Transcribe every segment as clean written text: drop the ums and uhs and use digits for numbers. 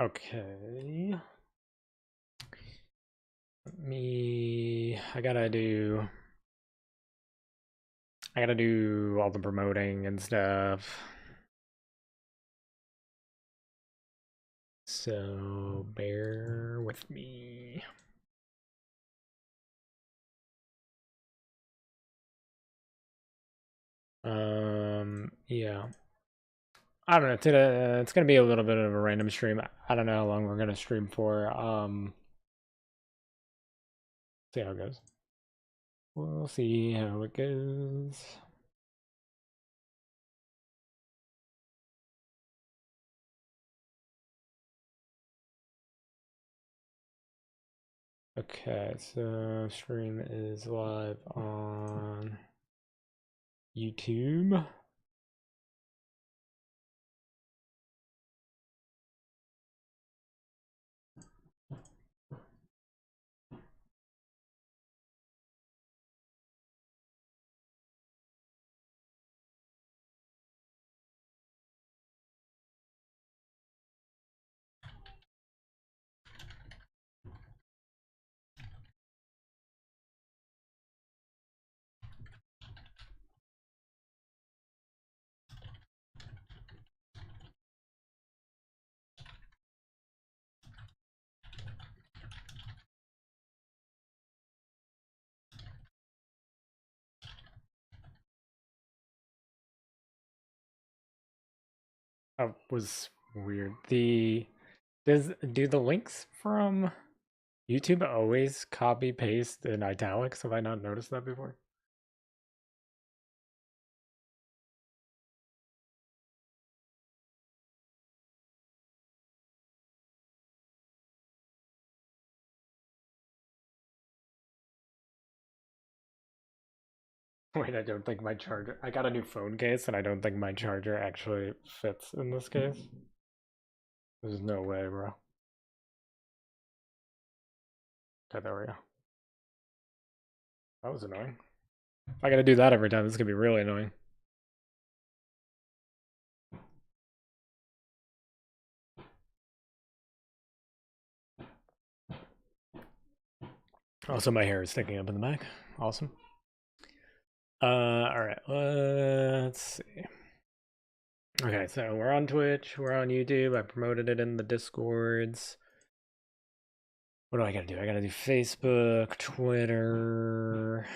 Okay. I gotta do all the promoting and stuff. So bear with me. Yeah. I don't know. Today, it's gonna be a little bit of a random stream. I don't know how long we're gonna stream for. See how it goes. We'll see how it goes. Okay, so stream is live on YouTube. That was weird. Do the links from YouTube always copy paste in italics? Have I not noticed that before? Wait, I don't think my charger. I got a new phone case, and I don't think my charger actually fits in this case. There's no way, bro. Okay, there we go. That was annoying. I gotta do that every time. This is gonna be really annoying. Also, my hair is sticking up in the back. Awesome. All right. Let's see. Okay, so we're on Twitch. We're on YouTube. I promoted it in the Discords. What do I gotta do? I gotta do Facebook, Twitter,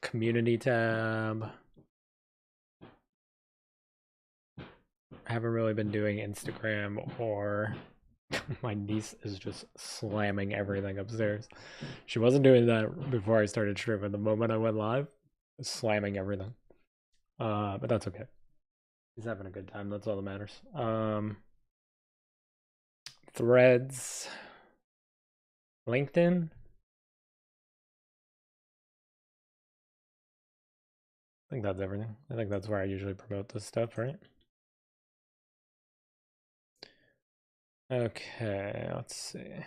community tab. I haven't really been doing Instagram or my niece is just slamming everything upstairs. She wasn't doing that before I started streaming. The moment I went live, slamming everything. But that's okay. He's having a good time. That's all that matters. Threads, LinkedIn. I think that's everything. I think that's where I usually promote this stuff, right? Okay, let's see.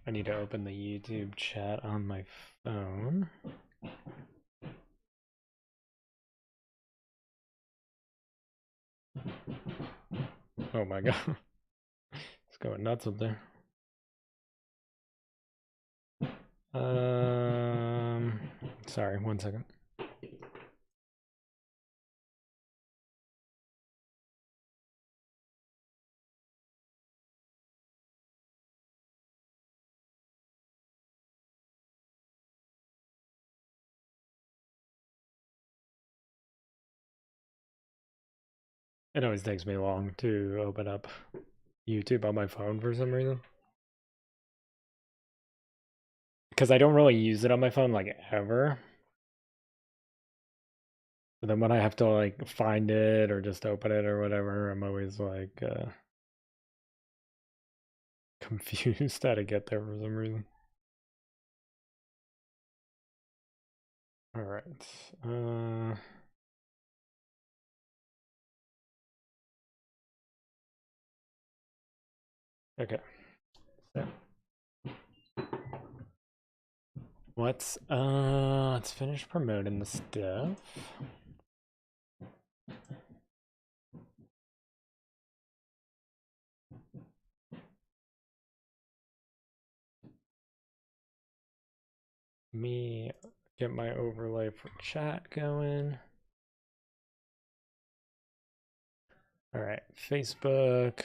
I need to open the YouTube chat on my phone. Oh my god. It's going nuts up there. Sorry, 1 second. It always takes me long to open up YouTube on my phone for some reason. Because I don't really use it on my phone like ever. But then when I have to like find it or just open it or whatever, I'm always like confused how to get there for some reason. All right. Okay. So Let's finish promoting the stuff. Me get my overlay for chat going. All right, Facebook.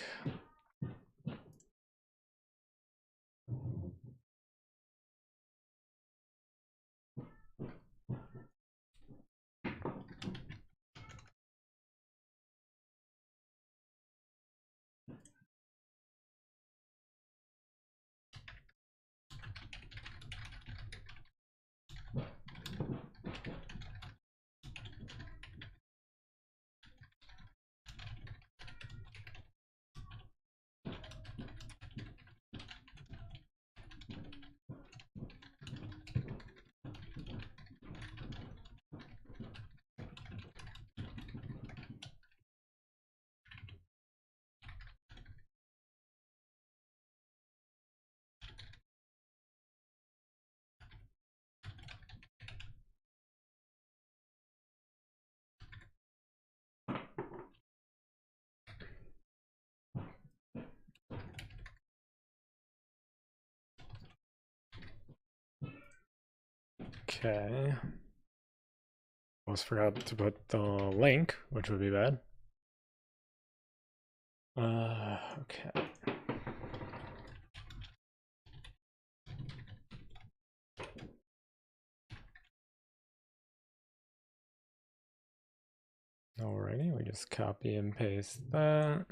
Okay. Almost forgot to put the link, which would be bad. Okay. Alrighty, we just copy and paste that.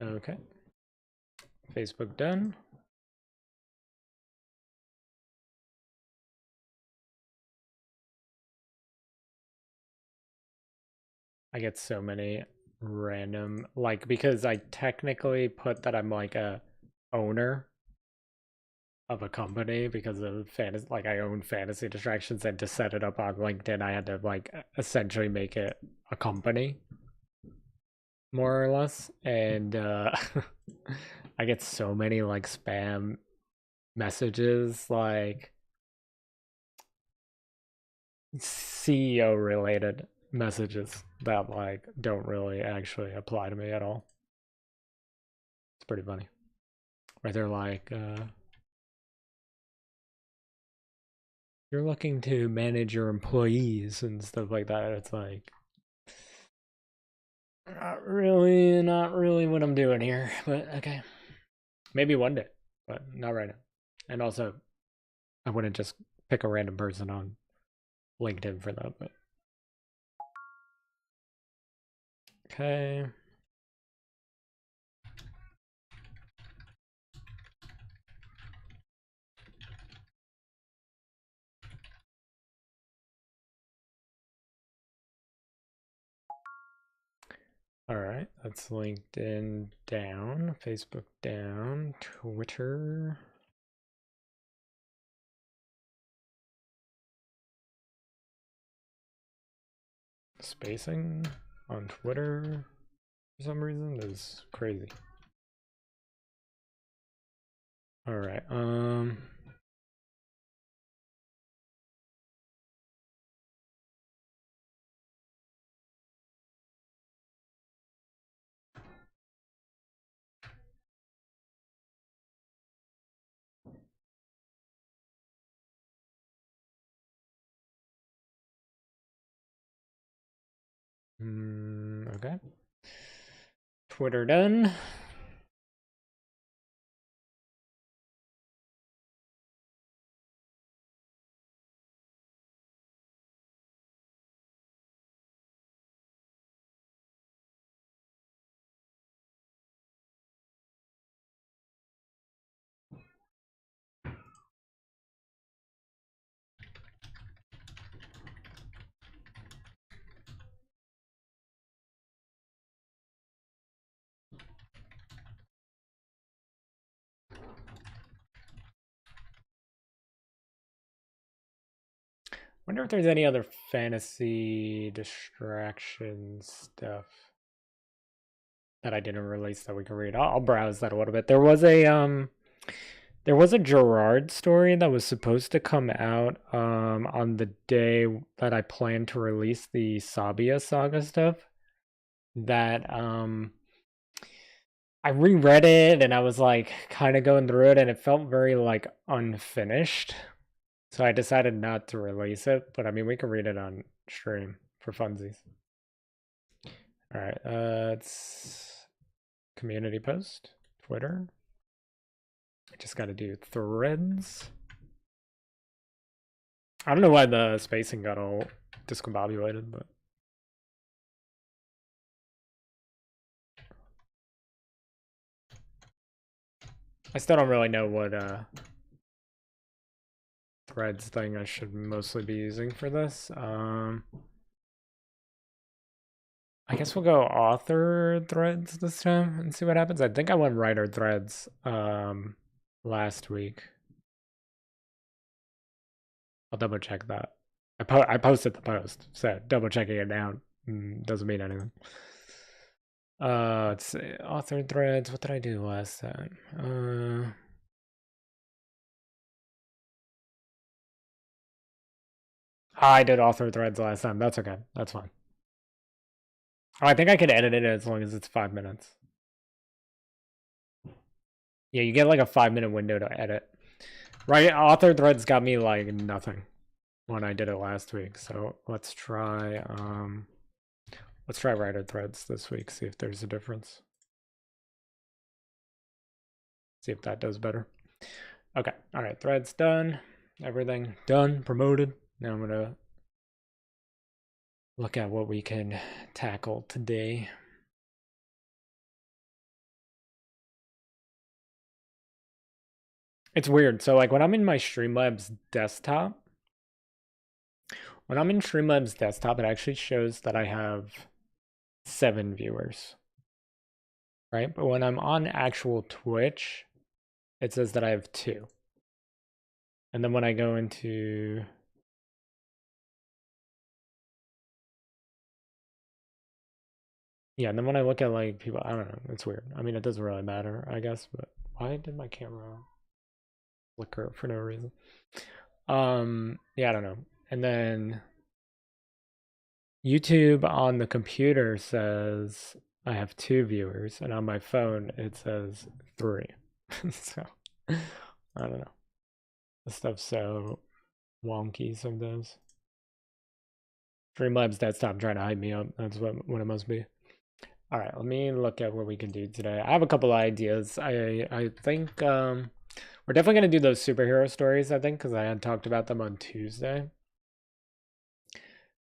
Okay. Facebook done. I get so many random, like, because I technically put that I'm like a owner of a company because of fantasy, like I own Fantasy Distractions, and to set it up on LinkedIn, I had to like essentially make it a company, more or less. And I get so many like spam messages, like CEO related messages that like don't really actually apply to me at all. It's pretty funny. Where they're like, you're looking to manage your employees and stuff like that. It's like, not really what I'm doing here, but okay. Maybe one day, but not right now. And also, I wouldn't just pick a random person on LinkedIn for that, but okay. All right, that's LinkedIn down, Facebook down, Twitter. Spacing on Twitter for some reason is crazy. All right, okay. Twitter done. Wonder if there's any other fantasy distraction stuff that I didn't release that we can read. I'll browse that a little bit. There was a Gerard story that was supposed to come out on the day that I planned to release the Sabia saga stuff. That I reread it and I was like kind of going through it and it felt very like unfinished. So I decided not to release it, but I mean we can read it on stream for funsies. All right, it's community post, Twitter. I just got to do threads. I don't know why the spacing got all discombobulated, but I still don't really know what threads thing I should mostly be using for this. I guess we'll go author threads this time and see what happens. I think I went writer threads last week. I'll double check that. I posted the post, so double checking it down doesn't mean anything. Let's see, author threads. What did I do last time? I did author threads last time. That's okay. That's fine. Oh, I think I could edit it as long as it's 5 minutes. Yeah, you get like a 5-minute window to edit. Right, author threads got me like nothing when I did it last week. So let's try writer threads this week, see if there's a difference. See if that does better. Okay, all right, threads done. Everything done, promoted. Now I'm gonna look at what we can tackle today. It's weird. So like when I'm in my Streamlabs desktop, it actually shows that I have 7 viewers, right? But when I'm on actual Twitch, it says that I have 2. And then when I go into yeah, and then when I look at like people, I don't know, it's weird. I mean, it doesn't really matter, I guess, but why did my camera flicker for no reason? Yeah, I don't know. And then YouTube on the computer says I have 2 viewers, and on my phone it says 3. So I don't know. This stuff's so wonky sometimes. Streamlabs desktop trying to hype me up. That's what it must be. All right, let me look at what we can do today. I have a couple of ideas. I think we're definitely gonna do those superhero stories. I think because I had talked about them on Tuesday.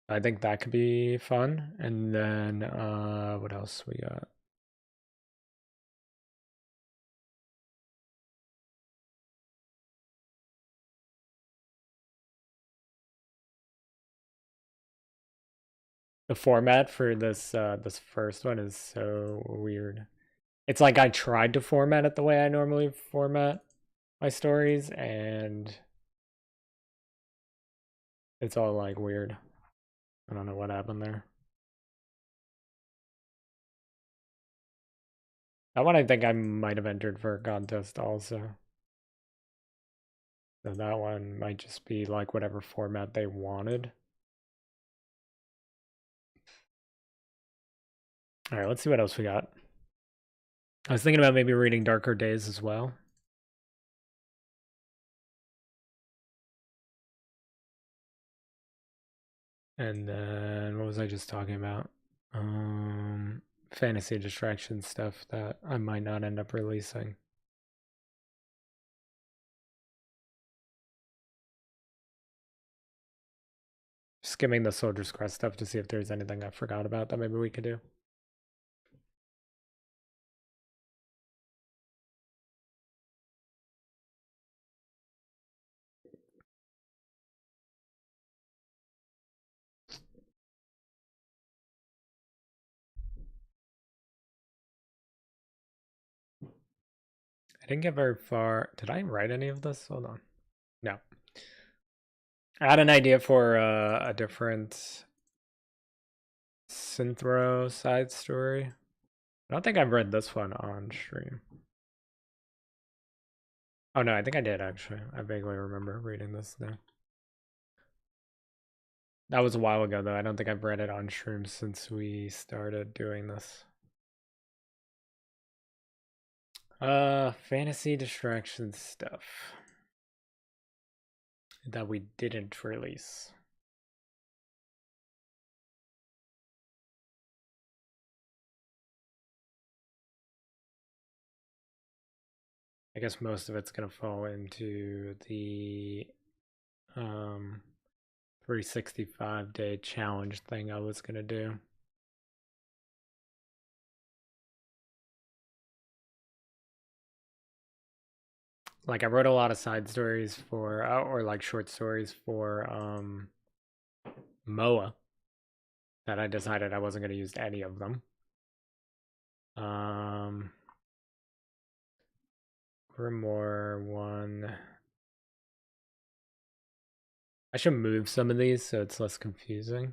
I think that could be fun. And then what else we got? The format for this first one is so weird. It's like I tried to format it the way I normally format my stories, and it's all like weird. I don't know what happened there. That one I think I might have entered for a contest also. So that one might just be like whatever format they wanted. All right, let's see what else we got. I was thinking about maybe reading Darker Days as well. And then what was I just talking about? Fantasy distraction stuff that I might not end up releasing. Skimming the Soldier's Crest stuff to see if there's anything I forgot about that maybe we could do. I didn't get very far. Did I write any of this? Hold on. No. I had an idea for a different Synthro side story. I don't think I've read this one on stream. Oh no, I think I did actually. I vaguely remember reading this now. That was a while ago though. I don't think I've read it on stream since we started doing this. Fantasy distraction stuff that we didn't release. I guess most of it's gonna fall into the 365-day challenge thing I was gonna do. Like I wrote a lot of side stories for or like short stories for MOA that I decided I wasn't gonna use any of them. Grimoire one. I should move some of these so it's less confusing.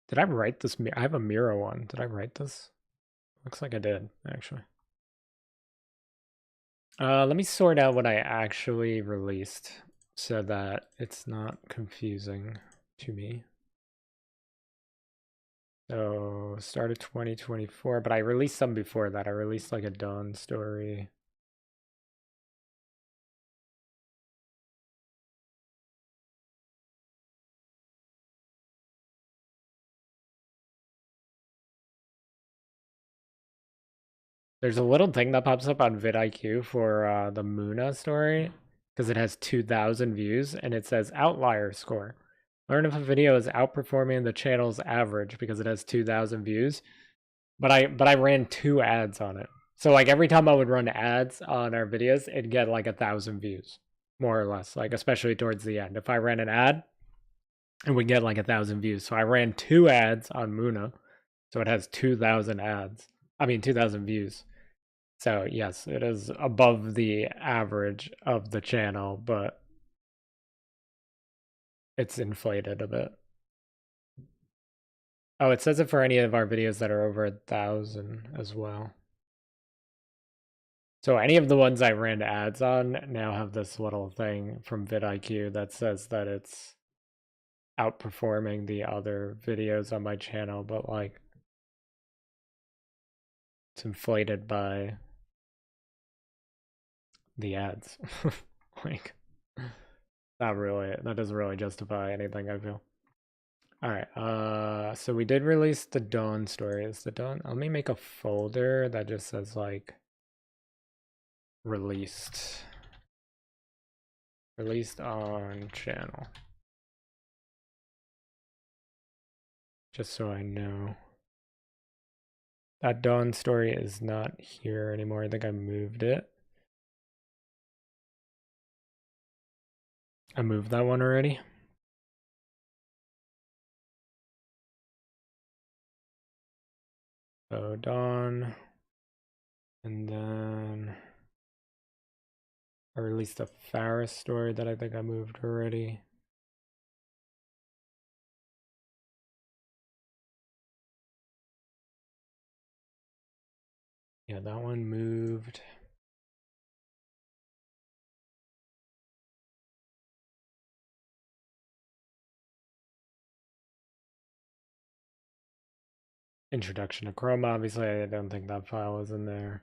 Did I write this? I have a Mira one. Did I write this? Looks like I did, actually. Let me sort out what I actually released so that it's not confusing to me. So, start of 2024, but I released some before that. I released like a Dawn story. There's a little thing that pops up on vidIQ for the Muna story because it has 2,000 views and it says outlier score. Learn if a video is outperforming the channel's average because it has 2,000 views. But I ran 2 ads on it. So like every time I would run ads on our videos, it'd get like 1,000 views, more or less. Like especially towards the end, if I ran an ad, it would get like 1,000 views. So I ran 2 ads on Muna, so it has 2,000 ads. I mean 2,000 views. So yes, it is above the average of the channel, but it's inflated a bit. Oh, it says it for any of our videos that are over 1,000 as well. So any of the ones I ran ads on now have this little thing from vidIQ that says that it's outperforming the other videos on my channel, but like it's inflated by the ads. Like not really, that doesn't really justify anything, I feel. All right, so we did release the Dawn story. Is the Dawn? Let me make a folder that just says like released. Released on channel. Just so I know. That Dawn story is not here anymore. I think I moved it. I moved that one already. So Dawn. And then I released a Faris story that I think I moved already. Yeah, that one moved. Introduction to Chroma, obviously I don't think that file is in there.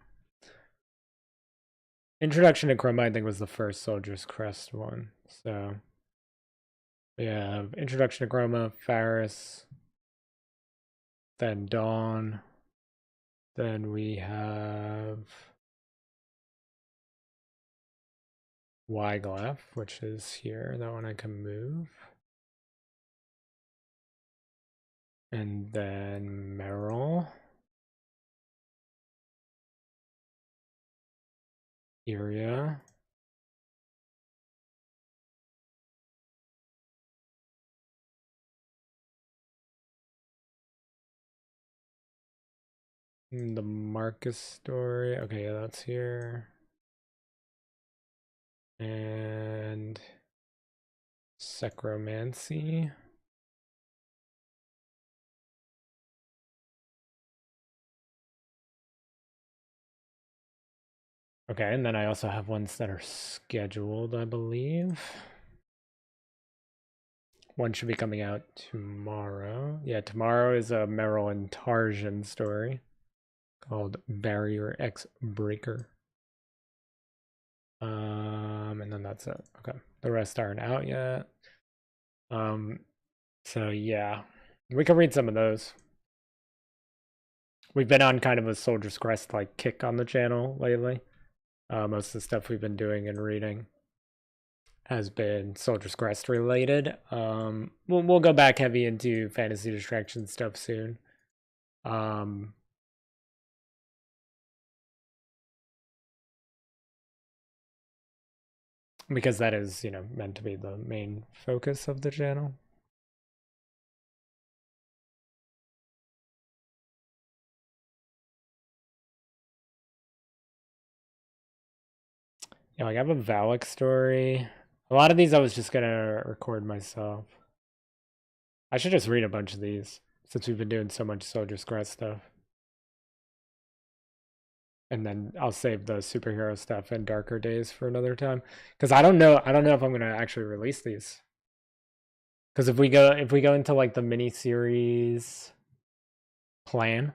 Introduction to Chroma I think was the first Soldier's Crest one. So yeah, Introduction to Chroma, Faris, then Dawn. Then we have Wyglaff, which is here. That one I can move. And then Merrill. Iria. The Marcus story. Okay, yeah, that's here. And Secromancy. Okay, and then I also have ones that are scheduled, I believe. One should be coming out tomorrow. Yeah, tomorrow is a Meryl and Tarjan story called Barrier X Breaker. And then that's it. Okay, the rest aren't out yet. So yeah, we can read some of those. We've been on kind of a Soldier's Crest like kick on the channel lately. Most of the stuff we've been doing and reading has been Soldier's Crest related. We'll go back heavy into fantasy distraction stuff soon. Because that is, meant to be the main focus of the channel. Yeah, like I have a Valak story. A lot of these I was just gonna record myself. I should just read a bunch of these since we've been doing so much Soldier's Crest stuff. And then I'll save the superhero stuff and Darker Days for another time. Because I don't know if I'm gonna actually release these. Because if we go into like the mini series plan,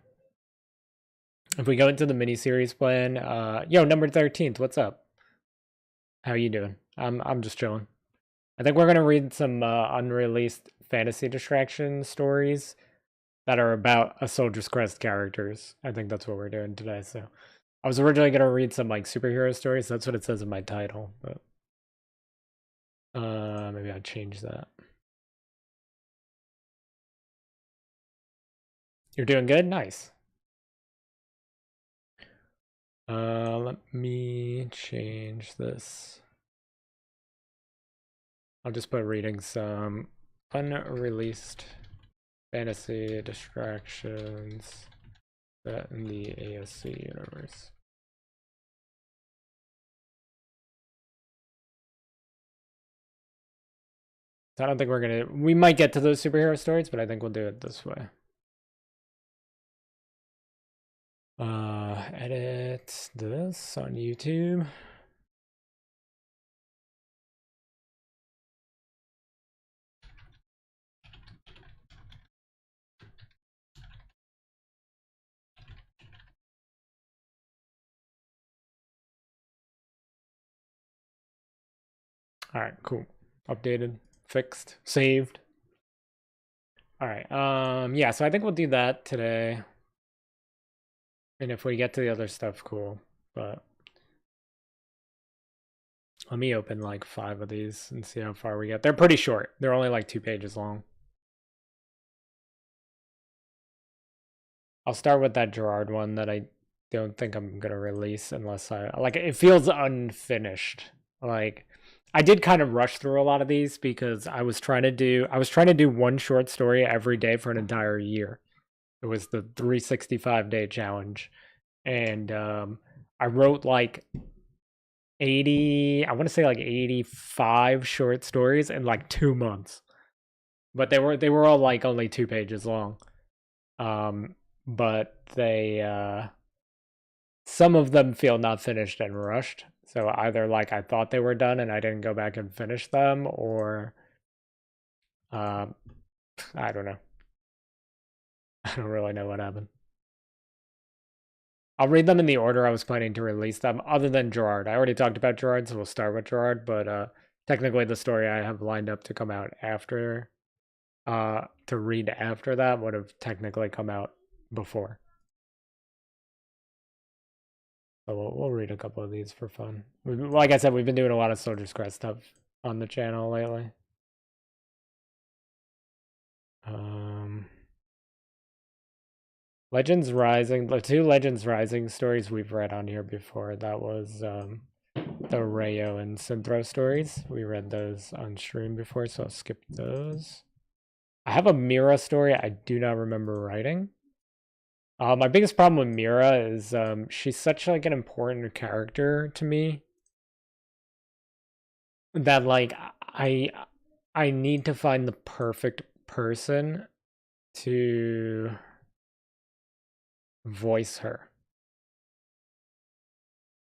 if we go into the mini series plan, yo, number 13th, what's up? How you doing? I'm just chilling. I think we're gonna read some unreleased fantasy distraction stories that are about a Soldier's Crest characters. I think that's what we're doing today. So I was originally gonna read some like superhero stories. That's what it says in my title, but maybe I'll change that. You're doing good? Nice. Let me change this. I'll just put reading some unreleased fantasy distractions set in the ASC universe. So I don't think we might get to those superhero stories, but I think we'll do it this way. Edit this on YouTube. All right, cool. Updated, fixed, saved. All right. Yeah, so I think we'll do that today. And if we get to the other stuff, cool. But let me open like 5 of these and see how far we get. They're pretty short. They're only like 2 pages long. I'll start with that Gerard one that I don't think I'm gonna release unless it feels unfinished. Like I did kind of rush through a lot of these because I was trying to do one short story every day for an entire year. It was the 365-day challenge. And I wrote like 80, I want to say like 85 short stories in like 2 months. But they were all like only 2 pages long. But they some of them feel not finished and rushed. So either like I thought they were done and I didn't go back and finish them, or I don't know. I don't really know what happened. I'll read them in the order I was planning to release them, other than Gerard. I already talked about Gerard, so we'll start with Gerard, but technically the story I have lined up to come out after, to read after that would have technically come out before. So we'll read a couple of these for fun. Like I said, we've been doing a lot of Soldier's Crest stuff on the channel lately. Legends Rising, the 2 Legends Rising stories we've read on here before. That was the Rayo and Synthro stories. We read those on stream before, so I'll skip those. I have a Mira story I do not remember writing. My biggest problem with Mira is she's such like an important character to me. that like I I need to find the perfect person to voice her.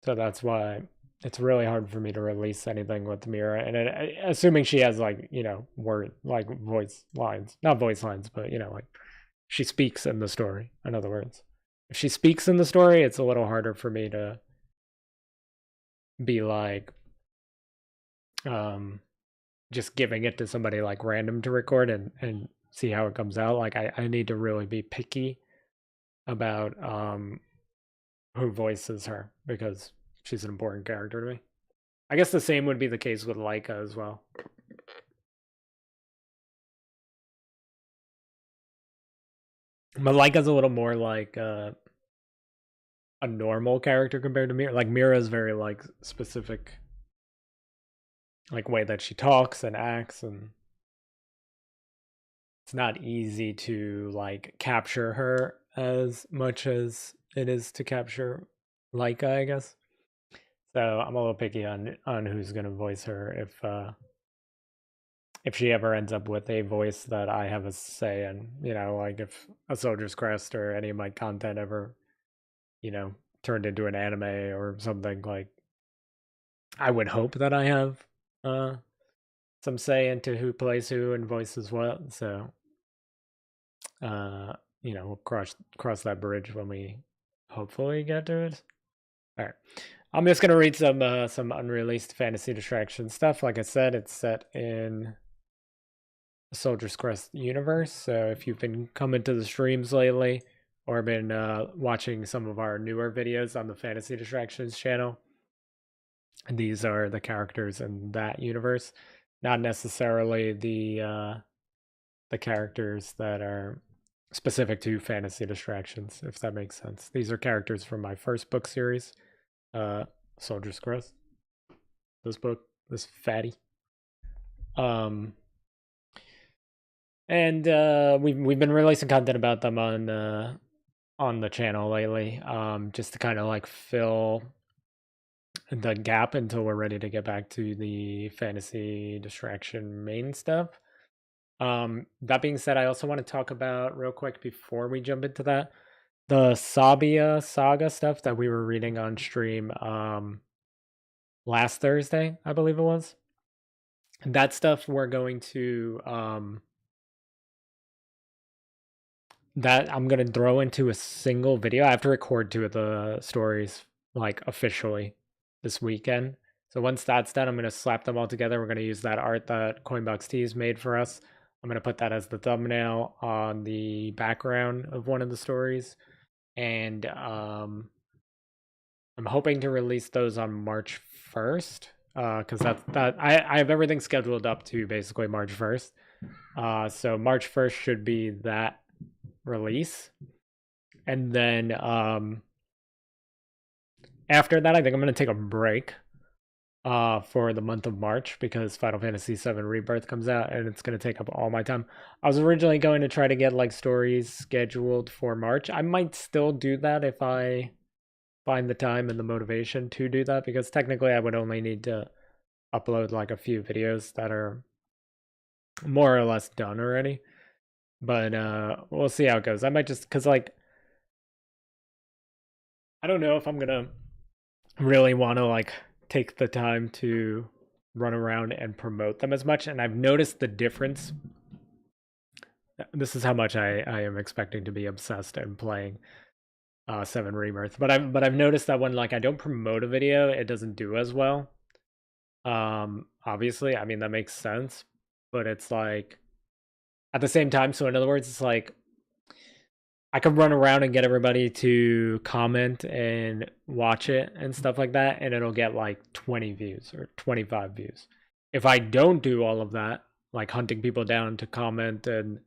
So that's why it's really hard for me to release anything with Mira. And assuming she has like, word, like voice lines, not voice lines, but like she speaks in the story, in other words. If she speaks in the story, it's a little harder for me to be like, um, just giving it to somebody like random to record and see how it comes out. Like I need to really be picky about who voices her because she's an important character to me. I guess the same would be the case with Leica as well. But Leica's a little more like a normal character compared to Mira. Like Mira's very like specific, like way that she talks and acts, and it's not easy to like capture her as much as it is to capture Leica, I guess. So I'm a little picky on who's gonna voice her if she ever ends up with a voice that I have a say in, like if a Soldier's Crest or any of my content ever, turned into an anime or something, like I would hope that I have uh some say into who plays who and voices what. So uh, we'll cross that bridge when we hopefully get to it. All right. I'm just gonna read some unreleased fantasy distraction stuff. Like I said, it's set in Soldier's Crest universe. So if you've been coming to the streams lately or been watching some of our newer videos on the Fantasy Distractions channel, these are the characters in that universe, not necessarily the characters that are specific to Fantasy Distractions, if that makes sense. These are characters from my first book series, Soldier's Crest. This book, this fatty. And we've been releasing content about them on the channel lately, just to kind of like fill the gap until we're ready to get back to the fantasy distraction main stuff. That being said, I also want to talk about real quick before we jump into that, the Sabia saga stuff that we were reading on stream last Thursday, I believe it was. That stuff we're going to that I'm gonna throw into a single video. I have to record two of the stories like officially this weekend. So once that's done, I'm gonna slap them all together. We're gonna use that art that Coinbox Tees made for us. I'm gonna put that as the thumbnail on the background of one of the stories, and I'm hoping to release those on March 1st. Because I have everything scheduled up to basically March 1st. So March 1st should be that release. And then after that, I think I'm going to take a break for the month of March because Final Fantasy VII Rebirth comes out and it's going to take up all my time. I was originally going to try to get like stories scheduled for March. I might still do that if I find the time and the motivation to do that, because technically I would only need to upload like a few videos that are more or less done already. But we'll see how it goes. I might just, because like I don't know if I'm gonna really want to like take the time to run around and promote them as much. And I've noticed the difference. This is how much I am expecting to be obsessed and playing Seven Rebirth. But I've noticed that when like I don't promote a video, it doesn't do as well. Obviously, I mean that makes sense, but it's like at the same time. So in other words, it's like I could run around and get everybody to comment and watch it and stuff like that, and it'll get like 20 views or 25 views. If I don't do all of that, like hunting people down to comment and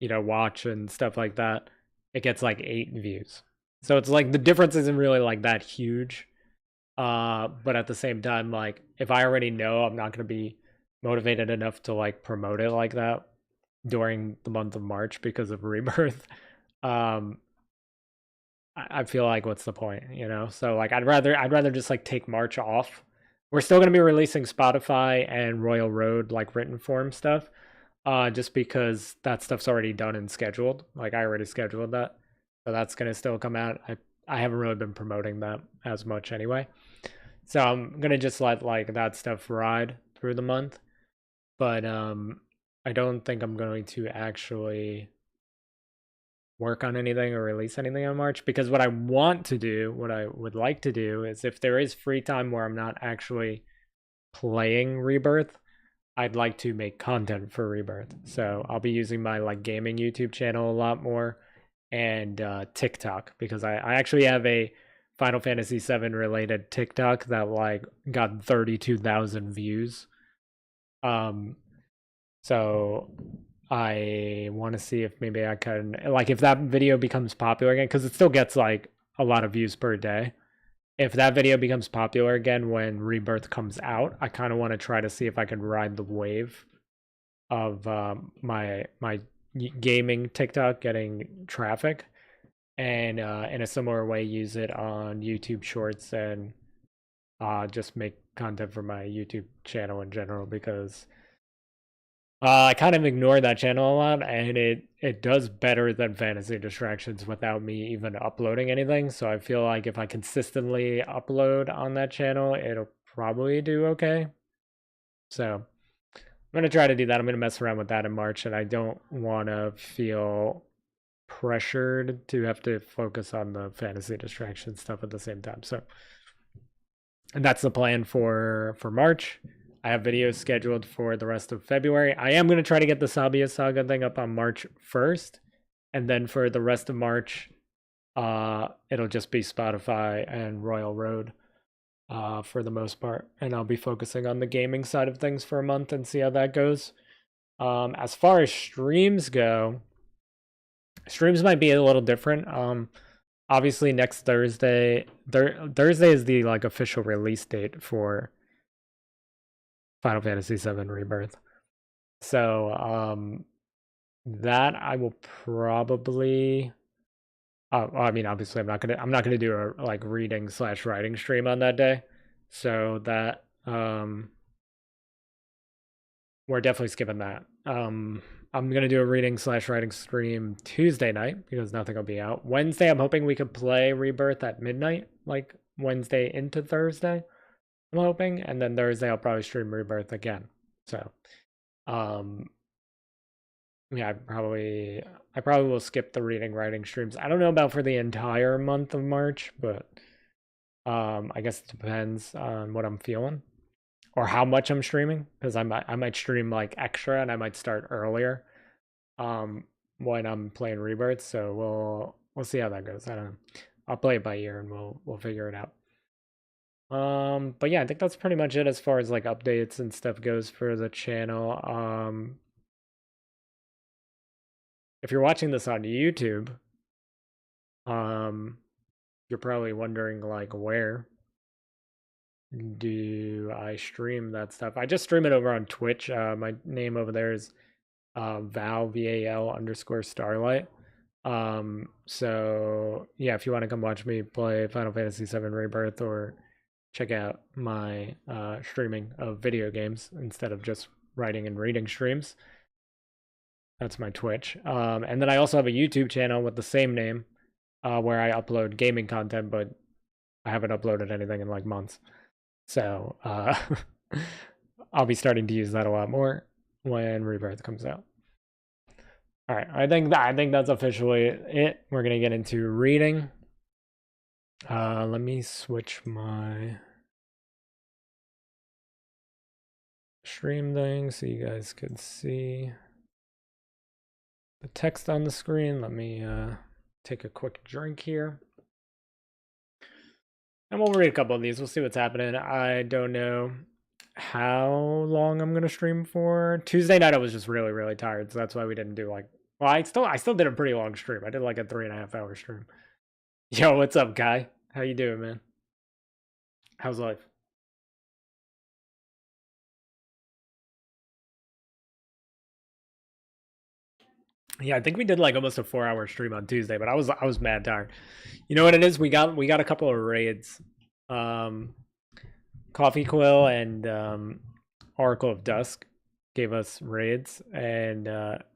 watch and stuff like that, it gets like 8 views. So it's like the difference isn't really like that huge. But at the same time, like if I already know I'm not gonna be motivated enough to like promote it like that during the month of March because of Rebirth, um I feel like what's the point, So like I'd rather just like take March off We're still going to be releasing Spotify and Royal Road like written form stuff, just because that stuff's already done and scheduled. Like I already scheduled that, so that's going to still come out. I haven't really been promoting that as much anyway, so I'm gonna just let like that stuff ride through the month. But I don't think I'm going to actually work on anything or release anything in March, because what I want to do, what I would like to do, is if there is free time where I'm not actually playing Rebirth, I'd like to make content for Rebirth. So I'll be using my like gaming YouTube channel a lot more, and TikTok, because I actually have a Final Fantasy VII related TikTok that like got 32,000 views. So I want to see if maybe I can, like, if that video becomes popular again, because it still gets like a lot of views per day. If that video becomes popular again when Rebirth comes out, I kind of want to try to see if I can ride the wave of my gaming TikTok getting traffic, and in a similar way use it on YouTube Shorts, and just make content for my YouTube channel in general, because I kind of ignore that channel a lot, and it does better than Fantasy Distractions without me even uploading anything. So I feel like if I consistently upload on that channel, it'll probably do okay. So I'm gonna try to do that. I'm gonna mess around with that in March, and I don't want to feel pressured to have to focus on the Fantasy Distraction stuff at the same time. So, and that's the plan for March. I have videos scheduled for the rest of February. I am going to try to get the Sabia Saga thing up on March 1st. And then for the rest of March, it'll just be Spotify and Royal Road for the most part. And I'll be focusing on the gaming side of things for a month and see how that goes. As far as streams go, streams might be a little different. Obviously, next Thursday, Thursday is the like official release date for Final Fantasy VII Rebirth. So that I will probably. I mean, obviously, I'm not gonna do a like reading / writing stream on that day. So that we're definitely skipping that. I'm gonna do a reading / writing stream Tuesday night, because nothing will be out. Wednesday, I'm hoping we could play Rebirth at midnight, like Wednesday into Thursday. I'm hoping, and then Thursday I'll probably stream Rebirth again. So, yeah, I probably will skip the reading writing streams. I don't know about for the entire month of March, but I guess it depends on what I'm feeling or how much I'm streaming, because I might stream like extra, and I might start earlier when I'm playing Rebirth. So we'll see how that goes. I don't know. I'll play it by ear, and we'll figure it out. But yeah, I think that's pretty much it as far as like updates and stuff goes for the channel. If you're watching this on YouTube, you're probably wondering like, where do I stream that stuff? I just stream it over on Twitch. My name over there is Val VAL_Starlight. So yeah, if you want to come watch me play Final Fantasy VII Rebirth, or check out my streaming of video games instead of just writing and reading streams, that's my Twitch. And then I also have a YouTube channel with the same name, where I upload gaming content, but I haven't uploaded anything in like months. So I'll be starting to use that a lot more when Rebirth comes out. All right, I think that's officially it. We're gonna get into reading. Let me switch my stream thing so you guys could see the text on the screen. Let me take a quick drink here. And we'll read a couple of these. We'll see what's happening. I don't know how long I'm going to stream for. Tuesday night I was just really, really tired, so that's why we didn't do like... Well, I still did a pretty long stream. I did like a 3.5 hour stream. Yo, what's up, Guy? How you doing, man? How's life? Yeah, I think we did like almost a 4-hour stream on Tuesday, but I was mad tired. You know what it is? We got a couple of raids. Coffee Quill and Oracle of Dusk gave us raids, and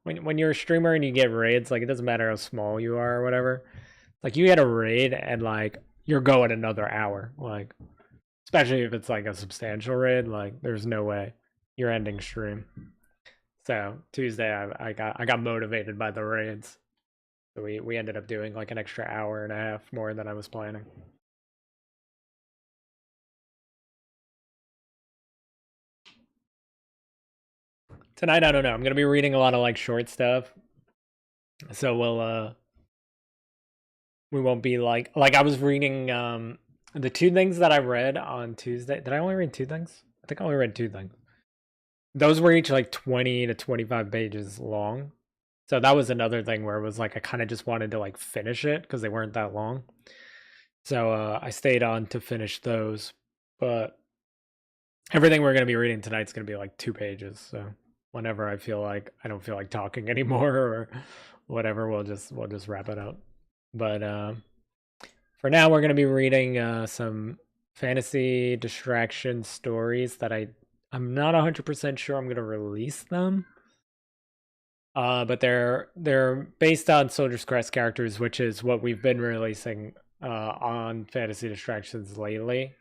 when you're a streamer and you get raids, like it doesn't matter how small you are or whatever, like you get a raid and like you're going another hour, like especially if it's like a substantial raid, like there's no way you're ending stream. So Tuesday I got motivated by the raids. So we ended up doing like an extra hour and a half more than I was planning. Tonight I don't know. I'm gonna be reading a lot of like short stuff. So we won't be like I was reading the two things that I read on Tuesday. Did I only read two things? I think I only read two things. Those were each like 20 to 25 pages long. So that was another thing where it was like I kind of just wanted to like finish it because they weren't that long. So I stayed on to finish those. But everything we're gonna be reading tonight's gonna be like 2 pages. So whenever I feel like I don't feel like talking anymore or whatever, we'll just wrap it up. But for now, we're gonna be reading some fantasy distraction stories that I'm not 100% sure I'm gonna release them. But they're based on Soldier's Crest characters, which is what we've been releasing on Fantasy Distractions lately.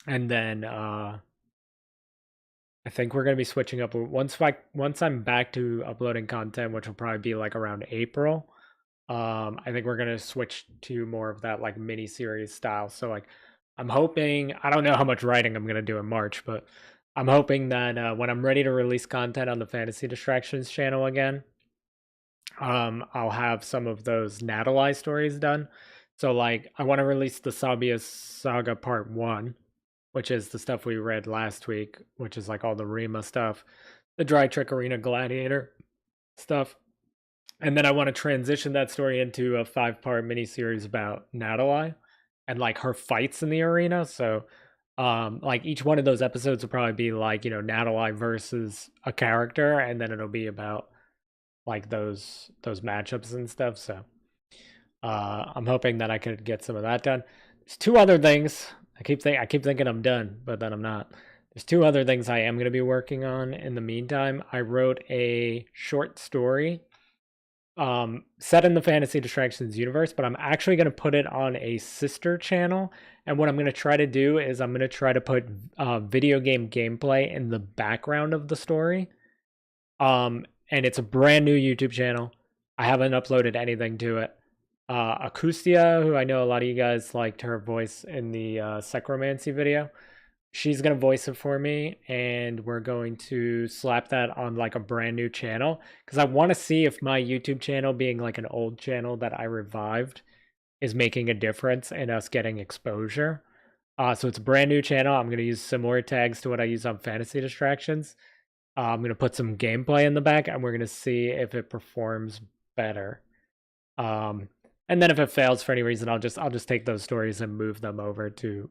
And then I think we're gonna be switching up once I'm back to uploading content, which will probably be like around April. I think we're gonna switch to more of that like mini series style. So like I'm hoping I don't know how much writing I'm gonna do in March, but I'm hoping that when I'm ready to release content on the Fantasy Distractions channel again, I'll have some of those Natalai stories done. So like I want to release the Sabia's Saga Part 1, which is the stuff we read last week, which is like all the Rima stuff, the Dry Trick Arena Gladiator stuff. And then I want to transition that story into a 5-part miniseries about Natalai and like her fights in the arena. So like each one of those episodes will probably be like, Natalai versus a character, and then it'll be about like those matchups and stuff. So I'm hoping that I could get some of that done. There's two other things. I keep thinking I'm done, but then I'm not. There's two other things I am going to be working on in the meantime. I wrote a short story set in the Fantasy Distractions universe, but I'm actually going to put it on a sister channel. And what I'm going to try to do is I'm going to try to put video game gameplay in the background of the story. And it's a brand new YouTube channel. I haven't uploaded anything to it. Acoustia, who I know a lot of you guys liked her voice in the Secromancy video, she's going to voice it for me, and we're going to slap that on like a brand new channel because I want to see if my YouTube channel, being like an old channel that I revived, is making a difference in us getting exposure. So it's a brand new channel. I'm going to use similar tags to what I use on Fantasy Distractions. I'm going to put some gameplay in the back, and we're going to see if it performs better. And then if it fails for any reason, I'll just take those stories and move them over to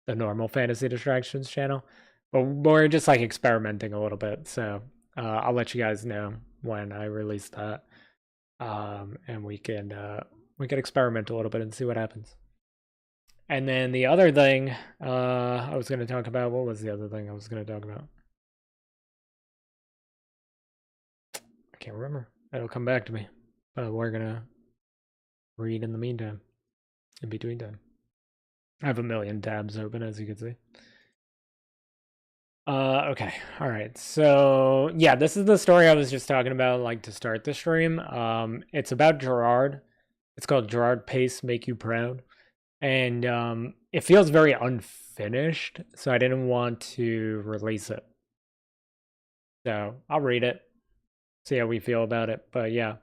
the normal Fantasy Distractions channel. But we're just like experimenting a little bit, so I'll let you guys know when I release that, and we can experiment a little bit and see what happens. And then the other thing I was going to talk about. What was the other thing I was going to talk about? I can't remember. It'll come back to me. But we're gonna read in the meantime, in between time. I have a million tabs open, as you can see. Okay, all right. So yeah, this is the story I was just talking about, like to start the stream. It's about Gerard. It's called Gerard Pace Make You Proud, and it feels very unfinished, so I didn't want to release it. So I'll read it, see how we feel about it. But yeah,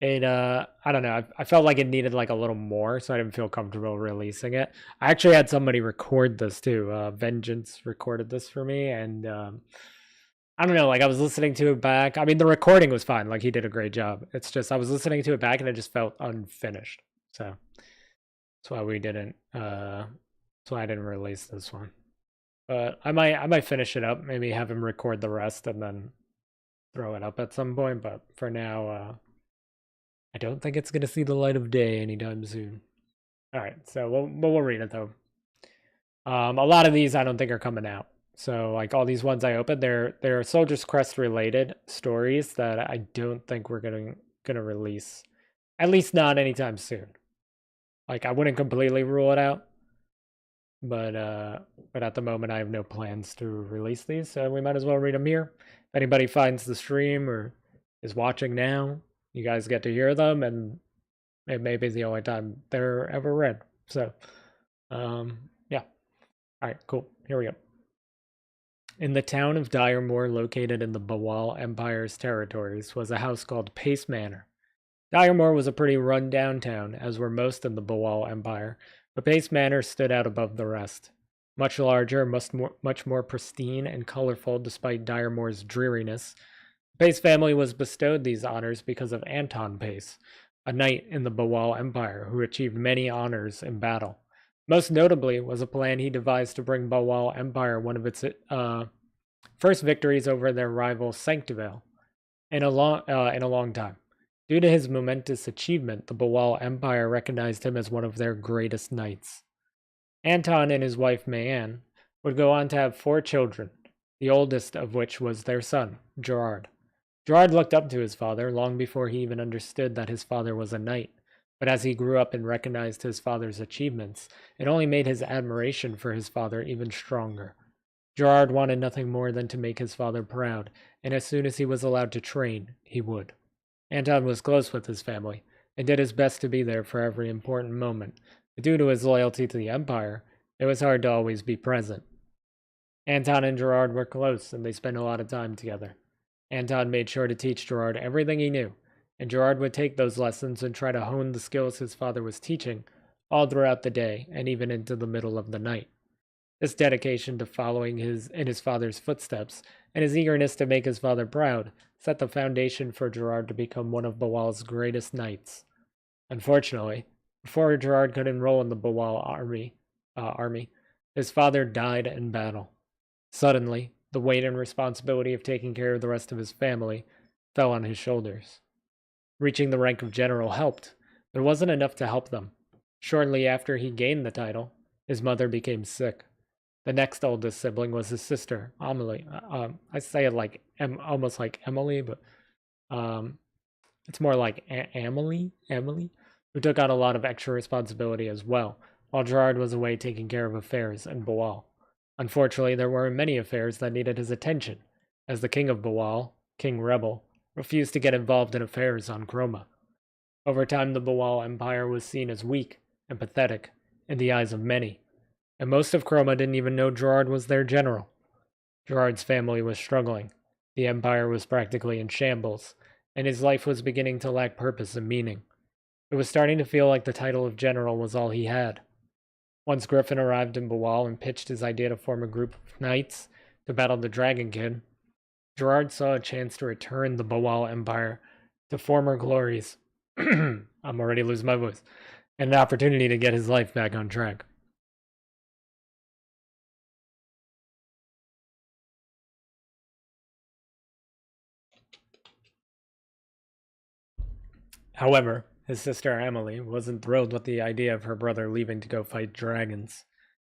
it I don't know. I felt like it needed like a little more, so I didn't feel comfortable releasing it. I actually had somebody record this too. Vengeance recorded this for me, and I don't know. Like I was listening to it back. I mean, the recording was fine. Like he did a great job. It's just I was listening to it back, and it just felt unfinished. So that's why we didn't. That's why I didn't release this one. But I might finish it up. Maybe have him record the rest and then throw it up at some point. But for now, I don't think it's going to see the light of day anytime soon. All right, so we'll read it though. A lot of these I don't think are coming out. So like all these ones I opened, they're Soldier's Crest related stories that I don't think we're gonna release. At least not anytime soon. Like I wouldn't completely rule it out, but at the moment I have no plans to release these, so we might as well read them here. If anybody finds the stream or is watching now, you guys get to hear them, and it may be the only time they're ever read. So, yeah. All right, cool. Here we go. In the town of Diremore, located in the Bawal Empire's territories, was a house called Pace Manor. Diremore was a pretty run-down town, as were most in the Bawal Empire, but Pace Manor stood out above the rest. Much larger, much more pristine and colorful despite Diremore's dreariness. The Pace family was bestowed these honors because of Anton Pace, a knight in the Bawal Empire who achieved many honors in battle. Most notably was a plan he devised to bring Bawal Empire one of its first victories over their rival Sanctivale in a long time. Due to his momentous achievement, the Bawal Empire recognized him as one of their greatest knights. Anton and his wife Mayanne would go on to have 4 children, the oldest of which was their son, Gerard. Gerard looked up to his father long before he even understood that his father was a knight, but as he grew up and recognized his father's achievements, it only made his admiration for his father even stronger. Gerard wanted nothing more than to make his father proud, and as soon as he was allowed to train, he would. Anton was close with his family, and did his best to be there for every important moment, but due to his loyalty to the Empire, it was hard to always be present. Anton and Gerard were close, and they spent a lot of time together. Anton made sure to teach Gerard everything he knew, and Gerard would take those lessons and try to hone the skills his father was teaching all throughout the day and even into the middle of the night. This dedication to following in his father's footsteps and his eagerness to make his father proud set the foundation for Gerard to become one of Bawal's greatest knights. Unfortunately, before Gerard could enroll in the Bawal army, his father died in battle. Suddenly, the weight and responsibility of taking care of the rest of his family fell on his shoulders. Reaching the rank of general helped, but it wasn't enough to help them. Shortly after he gained the title, his mother became sick. The next oldest sibling was his sister, Amelie. I say it like almost like Emily, but it's more like Emily, who took on a lot of extra responsibility as well, while Gerard was away taking care of affairs in Bawal. Unfortunately, there were many affairs that needed his attention, as the king of Bawal, King Rebel, refused to get involved in affairs on Chroma. Over time, the Bawal Empire was seen as weak and pathetic in the eyes of many, and most of Chroma didn't even know Gerard was their general. Gerard's family was struggling, the empire was practically in shambles, and his life was beginning to lack purpose and meaning. It was starting to feel like the title of general was all he had. Once Griffin arrived in Bawal and pitched his idea to form a group of knights to battle the Dragon King, Gerard saw a chance to return the Bawal Empire to former glories. I'm already losing my voice. And an opportunity to get his life back on track. However, his sister Emily wasn't thrilled with the idea of her brother leaving to go fight dragons,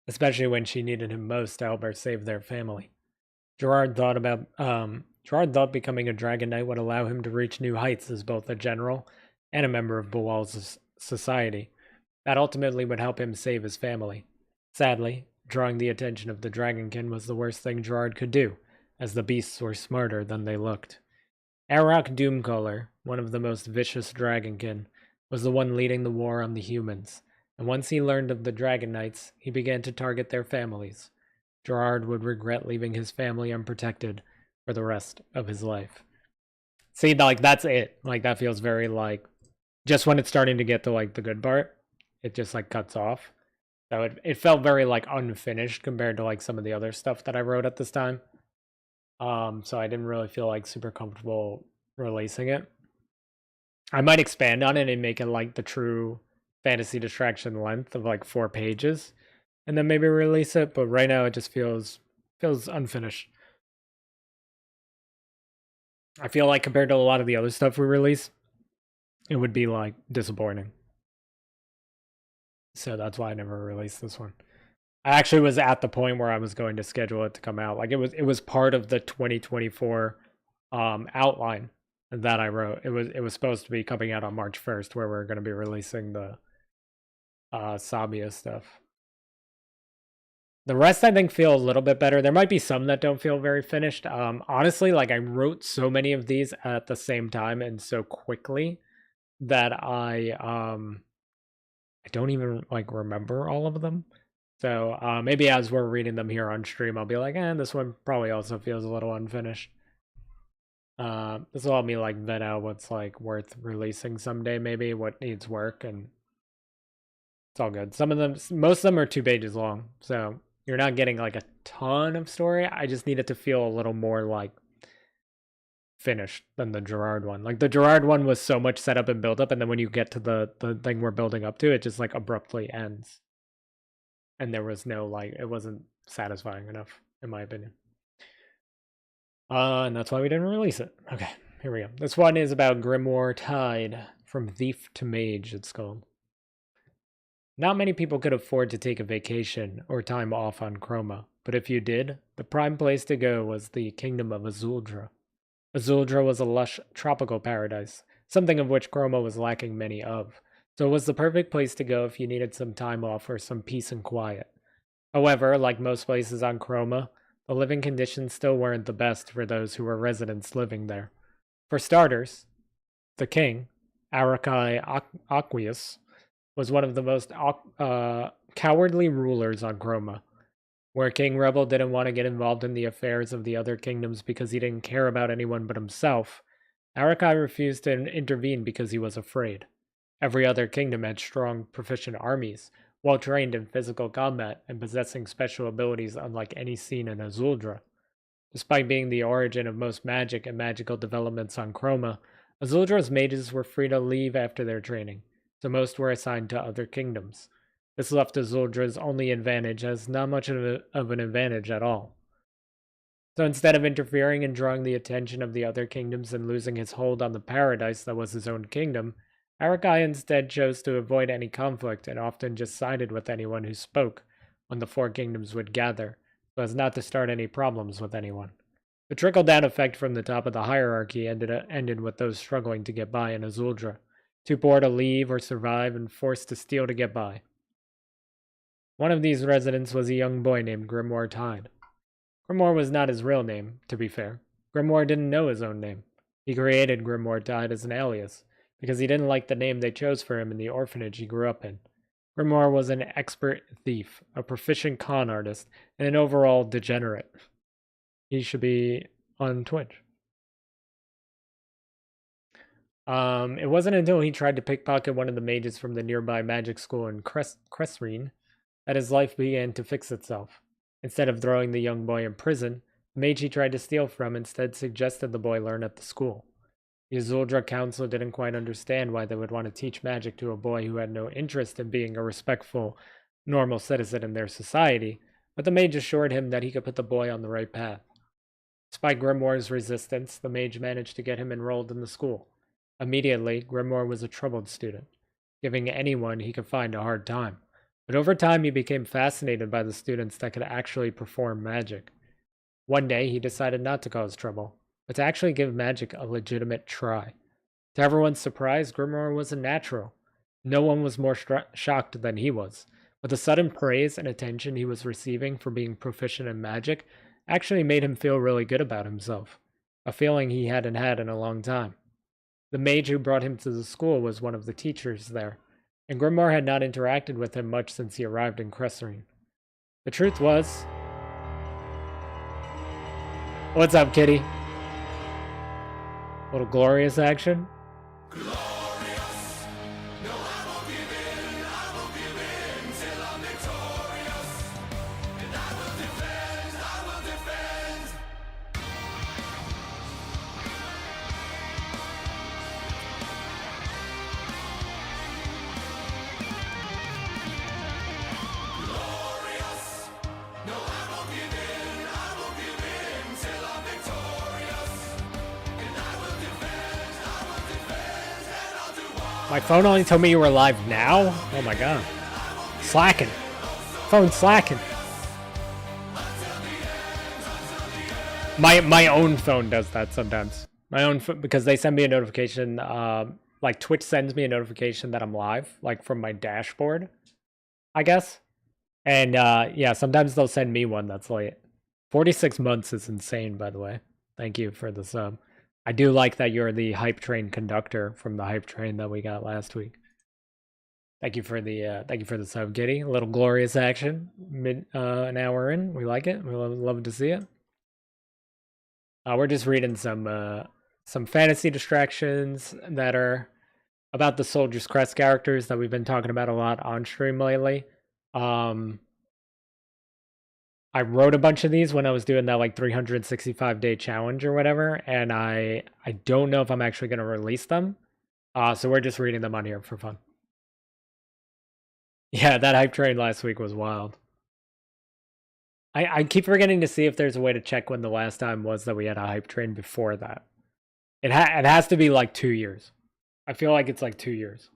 especially when she needed him most to help her save their family. Gerard thought becoming a Dragon Knight would allow him to reach new heights as both a general and a member of Bawal's society. That ultimately would help him save his family. Sadly, drawing the attention of the Dragonkin was the worst thing Gerard could do, as the beasts were smarter than they looked. Arok Doomcaller, one of the most vicious Dragonkin, was the one leading the war on the humans, and once he learned of the Dragon Knights, he began to target their families. Gerard would regret leaving his family unprotected for the rest of his life. See, like, that's it. Like, that feels very, like, just when it's starting to get to, like, the good part, it just, like, cuts off. So it felt very, like, unfinished compared to, like, some of the other stuff that I wrote at this time. So I didn't really feel, like, super comfortable releasing it. I might expand on it and make it, like, the true fantasy distraction length of, like, 4 pages. And then maybe release it, but right now it just feels unfinished. I feel like compared to a lot of the other stuff we release, it would be like disappointing. So that's why I never released this one. I actually was at the point where I was going to schedule it to come out. Like it was part of the 2024 outline that I wrote. It was supposed to be coming out on March 1st, where we're going to be releasing the Sabia stuff. The rest I think feel a little bit better. There might be some that don't feel very finished. Honestly, like I wrote so many of these at the same time and so quickly that I don't even like remember all of them. So maybe as we're reading them here on stream, I'll be like, this one probably also feels a little unfinished. This will help me like vet out what's like worth releasing someday, maybe what needs work, and it's all good. Some of them, most of them are 2 pages long, so you're not getting like a ton of story. I just need it to feel a little more like finished than the Gerard one. Like the Gerard one was so much setup and build up, and then when you get to the thing we're building up to, it just like abruptly ends. And there was no like, it wasn't satisfying enough, in my opinion. And that's why we didn't release it. Okay, here we go. This one is about Grimoire Tide, From Thief to Mage, it's called. Not many people could afford to take a vacation or time off on Chroma, but if you did, the prime place to go was the kingdom of Azuldra. Azuldra was a lush tropical paradise, something of which Chroma was lacking many of, so it was the perfect place to go if you needed some time off or some peace and quiet. However, like most places on Chroma, the living conditions still weren't the best for those who were residents living there. For starters, the king, Arakai Aqueous, was one of the most cowardly rulers on Chroma, where King Rebel didn't want to get involved in the affairs of the other kingdoms because he didn't care about anyone but himself. Arakai refused to intervene because he was afraid. Every other kingdom had strong, proficient armies, well trained in physical combat and possessing special abilities unlike any seen in Azuldra. Despite being the origin of most magic and magical developments on Chroma, Azuldra's mages were free to leave after their training, so most were assigned to other kingdoms. This left Azuldra's only advantage as not much of an advantage at all. So instead of interfering and drawing the attention of the other kingdoms and losing his hold on the paradise that was his own kingdom, Arakai instead chose to avoid any conflict and often just sided with anyone who spoke when the 4 kingdoms would gather, so as not to start any problems with anyone. The trickle-down effect from the top of the hierarchy ended with those struggling to get by in Azuldra, too poor to leave or survive and forced to steal to get by. One of these residents was a young boy named Grimoire Tide. Grimoire was not his real name, to be fair. Grimoire didn't know his own name. He created Grimoire Tide as an alias, because he didn't like the name they chose for him in the orphanage he grew up in. Grimoire was an expert thief, a proficient con artist, and an overall degenerate. He should be on Twitch. It wasn't until he tried to pickpocket one of the mages from the nearby magic school in Cressreen that his life began to fix itself. Instead of throwing the young boy in prison, the mage he tried to steal from instead suggested the boy learn at the school. The Azuldra Council didn't quite understand why they would want to teach magic to a boy who had no interest in being a respectful, normal citizen in their society, but the mage assured him that he could put the boy on the right path. Despite Grimoire's resistance, the mage managed to get him enrolled in the school. Immediately, Grimoire was a troubled student, giving anyone he could find a hard time. But over time, he became fascinated by the students that could actually perform magic. One day, he decided not to cause trouble, but to actually give magic a legitimate try. To everyone's surprise, Grimoire was a natural. No one was more shocked than he was, but the sudden praise and attention he was receiving for being proficient in magic actually made him feel really good about himself, a feeling he hadn't had in a long time. The mage who brought him to the school was one of the teachers there, and Grimoire had not interacted with him much since he arrived in Cressreen. The truth was... What's up, kitty? Little glorious action? Glorious. No, I won't give in till I'm victorious. And I will defend, I will defend. Glorious. No, I won't give in till I'm victorious. And I will defend, and I'll do what My phone only told me you were live now? Oh my god. Slacking. Phone slacking. My own phone does that sometimes. My own because they send me a notification. Like Twitch sends me a notification that I'm live, like from my dashboard, I guess. And yeah, sometimes they'll send me one that's late. 46 months is insane, by the way. Thank you for the sub. I do like that you're the hype train conductor from the hype train that we got last week. Thank you for the sub, Giddy. A little glorious action mid an hour in. We like it. We love to see it. We're just reading some fantasy distractions that are about the Soldier's Crest characters that we've been talking about a lot on stream lately. I wrote a bunch of these when I was doing that like 365-day challenge or whatever, and I don't know if I'm actually going to release them. So we're just reading them on here for fun. Yeah, that hype train last week was wild. I keep forgetting to see if there's a way to check when the last time was that we had a hype train before that. It has to be like 2 years. I feel like it's like 2 years.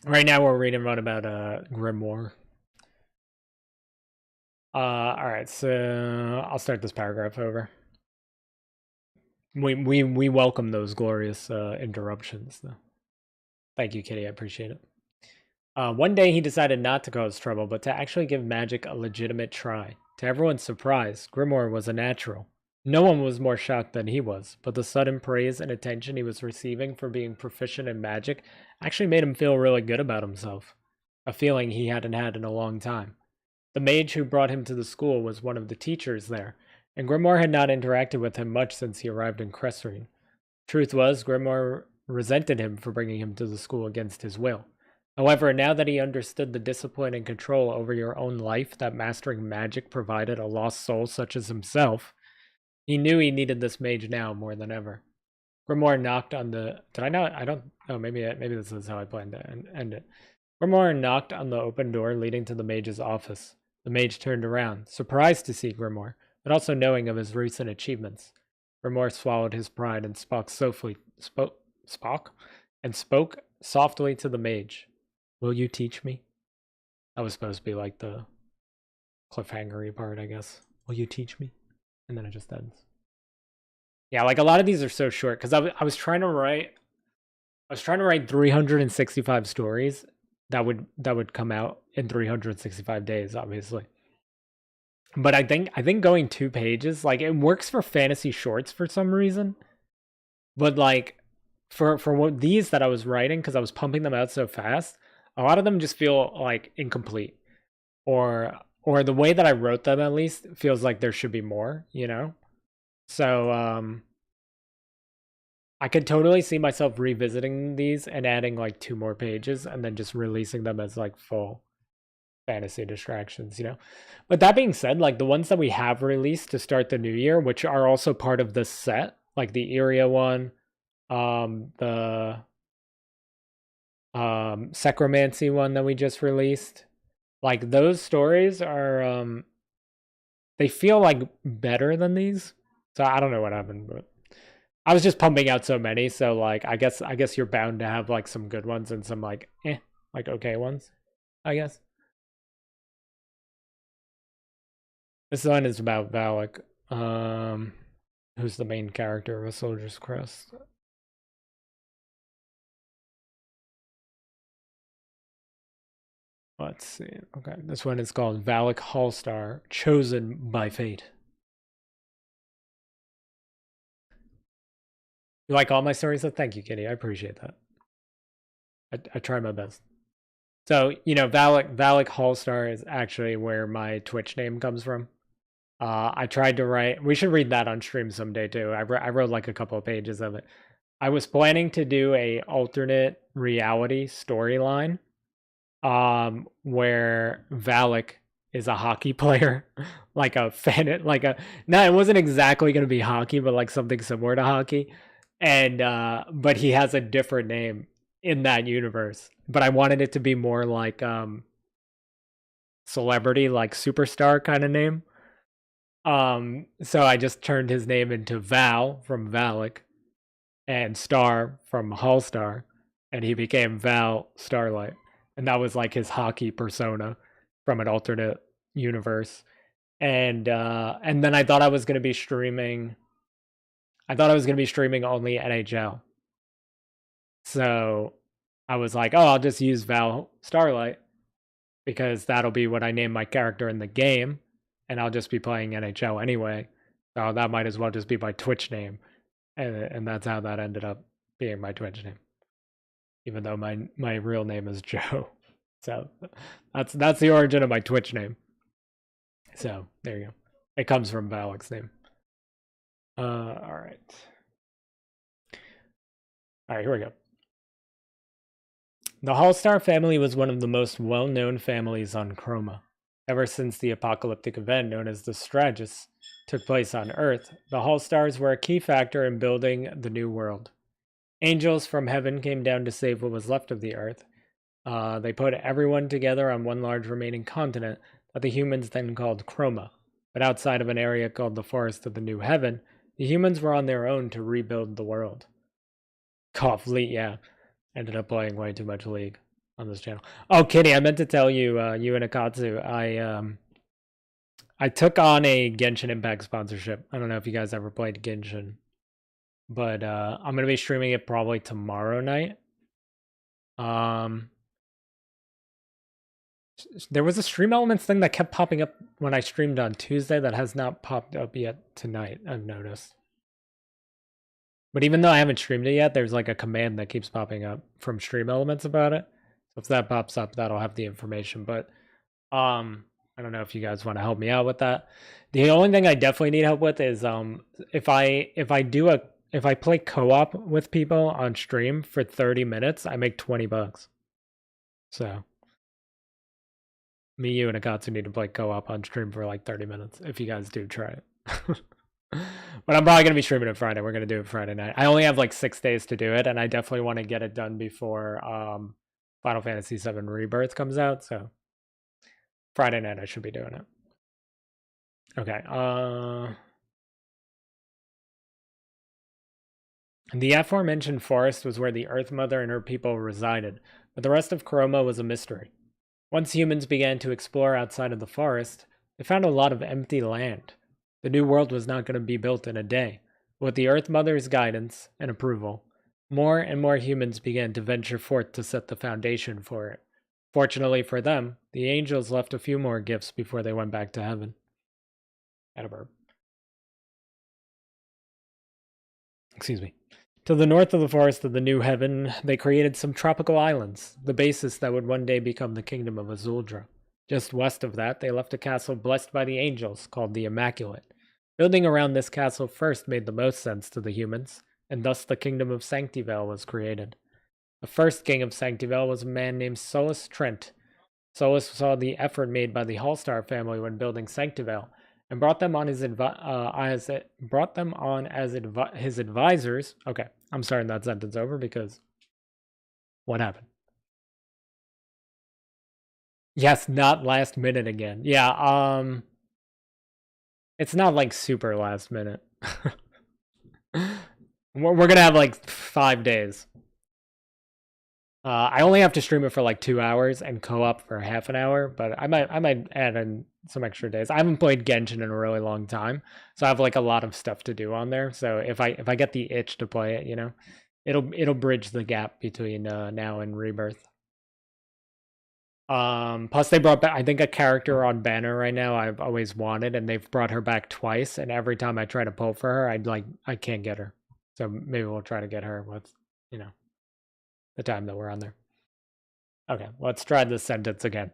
Right now we're reading one about Grimoire. All right, so I'll start this paragraph over. We welcome those glorious interruptions, though. Thank you, Kitty. I appreciate it. One day he decided not to cause trouble, but to actually give magic a legitimate try. To everyone's surprise, Grimoire was a natural. No one was more shocked than he was, but the sudden praise and attention he was receiving for being proficient in magic actually made him feel really good about himself, a feeling he hadn't had in a long time. The mage who brought him to the school was one of the teachers there, and Grimoire had not interacted with him much since he arrived in Cressrine. Truth was, Grimoire resented him for bringing him to the school against his will. However, now that he understood the discipline and control over your own life that mastering magic provided a lost soul such as himself, he knew he needed this mage now more than ever. Grimoire knocked on the... Did I not? I don't... Oh, maybe this is how I planned to end it. Grimoire knocked on the open door leading to the mage's office. The mage turned around, surprised to see Grimoire, but also knowing of his recent achievements. Grimoire swallowed his pride and spoke softly to the mage. Will you teach me? That was supposed to be like the cliffhangery part, I guess. Will you teach me? And then it just ends. Yeah, like a lot of these are so short because I was trying to write 365 stories that would come out in 365 days, obviously. But I think going 2 pages, like it works for fantasy shorts for some reason. But like for what these that I was writing, because I was pumping them out so fast, a lot of them just feel like incomplete. Or the way that I wrote them at least feels like there should be more, you know? So I could totally see myself revisiting these and adding like 2 more pages and then just releasing them as like full fantasy distractions, you know? But that being said, like the ones that we have released to start the new year, which are also part of this set, like the Iria one, the Secromancy one that we just released, like those stories are they feel like better than these. So I don't know what happened, but I was just pumping out so many, so like I guess you're bound to have like some good ones and some like like okay ones, I guess. This one is about Valak, who's the main character of A Soldier's Crest. Let's see. Okay, this one is called Valak Hallstar, Chosen by Fate. You like all my stories? So thank you, Kitty. I appreciate that. I try my best. So, you know, Valak Hallstar is actually where my Twitch name comes from. I tried to write... We should read that on stream someday, too. I wrote like a couple of pages of it. I was planning to do a alternate reality storyline where Valak is a hockey player, like a fan, like a... No, it wasn't exactly going to be hockey, but like something similar to hockey. And but he has a different name in that universe. But I wanted it to be more like celebrity, like superstar kind of name. So I just turned his name into Val from Valak and Star from Hallstar, and he became Val Starlight. And that was like his hockey persona from an alternate universe. and then I thought I was gonna be streaming. I thought I was gonna be streaming only NHL. So I was like, oh, I'll just use Val Starlight because that'll be what I name my character in the game, and I'll just be playing NHL anyway. So that might as well just be my Twitch name, and that's how that ended up being my Twitch name, even though my real name is Joe. So that's the origin of my Twitch name. So there you go. It comes from Valak's name. All right. All right, here we go. The Hallstar family was one of the most well-known families on Chroma. Ever since the apocalyptic event known as the Stratus took place on Earth, the Hallstars were a key factor in building the new world. Angels from heaven came down to save what was left of the Earth. They put everyone together on one large remaining continent that the humans then called Chroma. But outside of an area called the Forest of the New Heaven, the humans were on their own to rebuild the world. Cough, yeah. Ended up playing way too much League on this channel. Oh, Kitty, I meant to tell you, you and Akatsu, I took on a Genshin Impact sponsorship. I don't know if you guys ever played Genshin, but I'm gonna be streaming it probably tomorrow night. There was a Stream Elements thing that kept popping up when I streamed on Tuesday that has not popped up yet tonight, I've noticed. But even though I haven't streamed it yet, there's like a command that keeps popping up from Stream Elements about it. So if that pops up, that'll have the information. But I don't know if you guys want to help me out with that. The only thing I definitely need help with is if I play co-op with people on stream for 30 minutes, I make $20. So me, you, and Akatsu need to play co-op on stream for like 30 minutes if you guys do try it. But I'm probably going to be streaming it Friday. We're going to do it Friday night. I only have like 6 days to do it, and I definitely want to get it done before Final Fantasy VII Rebirth comes out. So Friday night I should be doing it. Okay. The aforementioned forest was where the Earth Mother and her people resided, but the rest of Chroma was a mystery. Once humans began to explore outside of the forest, they found a lot of empty land. The new world was not going to be built in a day. With the Earth Mother's guidance and approval, more and more humans began to venture forth to set the foundation for it. Fortunately for them, the angels left a few more gifts before they went back to heaven. Edinburgh. Excuse me. To the north of the forest of the New Heaven, they created some tropical islands, the basis that would one day become the kingdom of Azuldra. Just west of that, they left a castle blessed by the angels, called the Immaculate. Building around this castle first made the most sense to the humans, and thus the kingdom of Sanctivel was created. The first king of Sanctivel was a man named Solus Trent. Solus saw the effort made by the Hallstar family when building Sanctivel, and brought them on his his advisors. Okay, I'm starting that sentence over because what happened? Yes, not last minute again. Yeah, it's not like super last minute. We're gonna have like 5 days. I only have to stream it for like 2 hours and co-op for half an hour, but I might add in some extra days. I haven't played Genshin in a really long time, so I have like a lot of stuff to do on there. So if I get the itch to play it, you know, it'll bridge the gap between now and Rebirth. Plus they brought back, I think, a character on Banner right now I've always wanted, and they've brought her back twice, and every time I try to pull for her, I can't get her. So maybe we'll try to get her with, you know, the time that we're on there. Okay, let's try this sentence again.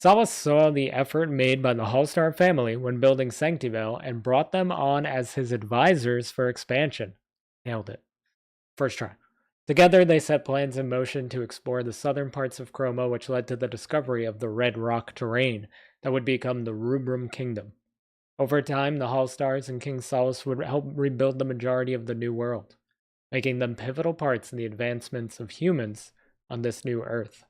Solus saw the effort made by the Hallstar family when building Sanctivel and brought them on as his advisors for expansion. Nailed it. First try. Together, they set plans in motion to explore the southern parts of Chroma, which led to the discovery of the red rock terrain that would become the Rubrum Kingdom. Over time, the Hallstars and King Solus would help rebuild the majority of the New World, making them pivotal parts in the advancements of humans on this new Earth.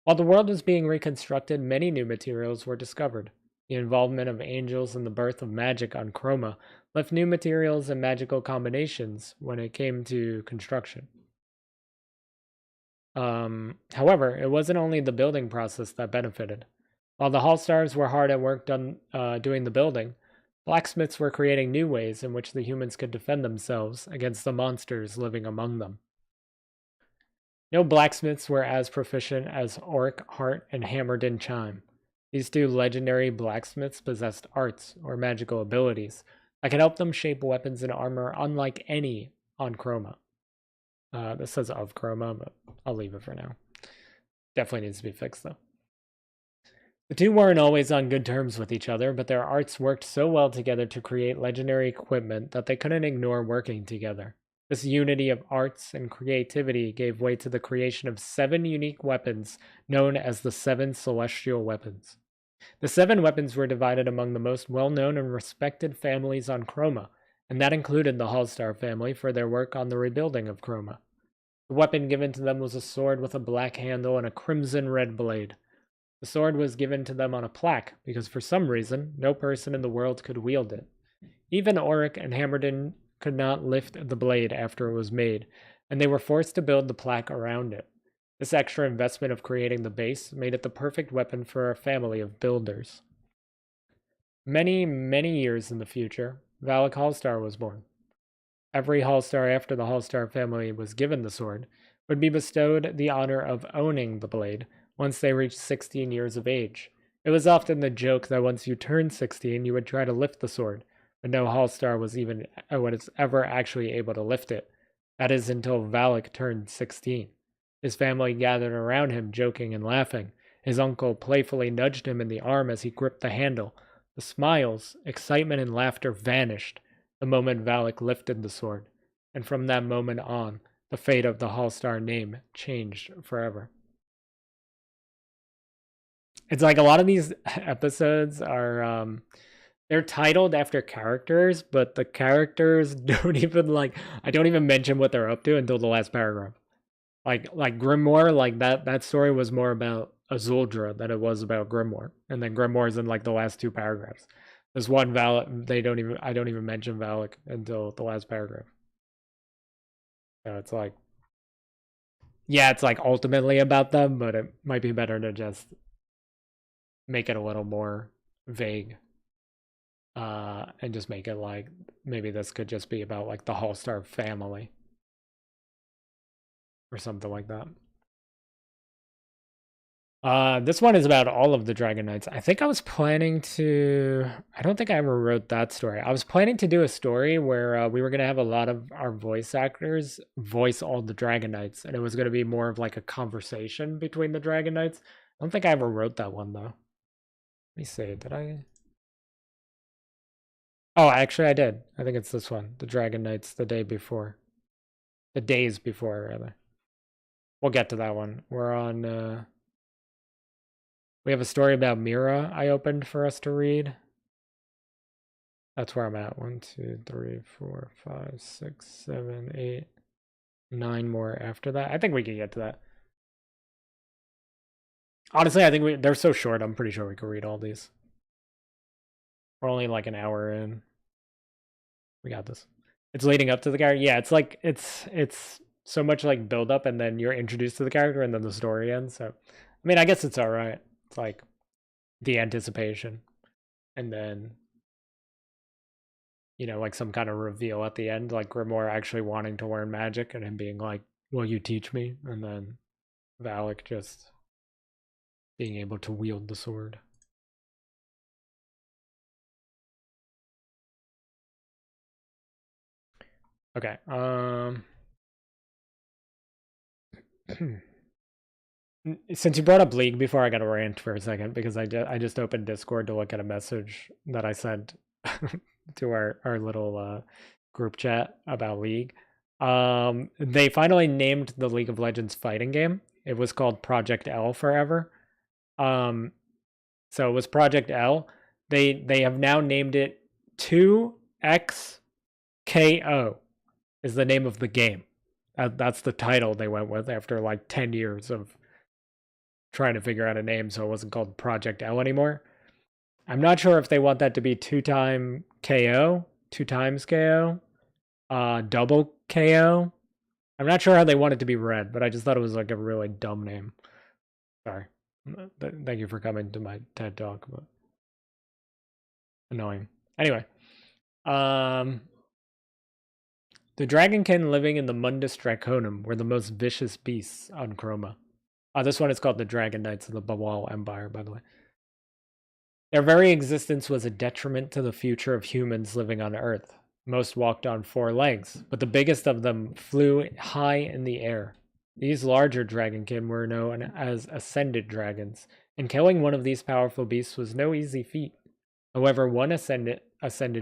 While the world was being reconstructed, many new materials were discovered. The involvement of angels and the birth of magic on Chroma left new materials and magical combinations when it came to construction. However, it wasn't only the building process that benefited. While the Hall Stars were hard at work doing the building, blacksmiths were creating new ways in which the humans could defend themselves against the monsters living among them. No blacksmiths were as proficient as Oric, Hart, and Hammerdin Chime. These two legendary blacksmiths possessed arts or magical abilities that could help them shape weapons and armor unlike any on Chroma. This says of Chroma, but I'll leave it for now. Definitely needs to be fixed, though. The two weren't always on good terms with each other, but their arts worked so well together to create legendary equipment that they couldn't ignore working together. This unity of arts and creativity gave way to the creation of 7 unique weapons known as the 7 Celestial Weapons. The 7 weapons were divided among the most well-known and respected families on Chroma, and that included the Hallstar family for their work on the rebuilding of Chroma. The weapon given to them was a sword with a black handle and a crimson-red blade. The sword was given to them on a plaque because for some reason, no person in the world could wield it. Even Oric and Hammerdin could not lift the blade after it was made, and they were forced to build the plaque around it. This extra investment of creating the base made it the perfect weapon for a family of builders. Many, many years in the future, Valak Hallstar was born. Every Hallstar after the Hallstar family was given the sword would be bestowed the honor of owning the blade once they reached 16 years of age. It was often the joke that once you turned 16, you would try to lift the sword, but no Hallstar was ever actually able to lift it. That is until Valak turned 16. His family gathered around him, joking and laughing. His uncle playfully nudged him in the arm as he gripped the handle. The smiles, excitement, and laughter vanished the moment Valak lifted the sword, and from that moment on, the fate of the Hallstar name changed forever. It's like a lot of these episodes are they're titled after characters, but the characters don't even I don't even mention what they're up to until the last paragraph. Like Grimoire, like that story was more about Azuldra than it was about Grimoire. And then Grimoire's in like the last 2 paragraphs. There's one Valak, I don't even mention Valak until the last paragraph. So it's like, yeah, it's like ultimately about them, but it might be better to just make it a little more vague. And just make it like, maybe this could just be about like the Hallstar family. Or something like that. This one is about all of the Dragon Knights. I think I was planning to... I don't think I ever wrote that story. I was planning to do a story where we were going to have a lot of our voice actors voice all the Dragon Knights. And it was going to be more of like a conversation between the Dragon Knights. I don't think I ever wrote that one, though. Let me see. Did I... Oh, actually, I did. I think it's this one. The Dragon Knights the day before. The days before, rather. We'll get to that one. We're on... We have a story about Mira I opened for us to read. That's where I'm at. 1, 2, 3, 4, 5, 6, 7, 8, 9 more after that. I think we can get to that. Honestly, I think they're so short, I'm pretty sure we can read all these. We're only like an hour in. We got this. It's leading up to the character. Yeah, it's like, it's so much like build up and then you're introduced to the character and then the story ends. So, I mean, I guess it's all right. It's like the anticipation and then, you know, like some kind of reveal at the end, like Grimoire actually wanting to learn magic and him being like, will you teach me? And then Valak just being able to wield the sword. Okay. Since you brought up League before, I got to rant for a second because I just opened Discord to look at a message that I sent to our little group chat about League. They finally named the League of Legends fighting game. It was called Project L forever. So it was Project L. They have now named it 2XKO is the name of the game. That's the title they went with after like 10 years of trying to figure out a name, so it wasn't called Project L anymore. I'm not sure if they want that to be 2-time KO, 2 times KO, double KO. I'm not sure how they want it to be read, but I just thought it was like a really dumb name. Sorry. Thank you for coming to my TED talk, but annoying. Anyway, um, the dragonkin living in the Mundus Draconum were the most vicious beasts on Chroma. This one is called the Dragon Knights of the Bawal Empire, by the way. Their very existence was a detriment to the future of humans living on Earth. Most walked on 4 legs, but the biggest of them flew high in the air. These larger dragonkin were known as ascended dragons, and killing one of these powerful beasts was no easy feat. However, one ascended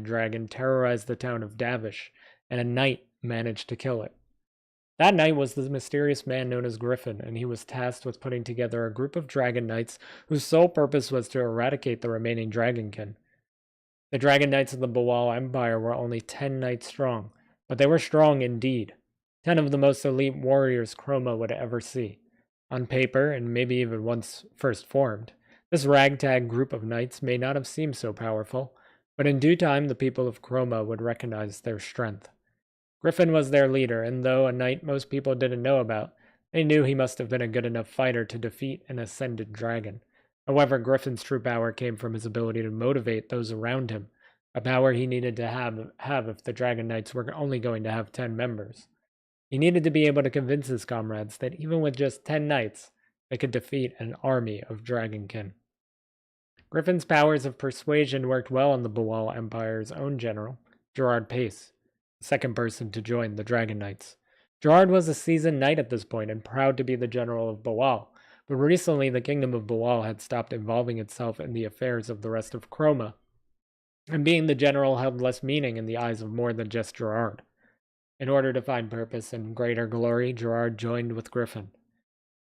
dragon terrorized the town of Davish, and a knight managed to kill it. That knight was the mysterious man known as Griffin, and he was tasked with putting together a group of dragon knights whose sole purpose was to eradicate the remaining dragonkin. The dragon knights of the Bawal Empire were only 10 knights strong, but they were strong indeed. 10 of the most elite warriors Chroma would ever see. On paper, and maybe even once first formed, this ragtag group of knights may not have seemed so powerful, but in due time the people of Chroma would recognize their strength. Griffin was their leader, and though a knight most people didn't know about, they knew he must have been a good enough fighter to defeat an ascended dragon. However, Griffin's true power came from his ability to motivate those around him, a power he needed to have if the Dragon Knights were only going to have 10 members. He needed to be able to convince his comrades that even with just 10 knights, they could defeat an army of dragonkin. Griffin's powers of persuasion worked well on the Bawal Empire's own general, Gerard Pace, the second person to join the Dragon Knights. Gerard was a seasoned knight at this point and proud to be the general of Bawal, but recently the kingdom of Bawal had stopped involving itself in the affairs of the rest of Chroma, and being the general held less meaning in the eyes of more than just Gerard. In order to find purpose and greater glory, Gerard joined with Griffin.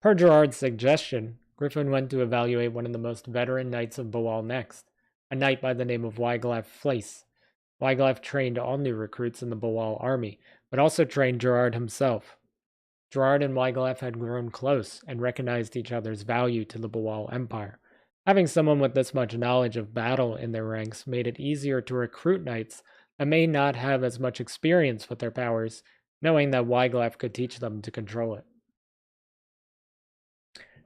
Per Gerard's suggestion, Griffin went to evaluate one of the most veteran knights of Bawal next, a knight by the name of Wiglaf Flace. Wiglaf trained all new recruits in the Bawal army, but also trained Gerard himself. Gerard and Wiglaf had grown close and recognized each other's value to the Bawal Empire. Having someone with this much knowledge of battle in their ranks made it easier to recruit knights that may not have as much experience with their powers, knowing that Wiglaf could teach them to control it.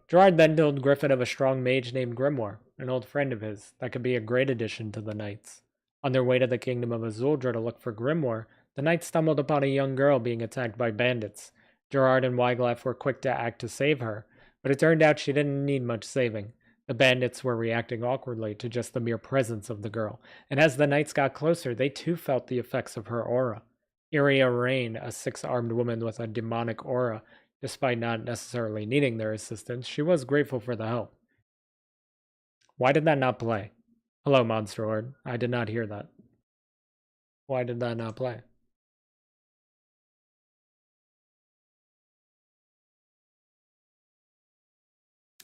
Gerard then told Griffin of a strong mage named Grimoire, an old friend of his, that could be a great addition to the knights. On their way to the kingdom of Azuldra to look for Grimoire, the knights stumbled upon a young girl being attacked by bandits. Gerard and Wiglaf were quick to act to save her, but it turned out she didn't need much saving. The bandits were reacting awkwardly to just the mere presence of the girl, and as the knights got closer, they too felt the effects of her aura. Iria Rain, a 6-armed woman with a demonic aura, despite not necessarily needing their assistance, she was grateful for the help. Why did that not play? Hello, Monster Lord. I did not hear that. Why did that not play?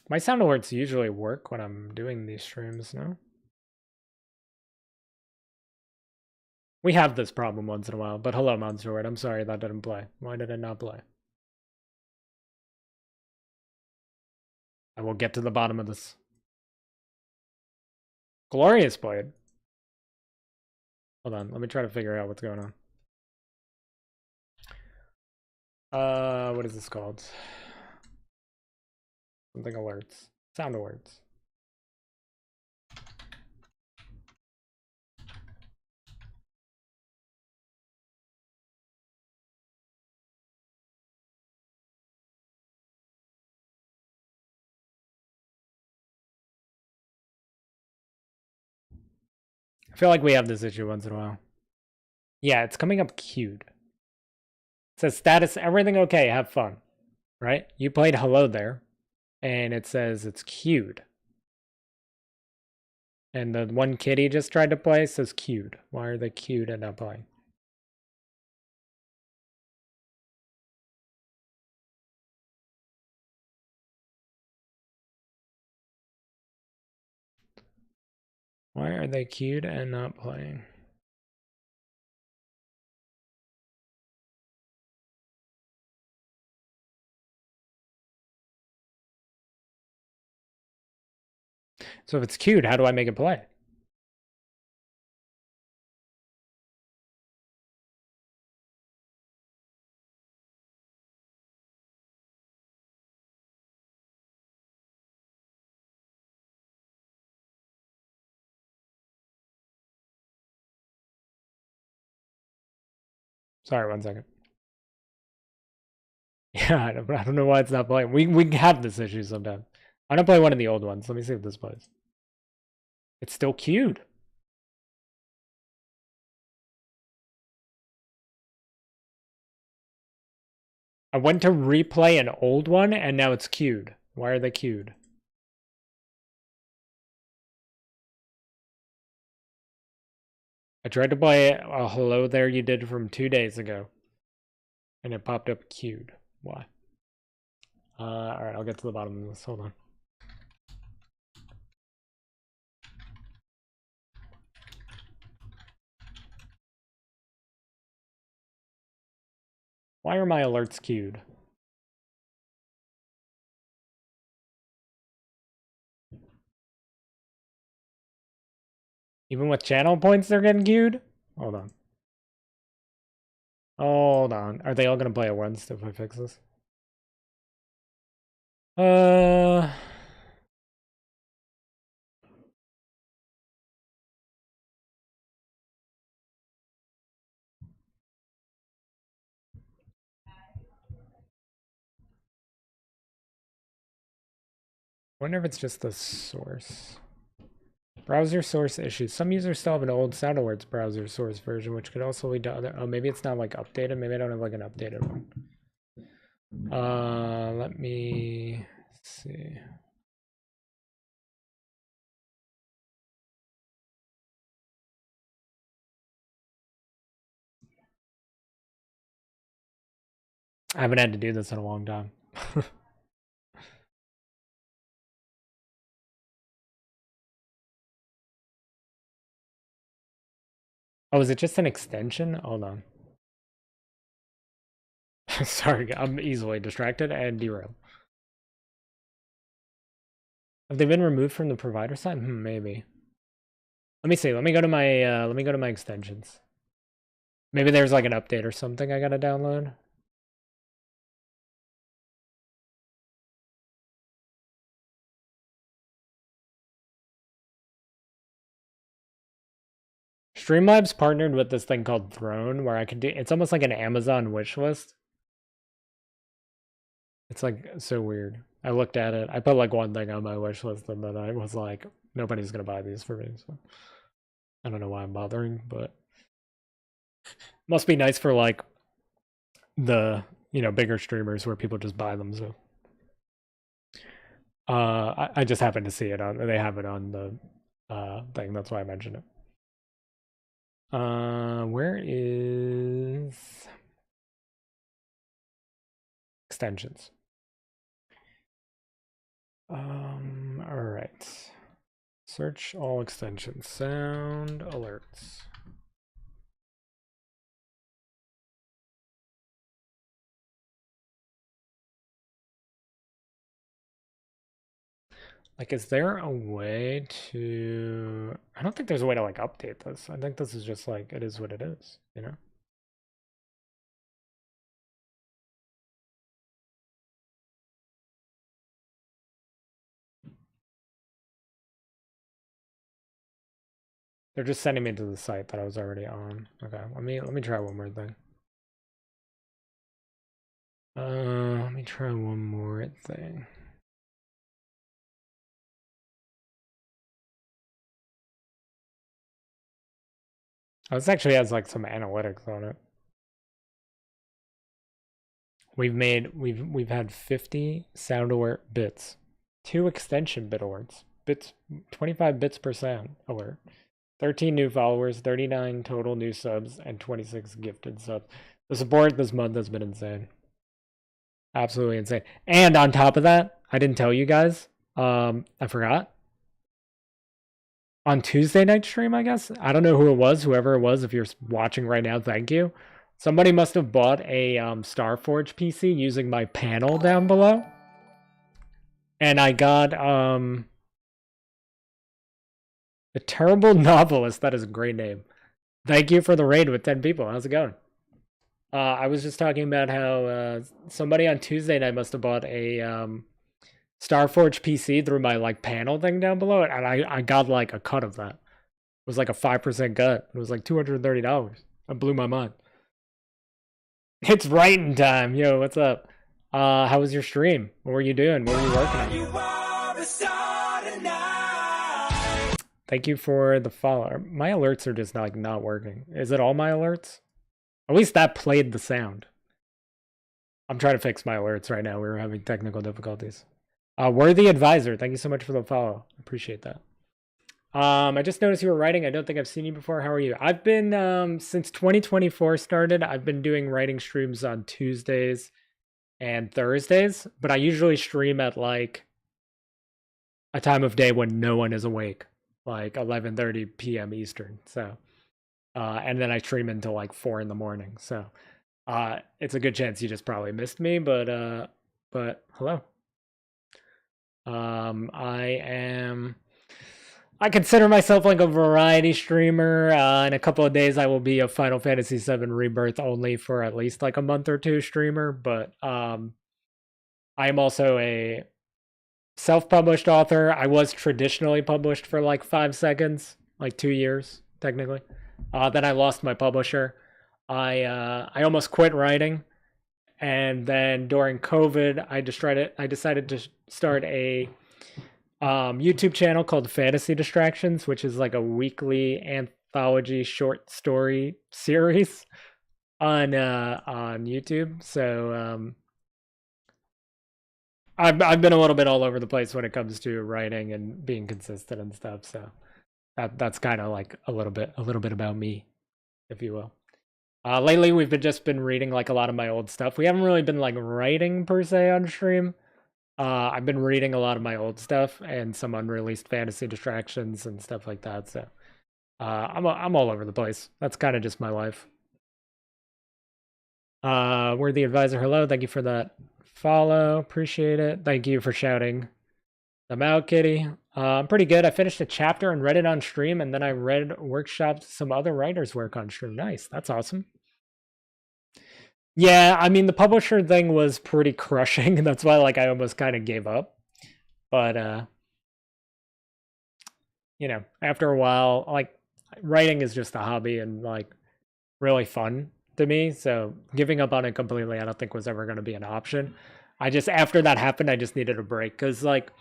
My sound alerts usually work when I'm doing these streams, no? We have this problem once in a while, but hello, Monster Lord. I'm sorry that didn't play. Why did it not play? I will get to the bottom of this. Glorious played. Hold on, let me try to figure out what's going on. What is this called? Something alerts. Sound alerts. I feel like we have this issue once in a while. Yeah, it's coming up queued. It says status, everything okay, have fun. Right? You played hello there, and it says it's queued. And the one kitty just tried to play says queued. Why are they queued and not playing? Why are they queued and not playing? So if it's queued, how do I make it play? Sorry, 1 second. Yeah, I don't know why it's not playing. We have this issue sometimes. I'm gonna play one of the old ones. Let me see if this plays. It's still queued. I went to replay an old one and now it's queued. Why are they queued? I tried to play a Hello There You Did from 2 days ago. And it popped up queued. Why? Alright, I'll get to the bottom of this. Hold on. Why are my alerts queued? Even with channel points, they're getting queued? Hold on. Hold on. Are they all gonna play at once if I fix this? Wonder if it's just the source. Browser source issues. Some users still have an old Sound Alerts browser source version, which could also lead to other. Oh, maybe it's not like updated. Maybe I don't have like an updated one. Let me see. I haven't had to do this in a long time. Oh, is it just an extension? Hold on. Sorry, I'm easily distracted and derailed. Have they been removed from the provider side? Maybe. Let me see. Let me go to my extensions. Maybe there's like an update or something I gotta download. Streamlabs partnered with this thing called Throne, where I can do. It's almost like an Amazon wish list. It's like so weird. I looked at it. I put like one thing on my wish list, and then I was like, nobody's gonna buy these for me. So I don't know why I'm bothering, but must be nice for like the bigger streamers where people just buy them. So I just happened to see it on. They have it on the thing. That's why I mentioned it. Where is extensions? All right. Search all extensions. Sound alerts. Like, is there a way to... I don't think there's a way to, like, update this. I think this is just, like, it is what it is, you know? They're just sending me to the site that I was already on. Okay, let me try one more thing. Let me try one more thing. Oh, this actually has like some analytics on it. We've had 50 sound alert bits, 2 extension bit alerts, 25 bits per sound alert, 13 new followers, 39 total new subs, and 26 gifted subs. The support this month has been insane. Absolutely insane. And on top of that, I didn't tell you guys. I forgot. On Tuesday night stream, I guess. I don't know who it was, whoever it was. If you're watching right now, thank you. Somebody must have bought a Starforge PC using my panel down below. And I got The Terrible Novelist. That is a great name. Thank you for the raid with 10 people. How's it going? I was just talking about how somebody on Tuesday night must have bought a Starforge PC through my like panel thing down below, and I got like a cut of that. It was like a 5% cut. It was like $230. That blew my mind. It's writing time. Yo, what's up? How was your stream? What were you doing? What were you working on? You are the star tonight. Thank you for the follow. My alerts are just like not working. Is it all my alerts? At least that played the sound. I'm trying to fix my alerts right now. We were having technical difficulties. Worthy advisor, thank you so much for the follow. Appreciate that. I just noticed you were writing. I don't think I've seen you before. How are you? I've been since 2024 started. I've been doing writing streams on Tuesdays and Thursdays, but I usually stream at like a time of day when no one is awake, like 11:30 p.m. Eastern. So, and then I stream until like 4 in the morning. So, it's a good chance you just probably missed me, but hello. I am. I consider myself like a variety streamer. In a couple of days, I will be a Final Fantasy VII Rebirth only for at least like a month or two streamer. But I am also a self-published author. I was traditionally published for like 5 seconds, like 2 years technically. Then I lost my publisher. I almost quit writing, and then during COVID, I decided to start a YouTube channel called Fantasy Distractions, which is like a weekly anthology short story series on YouTube. So I've been a little bit all over the place when it comes to writing and being consistent and stuff. So that's kind of like a little bit about me, if you will. Lately, we've been reading like a lot of my old stuff. We haven't really been like writing per se on stream. I've been reading a lot of my old stuff and some unreleased fantasy distractions and stuff like that. So I'm all over the place. That's kind of just my life. We're the advisor. Hello, thank you for that follow. Appreciate it. Thank you for shouting them out, Kitty. I'm pretty good. I finished a chapter and read it on stream, and then I workshopped some other writers' work on stream. Nice. That's awesome. Yeah, I mean the publisher thing was pretty crushing. That's why like I almost kind of gave up. But after a while, like writing is just a hobby and like really fun to me. So giving up on it completely, I don't think was ever going to be an option. I just after that happened, I just needed a break because like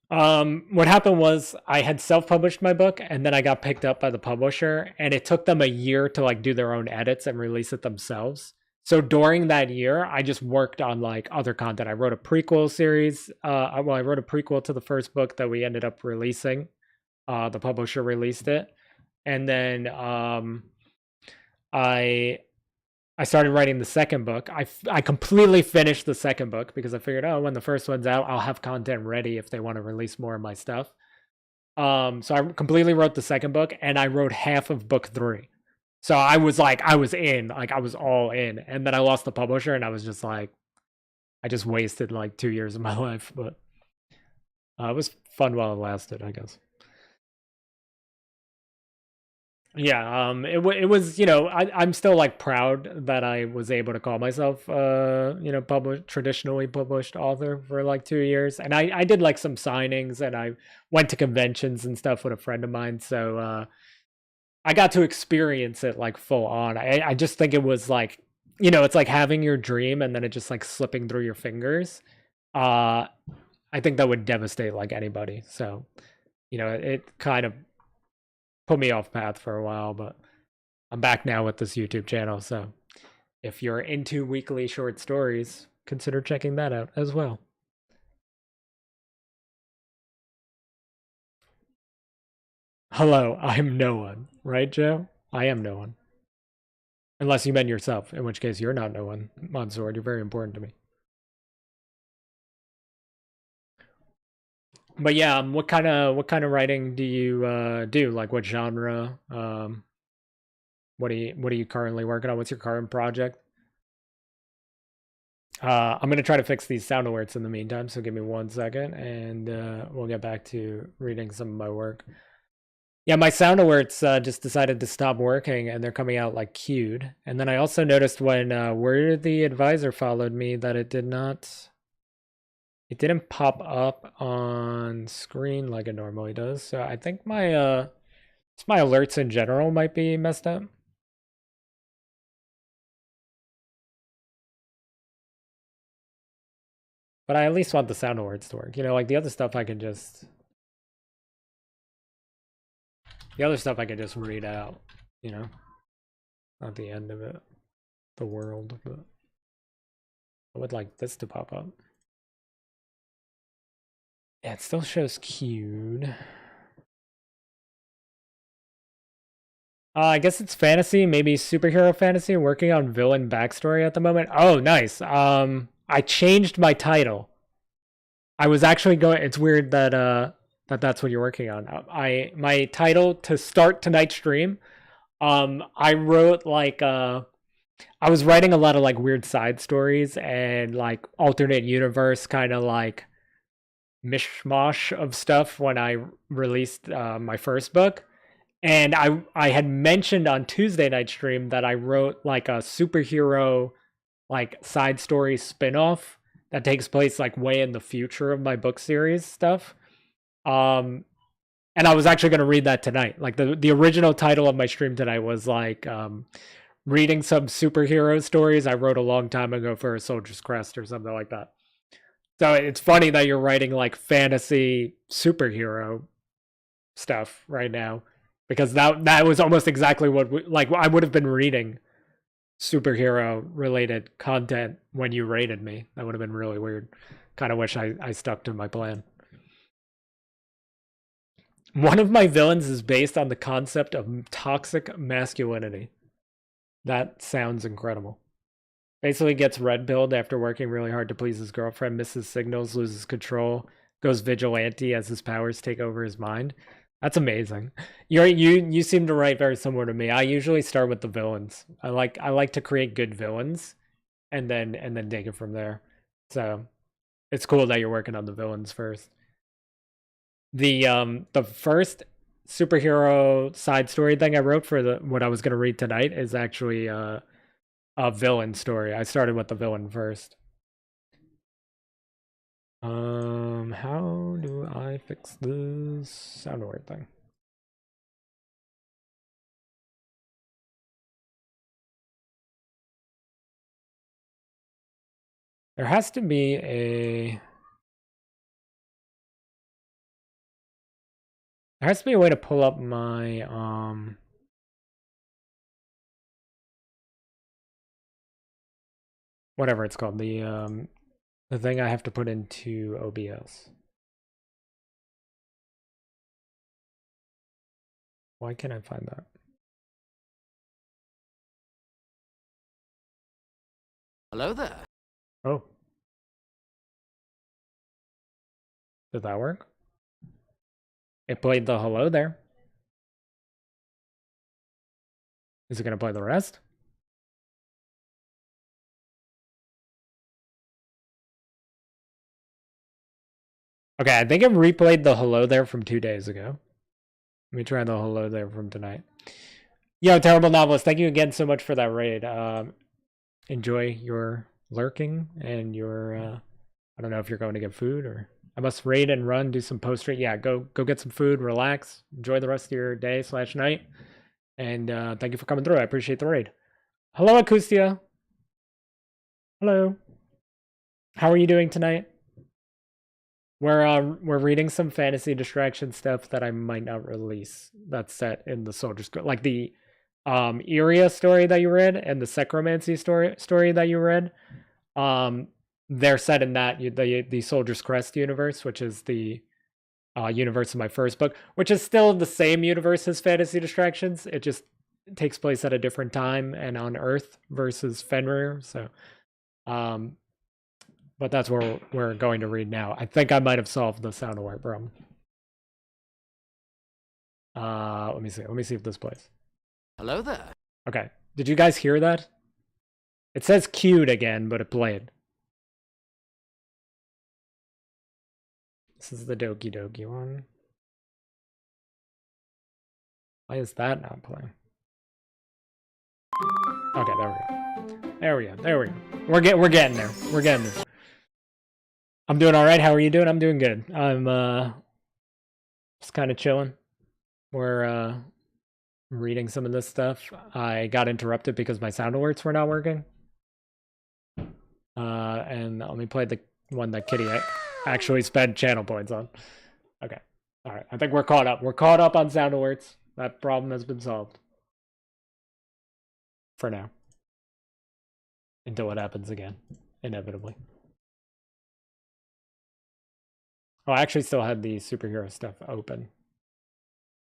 what happened was I had self-published my book and then I got picked up by the publisher and it took them a year to like do their own edits and release it themselves. So during that year, I just worked on like other content. I wrote a prequel series. I wrote a prequel to the first book that we ended up releasing. The publisher released it, and then I started writing the second book. I completely finished the second book because I figured, oh, when the first one's out, I'll have content ready if they want to release more of my stuff. So I completely wrote the second book, and I wrote half of book 3. So I was in, like I was all in, and then I lost the publisher, and I was just like, I just wasted like 2 years of my life, but it was fun while it lasted, I guess. Yeah, it was, I'm still like proud that I was able to call myself traditionally published author for like 2 years. And I did like some signings and I went to conventions and stuff with a friend of mine. So I got to experience it like full on. I just think it was like, it's like having your dream and then it just like slipping through your fingers. I think that would devastate like anybody. So, it kind of put me off path for a while, but I'm back now with this YouTube channel. So if you're into weekly short stories, consider checking that out as well. Hello, I'm no one, right, Joe? I am no one. Unless you meant yourself, in which case you're not no one. Monsword, you're very important to me. But yeah, what kind of writing do you do? Like what genre? What are you currently working on? What's your current project? I'm gonna try to fix these sound alerts in the meantime, so give me 1 second, and we'll get back to reading some of my work. Yeah, my sound alerts just decided to stop working, and they're coming out like queued. And then I also noticed when Where the Advisor followed me that it didn't pop up on screen like it normally does. So I think my alerts in general might be messed up. But I at least want the sound alerts to work. You know, like the other stuff I can just... The other stuff I can just read out, you know? Not the end of it. The world, but... I would like this to pop up. Yeah, it still shows queued. I guess it's fantasy, maybe superhero fantasy, working on villain backstory at the moment. Oh, nice. I changed my title. I was actually going, it's weird that that's what you're working on. My title to start tonight's stream, I wrote like I was writing a lot of like weird side stories and like alternate universe kind of like mishmash of stuff when I released my first book. And I had mentioned on Tuesday night stream that I wrote like a superhero like side story spin-off that takes place like way in the future of my book series stuff. Um and I was actually going to read that tonight. Like the original title of my stream tonight was like reading some superhero stories I wrote a long time ago for a Soldier's Crest or something like that. So it's funny that you're writing like fantasy superhero stuff right now, because that was almost exactly what like I would have been reading superhero related content when you rated me. That would have been really weird. Kind of wish I stuck to my plan. One of my villains is based on the concept of toxic masculinity. That sounds incredible. Basically gets red pilled after working really hard to please his girlfriend, misses signals, loses control, goes vigilante as his powers take over his mind. That's amazing. You seem to write very similar to me. I usually start with the villains. I like to create good villains and then take it from there. So it's cool that you're working on the villains first. The first superhero side story thing I wrote for the what I was gonna read tonight is actually a villain story. I started with the villain first. How do I fix this sound alert thing? There has to be a way to pull up my whatever it's called, the thing I have to put into OBS. Why can't I find that? Hello there. Oh. Did that work? It played the hello there. Is it gonna play the rest? Okay, I think it replayed the hello there from 2 days ago. Let me try the hello there from tonight. Yo, Terrible Novelist, thank you again so much for that raid. Enjoy your lurking and your, I don't know if you're going to get food or... I must raid and run, do some post-raid. Yeah, go get some food, relax, enjoy the rest of your day/night. And thank you for coming through. I appreciate the raid. Hello, Acoustia. Hello. How are you doing tonight? We're reading some fantasy distraction stuff that I might not release. That's set in the Soldier's Crest, like the Iria story that you read and the Secromancy story that you read. They're set in that the Soldier's Crest universe, which is the universe of my first book, which is still the same universe as Fantasy Distractions. It just takes place at a different time and on Earth versus Fenrir. So, but that's where we're going to read now. I think I might have solved the sound alert problem. Let me see. Let me see if this plays. Hello there. Okay. Did you guys hear that? It says queued again, but it played. This is the Doki Doki one. Why is that not playing? Okay, there we go. There we go. There we go. We're getting there. We're getting there. I'm doing all right. How are you doing? I'm doing good. I'm just kind of chilling. We're reading some of this stuff. I got interrupted because my sound alerts were not working. And let me play one that Kitty actually spent channel points on. Okay. All right. I think we're caught up. We're caught up on sound alerts. That problem has been solved. For now. Until it happens again. Inevitably. Oh, I actually still had the superhero stuff open.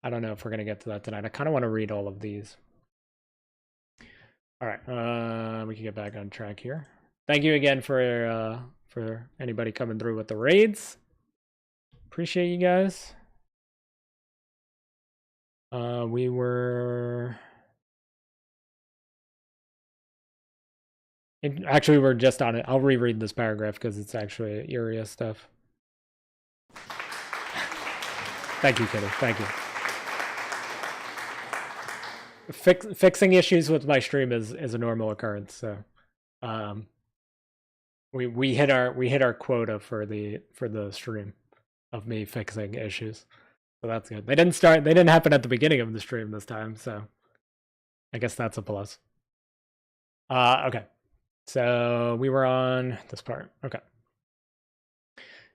I don't know if we're going to get to that tonight. I kind of want to read all of these. All right. We can get back on track here. Thank you again for anybody coming through with the raids. Appreciate you guys. We were... Actually, we're just on it. I'll reread this paragraph because it's actually Iria stuff. Thank you, Kitty. Thank you. Fixing issues with my stream is a normal occurrence. So, we hit our quota for the stream of me fixing issues. So that's good. They didn't happen at the beginning of the stream this time. So, I guess that's a plus. Okay. So we were on this part. Okay.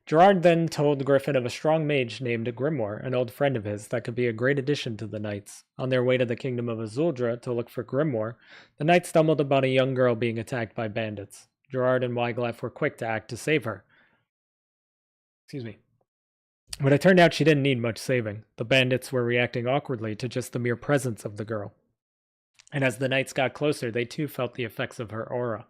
Gerard then told Griffin of a strong mage named Grimoire, an old friend of his, that could be a great addition to the knights. On their way to the kingdom of Azuldra to look for Grimoire, the knights stumbled upon a young girl being attacked by bandits. Gerard and Wyglaff were quick to act to save her. Excuse me. But it turned out she didn't need much saving. The bandits were reacting awkwardly to just the mere presence of the girl. And as the knights got closer, they too felt the effects of her aura.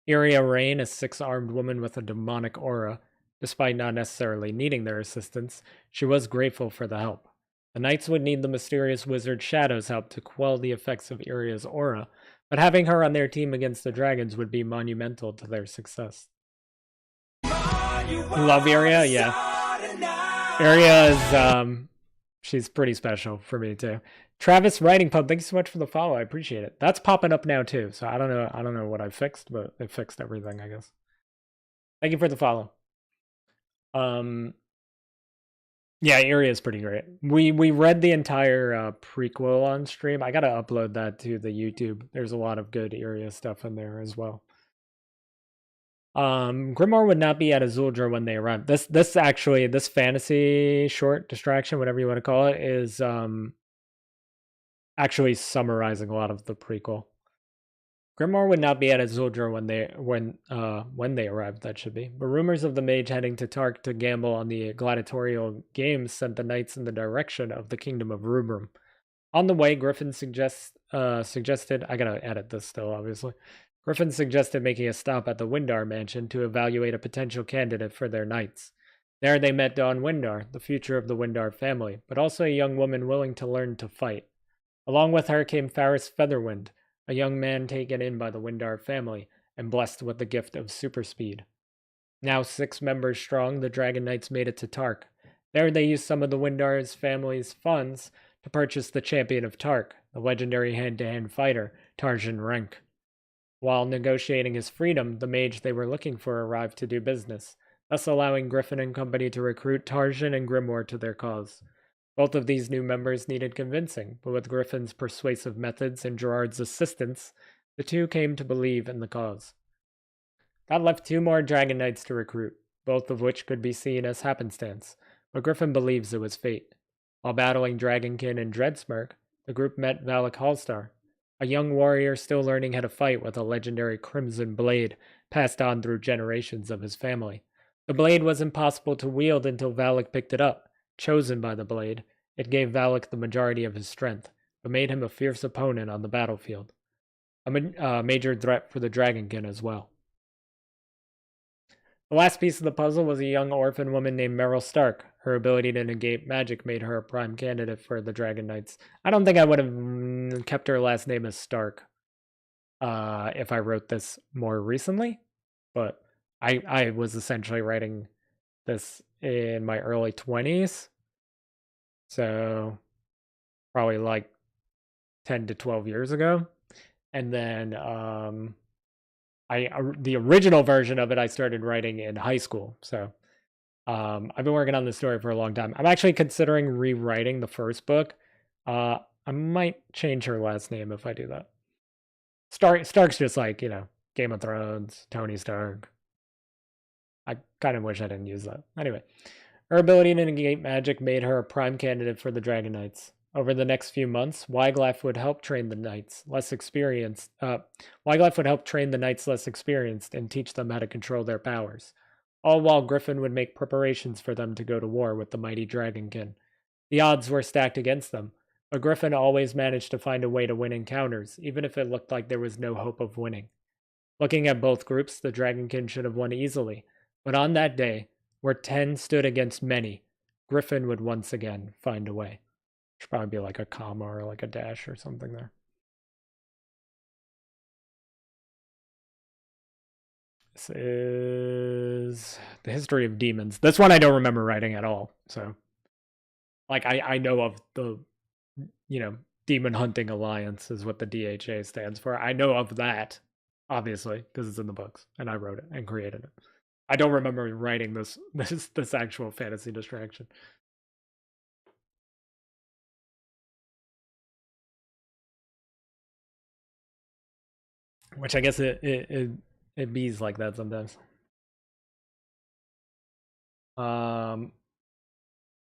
Iria Rain, a six-armed woman with a demonic aura, despite not necessarily needing their assistance, she was grateful for the help. The knights would need the mysterious wizard Shadow's help to quell the effects of Iria's aura, but having her on their team against the dragons would be monumental to their success. Love Iria? Yeah. Iria is, she's pretty special for me too. Travis Writing Pub, thank you so much for the follow. I appreciate it. That's popping up now too. So I don't know what I fixed, but it fixed everything, I guess. Thank you for the follow. Yeah, Area is pretty great. We read the entire prequel on stream. I gotta upload that to the YouTube. There's a lot of good Area stuff in there as well. Grimoire would not be at Azuldra when they arrived. This fantasy short distraction, whatever you want to call it, is actually summarizing a lot of the prequel. Grimoire would not be at Azuldra when they arrived, that should be. But rumors of the mage heading to Tark to gamble on the gladiatorial games sent the knights in the direction of the kingdom of Rubrum. On the way, Griffin suggested, I gotta edit this still, obviously. Griffin suggested making a stop at the Windar mansion to evaluate a potential candidate for their knights. There they met Dawn Windar, the future of the Windar family, but also a young woman willing to learn to fight. Along with her came Faris Featherwind, a young man taken in by the Windar family and blessed with the gift of super speed. Now 6 members strong, the Dragon Knights made it to Tark. There they used some of the Windar's family's funds to purchase the champion of Tark, the legendary hand-to-hand fighter, Tarjan Renk. While negotiating his freedom, the mage they were looking for arrived to do business, thus allowing Griffin and company to recruit Tarjan and Grimoire to their cause. Both of these new members needed convincing, but with Griffin's persuasive methods and Gerard's assistance, the two came to believe in the cause. That left 2 more Dragon Knights to recruit, both of which could be seen as happenstance, but Griffin believes it was fate. While battling Dragonkin and Dreadsmirk, the group met Valak Hallstar, a young warrior still learning how to fight with a legendary crimson blade passed on through generations of his family. The blade was impossible to wield until Valak picked it up. Chosen by the blade, it gave Valak the majority of his strength, but made him a fierce opponent on the battlefield. A major threat for the Dragonkin as well. The last piece of the puzzle was a young orphan woman named Meryl Stark. Her ability to negate magic made her a prime candidate for the Dragon Knights. I don't think I would have kept her last name as Stark if I wrote this more recently, but I was essentially writing this in my early 20s, so probably like 10 to 12 years ago. And then the original version of it I started writing in high school, so I've been working on this story for a long time. I'm actually considering rewriting the first book. I might change her last name if I do that. Stark's just like, Game of Thrones, Tony Stark. I kind of wish I didn't use that. Anyway, her ability to negate magic made her a prime candidate for the Dragon Knights. Over the next few months, Wyglaff would help train the knights less experienced. Wyglaff would help train the knights less experienced and teach them how to control their powers. All while Griffin would make preparations for them to go to war with the mighty Dragonkin. The odds were stacked against them, but Griffin always managed to find a way to win encounters, even if it looked like there was no hope of winning. Looking at both groups, the Dragonkin should have won easily, but on that day, where 10 stood against many, Griffin would once again find a way. Should probably be like a comma or like a dash or something there. This is the history of demons. This one I don't remember writing at all. So, like, I know of the, Demon Hunting Alliance is what the DHA stands for. I know of that, obviously, because it's in the books, and I wrote it and created it. I don't remember writing this actual fantasy distraction. Which I guess it bees like that sometimes.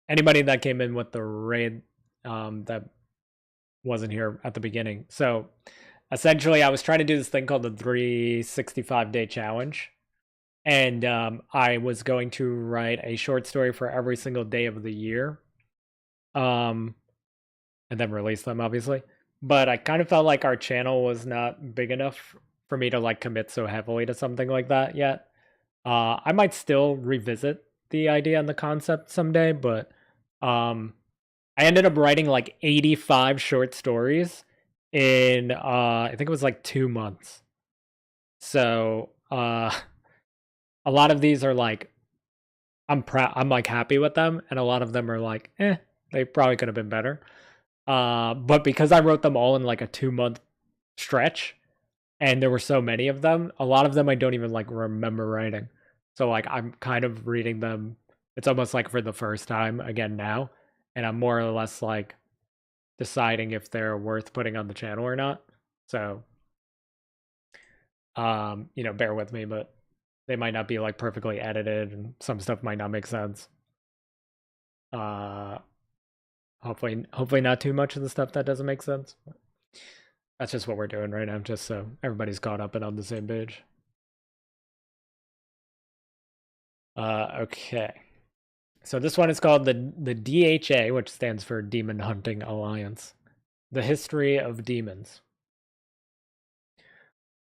Anybody that came in with the raid that wasn't here at the beginning. So essentially I was trying to do this thing called the 365-day challenge. And I was going to write a short story for every single day of the year. And then release them, obviously. But I kind of felt like our channel was not big enough for me to like commit so heavily to something like that yet. I might still revisit the idea and the concept someday, but I ended up writing like 85 short stories in I think it was like 2 months. So a lot of these are like I'm like happy with them, and a lot of them are like, they probably could have been better. But because I wrote them all in like a 2-month stretch, and there were so many of them, a lot of them I don't even like remember writing. So like I'm kind of reading them. It's almost like for the first time again now, and I'm more or less like deciding if they're worth putting on the channel or not. So bear with me, but they might not be like perfectly edited, and some stuff might not make sense. Hopefully not too much of the stuff that doesn't make sense. That's just what we're doing right now, just so everybody's caught up and on the same page. Okay. So this one is called the DHA, which stands for Demon Hunting Alliance. The History of Demons.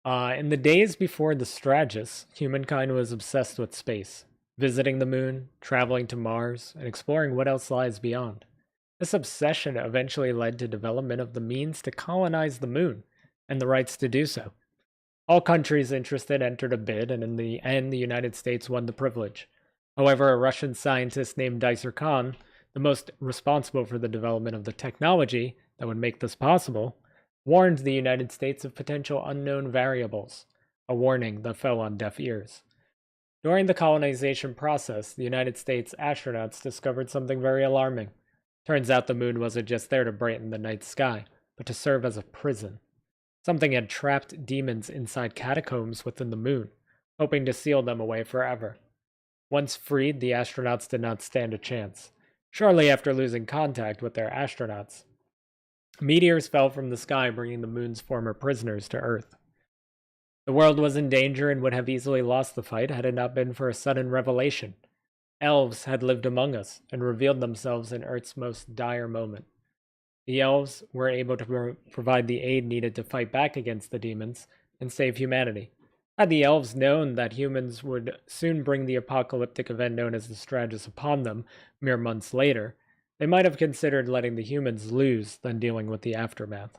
In the days before the Stratus, humankind was obsessed with space, visiting the moon, traveling to Mars, and exploring what else lies beyond. This obsession eventually led to development of the means to colonize the moon, and the rights to do so. All countries interested entered a bid, and in the end, the United States won the privilege. However, a Russian scientist named Dicer Khan, the most responsible for the development of the technology that would make this possible, warned the United States of potential unknown variables, a warning that fell on deaf ears. During the colonization process, the United States astronauts discovered something very alarming. Turns out the moon wasn't just there to brighten the night sky, but to serve as a prison. Something had trapped demons inside catacombs within the moon, hoping to seal them away forever. Once freed, the astronauts did not stand a chance. Shortly after losing contact with their astronauts, meteors fell from the sky, bringing the moon's former prisoners to Earth. The world was in danger and would have easily lost the fight had it not been for a sudden revelation. Elves had lived among us and revealed themselves in Earth's most dire moment. The elves were able to provide the aid needed to fight back against the demons and save humanity. Had the elves known that humans would soon bring the apocalyptic event known as the Stratus upon them mere months later, they might have considered letting the humans lose than dealing with the aftermath.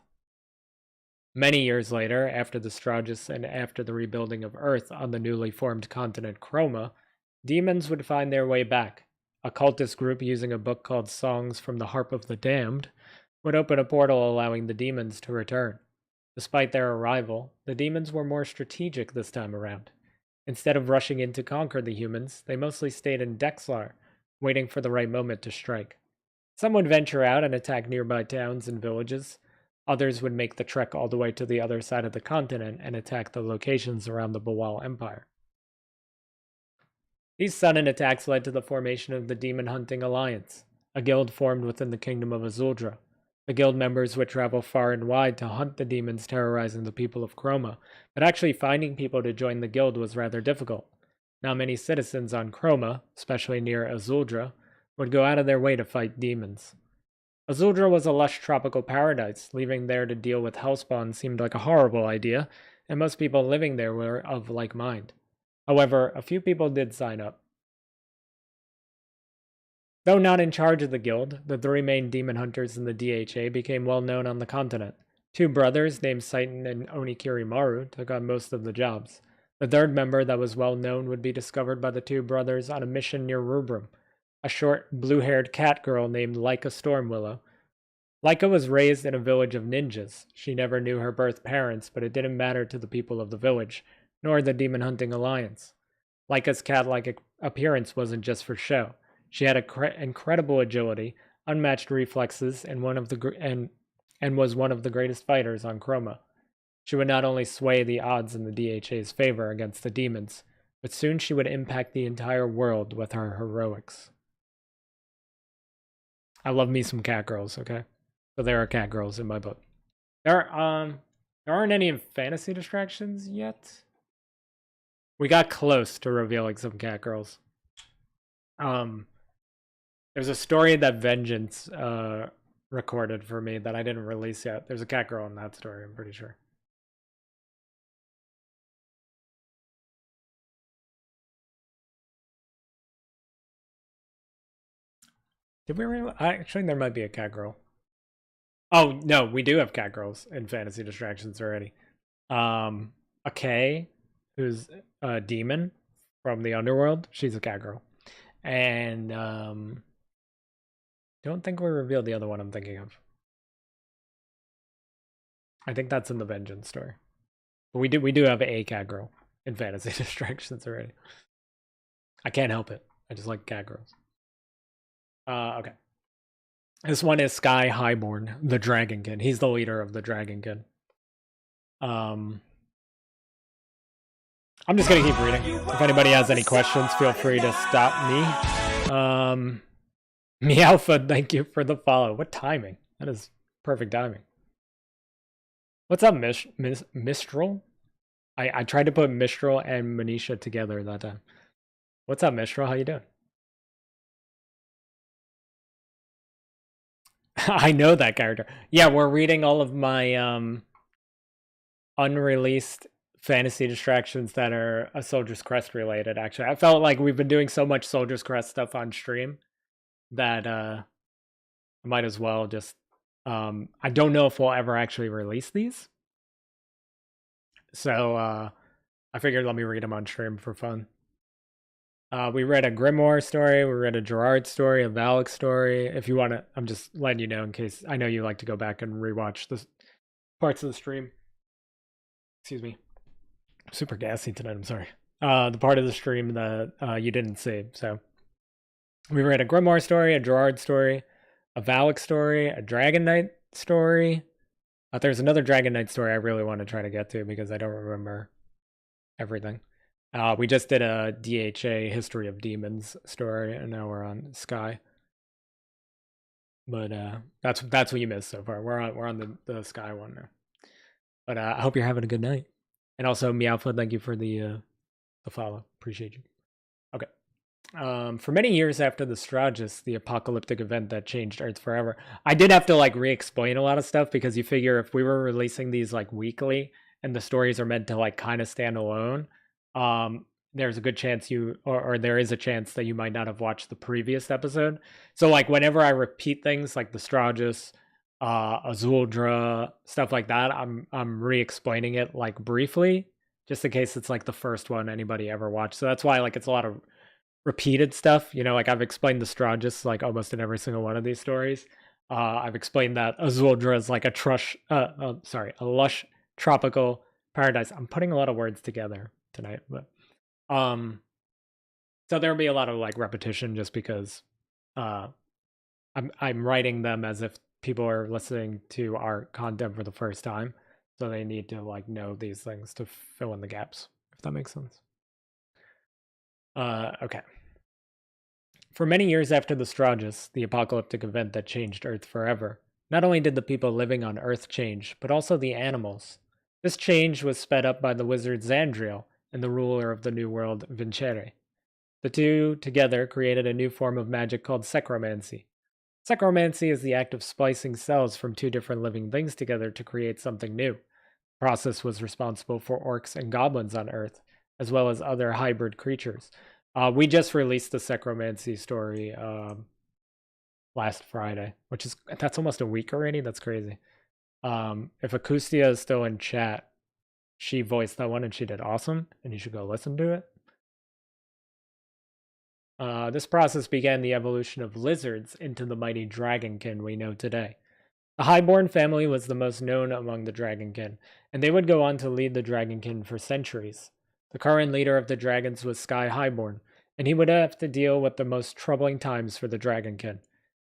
Many years later, after the Stratus and after the rebuilding of Earth on the newly formed continent Chroma, demons would find their way back. A cultist group using a book called Songs from the Harp of the Damned would open a portal allowing the demons to return. Despite their arrival, the demons were more strategic this time around. Instead of rushing in to conquer the humans, they mostly stayed in Dexlar, waiting for the right moment to strike. Some would venture out and attack nearby towns and villages. Others would make the trek all the way to the other side of the continent and attack the locations around the Bawal Empire. These sudden attacks led to the formation of the Demon Hunting Alliance, a guild formed within the kingdom of Azuldra. The guild members would travel far and wide to hunt the demons terrorizing the people of Chroma, but actually finding people to join the guild was rather difficult. Not many citizens on Chroma, especially near Azuldra, would go out of their way to fight demons. Azuldra was a lush tropical paradise. Leaving there to deal with hellspawn seemed like a horrible idea, and most people living there were of like mind. However, a few people did sign up. Though not in charge of the guild, the three main demon hunters in the DHA became well known on the continent. Two brothers named Saitan and Onikirimaru took on most of the jobs. The third member that was well known would be discovered by the two brothers on a mission near Rubrum, a short, blue-haired cat girl named Laika Stormwillow. Laika was raised in a village of ninjas. She never knew her birth parents, but it didn't matter to the people of the village, nor the Demon Hunting Alliance. Laika's cat-like appearance wasn't just for show. She had incredible agility, unmatched reflexes, and was one of the greatest fighters on Chroma. She would not only sway the odds in the DHA's favor against the demons, but soon she would impact the entire world with her heroics. I love me some cat girls, okay? So there are cat girls in my book. There aren't any fantasy distractions yet. We got close to revealing some cat girls. There's a story that Vengeance recorded for me that I didn't release yet. There's a cat girl in that story, I'm pretty sure. Did we really? Actually, there might be a cat girl. Oh, no, we do have cat girls in fantasy distractions already. A Kay, who's a demon from the underworld. She's a cat girl. And don't think we revealed the other one I'm thinking of. I think that's in the Vengeance story. But we do have a cat girl in fantasy distractions already. I can't help it. I just like cat girls. Okay. This one is Sky Highborn, the Dragonkin. He's the leader of the Dragonkin. I'm just gonna keep reading. If anybody has any questions, feel free to stop me. Meowfa, thank you for the follow. What timing? That is perfect timing. What's up, Mistral? I tried to put Mistral and Manisha together that time. What's up, Mistral? How you doing? I know that character. Yeah, we're reading all of my unreleased fantasy distractions that are a Soldier's Crest related, actually. I felt like we've been doing so much Soldier's Crest stuff on stream that I might as well just I don't know if we'll ever actually release these. So I figured let me read them on stream for fun. We read a Grimoire story, we read a Gerard story, a Valak story. If you want to, I'm just letting you know in case I know you like to go back and rewatch the parts of the stream. Excuse me. I'm super gassy tonight, I'm sorry. The part of the stream that you didn't see. So we read a Grimoire story, a Gerard story, a Valak story, a Dragon Knight story. There's another Dragon Knight story I really want to try to get to because I don't remember everything. We just did a DHA History of Demons story, and now we're on Sky. But that's what you missed so far. We're on the Sky one now. But I hope you're having a good night. And also, Meowfoot, thank you for the follow. Appreciate you. Okay. For many years after the Stratus, the apocalyptic event that changed Earth forever, I did have to like re-explain a lot of stuff because you figure if we were releasing these like weekly and the stories are meant to like kind of stand alone, there's a good chance or there is a chance that you might not have watched the previous episode. So like whenever I repeat things like the Stratus, Azuldra, stuff like that, I'm re-explaining it like briefly, just in case it's like the first one anybody ever watched. So that's why like it's a lot of repeated stuff, you know, like I've explained the Stratus like almost in every single one of these stories. I've explained that Azuldra is like a lush tropical paradise. I'm putting a lot of words together tonight, but so there'll be a lot of like repetition just because I'm writing them as if people are listening to our content for the first time, so they need to like know these things to fill in the gaps, if that makes sense. Okay. For many years after the Stratus, the apocalyptic event that changed Earth forever, not only did the people living on Earth change, but also the animals. This change was sped up by the wizard Zandriel and the ruler of the New World, Vincere. The two together created a new form of magic called secromancy. Secromancy is the act of splicing cells from two different living things together to create something new. The process was responsible for orcs and goblins on Earth, as well as other hybrid creatures. We just released the Secromancy story last Friday, which is that's almost a week already. That's crazy. If Acoustia is still in chat, she voiced that one and she did awesome, and you should go listen to it. This process began the evolution of lizards into the mighty dragonkin we know today. The Highborn family was the most known among the dragonkin, and they would go on to lead the dragonkin for centuries. The current leader of the dragons was Sky Highborn, and he would have to deal with the most troubling times for the dragonkin.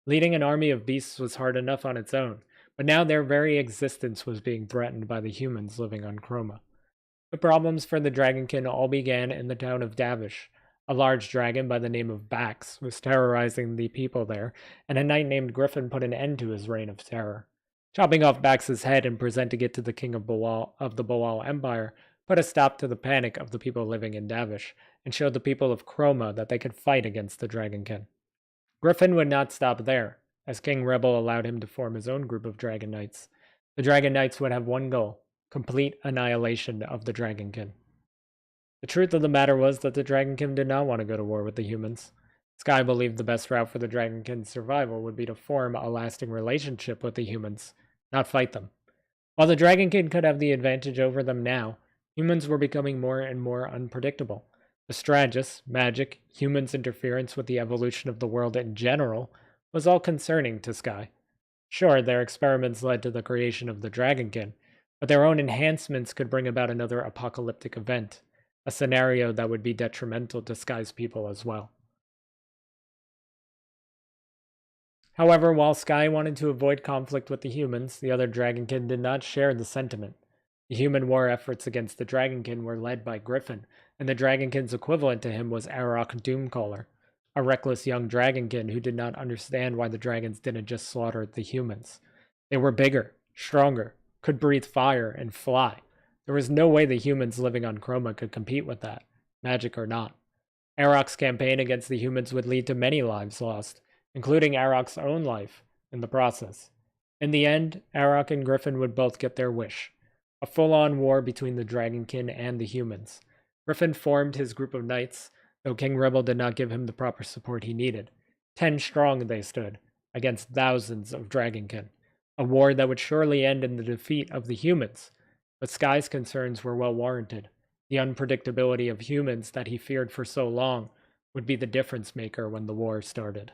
Leading an army of beasts was hard enough on its own, but now their very existence was being threatened by the humans living on Chroma. The problems for the dragonkin all began in the town of Davish. A large dragon by the name of Bax was terrorizing the people there, and a knight named Griffin put an end to his reign of terror. Chopping off Bax's head and presenting it to the king of the Boal Empire put a stop to the panic of the people living in Davish, and showed the people of Chroma that they could fight against the Dragonkin. Griffin would not stop there, as King Rebel allowed him to form his own group of Dragon Knights. The Dragon Knights would have one goal: complete annihilation of the Dragonkin. The truth of the matter was that the Dragonkin did not want to go to war with the humans. Sky believed the best route for the Dragonkin's survival would be to form a lasting relationship with the humans, not fight them. While the Dragonkin could have the advantage over them now, humans were becoming more and more unpredictable. The Stratus, magic, humans' interference with the evolution of the world in general was all concerning to Sky. Sure, their experiments led to the creation of the Dragonkin, but their own enhancements could bring about another apocalyptic event, a scenario that would be detrimental to Sky's people as well. However, while Sky wanted to avoid conflict with the humans, the other Dragonkin did not share the sentiment. The human war efforts against the Dragonkin were led by Griffin, and the Dragonkin's equivalent to him was Arok Doomcaller, a reckless young Dragonkin who did not understand why the dragons didn't just slaughter the humans. They were bigger, stronger, could breathe fire, and fly. There was no way the humans living on Chroma could compete with that, magic or not. Arok's campaign against the humans would lead to many lives lost, including Arok's own life in the process. In the end, Arok and Griffin would both get their wish: a full-on war between the Dragonkin and the humans. Griffin formed his group of knights, though King Rebel did not give him the proper support he needed. 10 strong they stood, against thousands of Dragonkin. A war that would surely end in the defeat of the humans. But Sky's concerns were well warranted. The unpredictability of humans that he feared for so long would be the difference maker when the war started.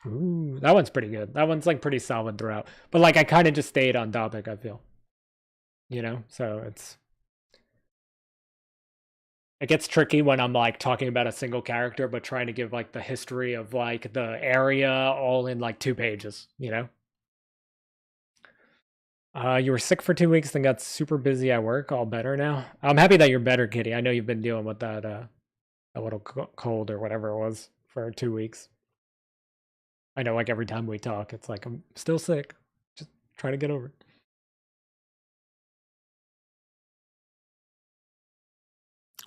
Ooh, that one's pretty good. That one's like pretty solid throughout. But like I kind of just stayed on topic, I feel. So it gets tricky when I'm like talking about a single character but trying to give like the history of like the area all in like 2 pages, You were sick for 2 weeks, then got super busy at work. All better now. I'm happy that you're better, Kitty. I know you've been dealing with that little cold or whatever it was for 2 weeks. I know, like every time we talk, it's like I'm still sick. Just trying to get over it.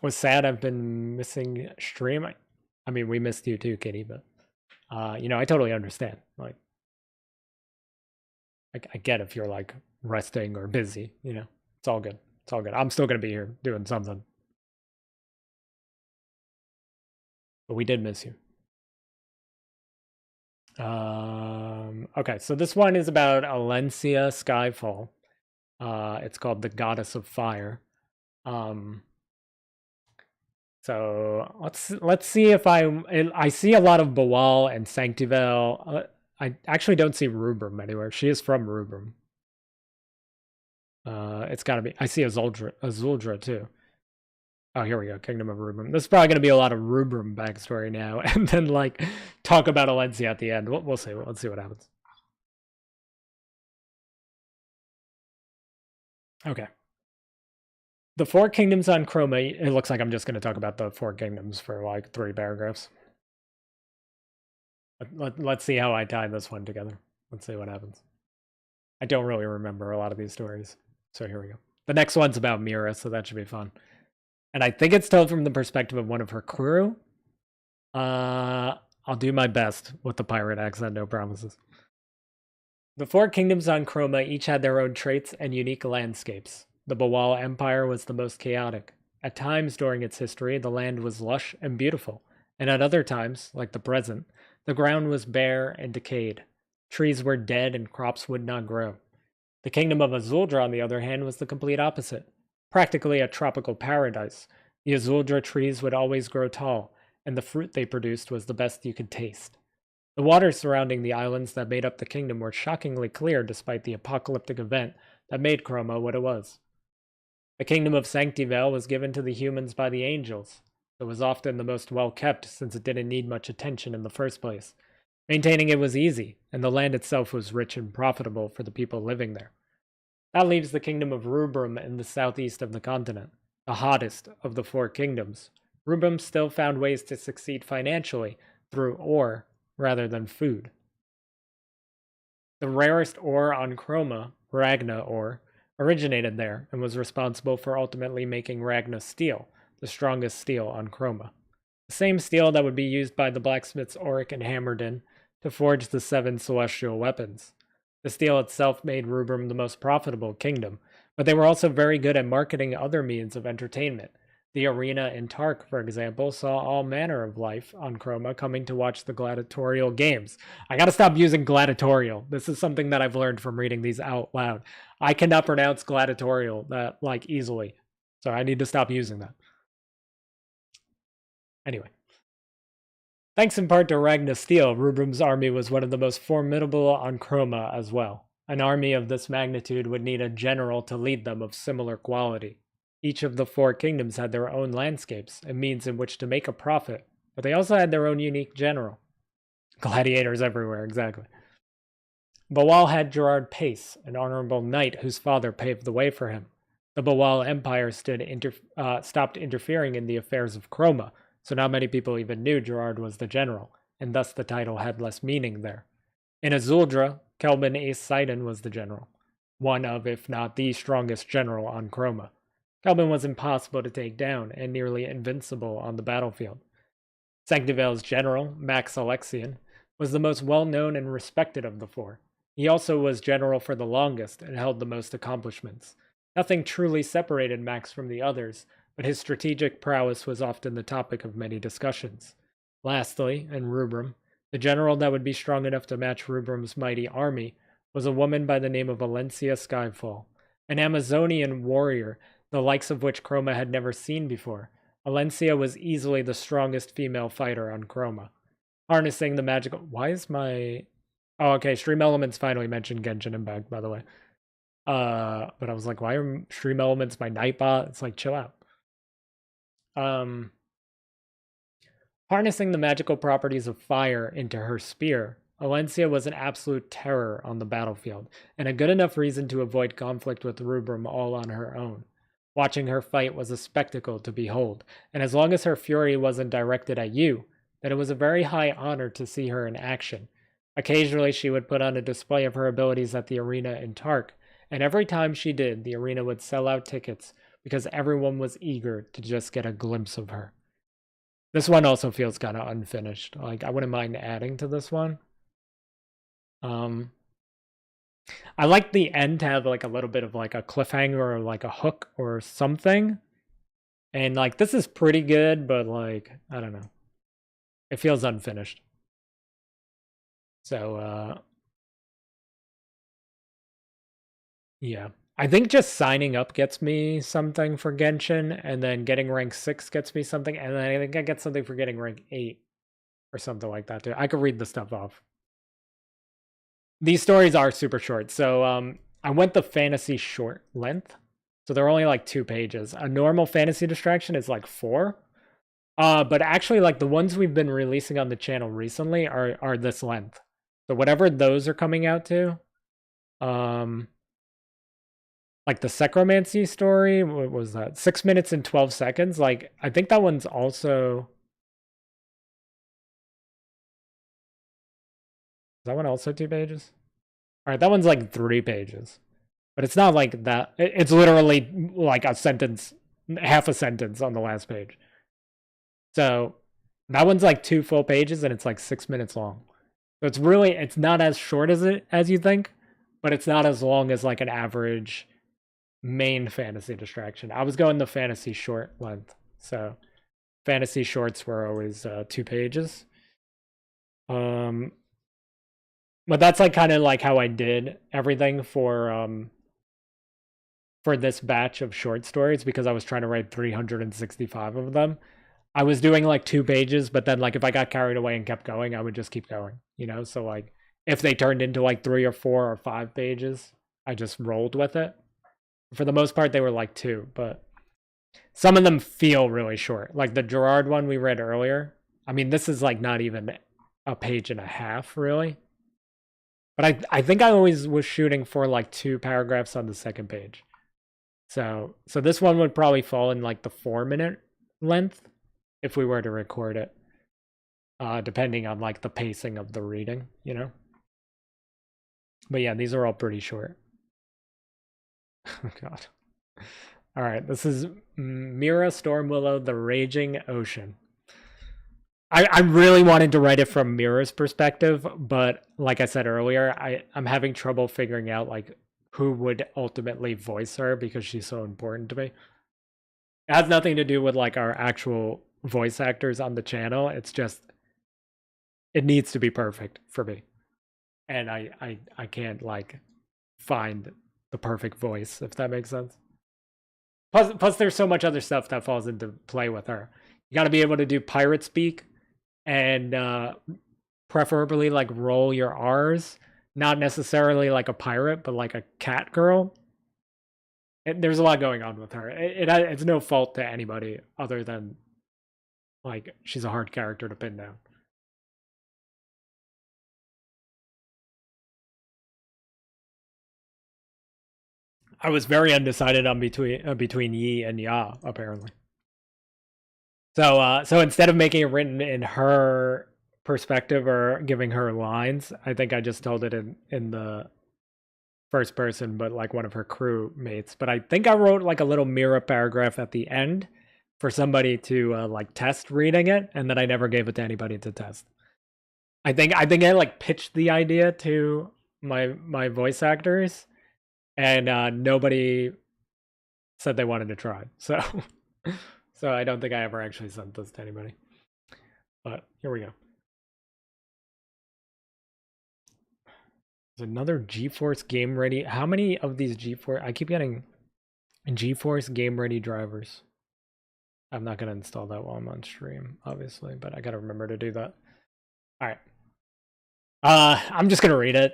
Was sad I've been missing stream. I mean, we missed you too, Kitty, but I totally understand. Like, I get if you're like resting or busy. It's all good. It's all good. I'm still gonna be here doing something, but we did miss you. Okay, so this one is about Alencia Skyfall. It's called The Goddess of Fire. So let's see if I see a lot of Boal and Sanctivel. I actually don't see Rubrum anywhere. She is from Rubrum. It's gotta be. I see Azuldra too. Oh, here we go. Kingdom of Rubrum. This is probably gonna be a lot of Rubrum backstory now, and then like talk about Alencia at the end. We'll see. Let's see what happens. Okay. The Four Kingdoms on Chroma. It looks like I'm just going to talk about the Four Kingdoms for like 3 paragraphs. Let's see how I tie this one together. Let's see what happens. I don't really remember a lot of these stories. So here we go. The next one's about Mira, so that should be fun. And I think it's told from the perspective of one of her crew. I'll do my best with the pirate accent, no promises. The Four Kingdoms on Chroma each had their own traits and unique landscapes. The Bawal Empire was the most chaotic. At times during its history, the land was lush and beautiful, and at other times, like the present, the ground was bare and decayed. Trees were dead and crops would not grow. The kingdom of Azuldra, on the other hand, was the complete opposite. Practically a tropical paradise, the Azuldra trees would always grow tall, and the fruit they produced was the best you could taste. The waters surrounding the islands that made up the kingdom were shockingly clear despite the apocalyptic event that made Chroma what it was. The kingdom of Sanctivale was given to the humans by the angels. It was often the most well-kept since it didn't need much attention in the first place. Maintaining it was easy, and the land itself was rich and profitable for the people living there. That leaves the kingdom of Rubrum in the southeast of the continent, the hottest of the Four Kingdoms. Rubrum still found ways to succeed financially through ore rather than food. The rarest ore on Chroma, Ragna ore, originated there and was responsible for ultimately making Ragna steel, the strongest steel on Chroma. The same steel that would be used by the blacksmiths Auric and Hammerdin to forge the 7 celestial weapons. The steel itself made Rubrum the most profitable kingdom, but they were also very good at marketing other means of entertainment. The arena in Tark, for example, saw all manner of life on Chroma coming to watch the gladiatorial games. I gotta stop using gladiatorial. This is something that I've learned from reading these out loud. I cannot pronounce gladiatorial that like easily, so I need to stop using that. Anyway. Thanks in part to Ragna Steel, Rubrum's army was one of the most formidable on Chroma as well. An army of this magnitude would need a general to lead them of similar quality. Each of the Four Kingdoms had their own landscapes and means in which to make a profit, but they also had their own unique general. Gladiators everywhere, exactly. Bawal had Gerard Pace, an honorable knight whose father paved the way for him. The Bawal Empire stopped interfering in the affairs of Chroma, so not many people even knew Gerard was the general, and thus the title had less meaning there. In Azuldra, Kelvin Ace Sidon was the general, one of, if not the strongest general on Chroma. Kelvin was impossible to take down and nearly invincible on the battlefield. Sanctivale's general, Max Alexian, was the most well-known and respected of the four. He also was general for the longest and held the most accomplishments. Nothing truly separated Max from the others, but his strategic prowess was often the topic of many discussions. Lastly, in Rubrum, the general that would be strong enough to match Rubrum's mighty army was a woman by the name of Valencia Skyfall, an Amazonian warrior, the likes of which Chroma had never seen before. Valencia was easily the strongest female fighter on Chroma. Harnessing the magical... Why is my... Oh, okay, Stream Elements finally mentioned Genshin Impact, by the way. But I was like, why are Stream Elements my Nightbot? It's like, chill out. Harnessing the magical properties of fire into her spear, Valencia was an absolute terror on the battlefield, and a good enough reason to avoid conflict with Rubrum all on her own. Watching her fight was a spectacle to behold, and as long as her fury wasn't directed at you, then it was a very high honor to see her in action. Occasionally she would put on a display of her abilities at the arena in Tark, and every time she did, the arena would sell out tickets because everyone was eager to just get a glimpse of her. This one also feels kind of unfinished. Like, I wouldn't mind adding to this one. I like the end to have like a little bit of like a cliffhanger or like a hook or something. And like, this is pretty good, but like, I don't know. It feels unfinished. So, yeah. I think just signing up gets me something for Genshin, and then getting rank 6 gets me something, and then I think I get something for getting rank 8 or something like that too. I could read the stuff off. These stories are super short, so I went the fantasy short length, so they're only like 2 pages. A normal fantasy distraction is like 4, but actually like the ones we've been releasing on the channel recently are this length. So whatever those are coming out to, Like the Secromancy story, what was that? 6 minutes and 12 seconds. Like, I think that one's also. Is that one also 2 pages? All right, that one's like 3 pages. But it's not like that. It's literally like a sentence, half a sentence on the last page. So that one's like 2 full pages and it's like 6 minutes long. So it's not as short as you think, but it's not as long as like an average main fantasy distraction. I was going the fantasy short length. So fantasy shorts were always 2 pages. But that's like kind of like how I did everything for this batch of short stories, because I was trying to write 365 of them. I was doing like 2 pages, but then like if I got carried away and kept going, I would just keep going, you know? So like if they turned into like 3 or 4 or 5 pages, I just rolled with it. For the most part, they were like 2, but some of them feel really short. Like the Gerard one we read earlier. I mean, this is like not even a page and a half, really. But I think I always was shooting for like 2 paragraphs on the second page. So this one would probably fall in like the 4-minute length if we were to record it, depending on like the pacing of the reading, you know? But yeah, these are all pretty short. Oh God. All right, this is Mira Stormwillow, The Raging Ocean. I really wanted to write it from Mira's perspective, but like I said earlier, I'm having trouble figuring out like who would ultimately voice her because she's so important to me. It has nothing to do with like our actual voice actors on the channel. It's just it needs to be perfect for me. And I can't like find the perfect voice, if that makes sense. Plus there's so much other stuff that falls into play with her. You got to be able to do pirate speak and preferably like roll your R's, not necessarily like a pirate, but like a cat girl. There's a lot going on with her. It's no fault to anybody other than like she's a hard character to pin down. I was very undecided on between Yi and Ya, apparently. So instead of making it written in her perspective or giving her lines, I think I just told it in the first person, but like one of her crew mates. But I think I wrote like a little mirror paragraph at the end for somebody to like test reading it, and then I never gave it to anybody to test. I think I like pitched the idea to my voice actors, and nobody said they wanted to try. So so I don't think I ever actually sent this to anybody. But here we go. There's another GeForce Game Ready. How many of these GeForce? I keep getting GeForce Game Ready drivers. I'm not gonna install that while I'm on stream, obviously, but I gotta remember to do that. All right. I'm just gonna read it.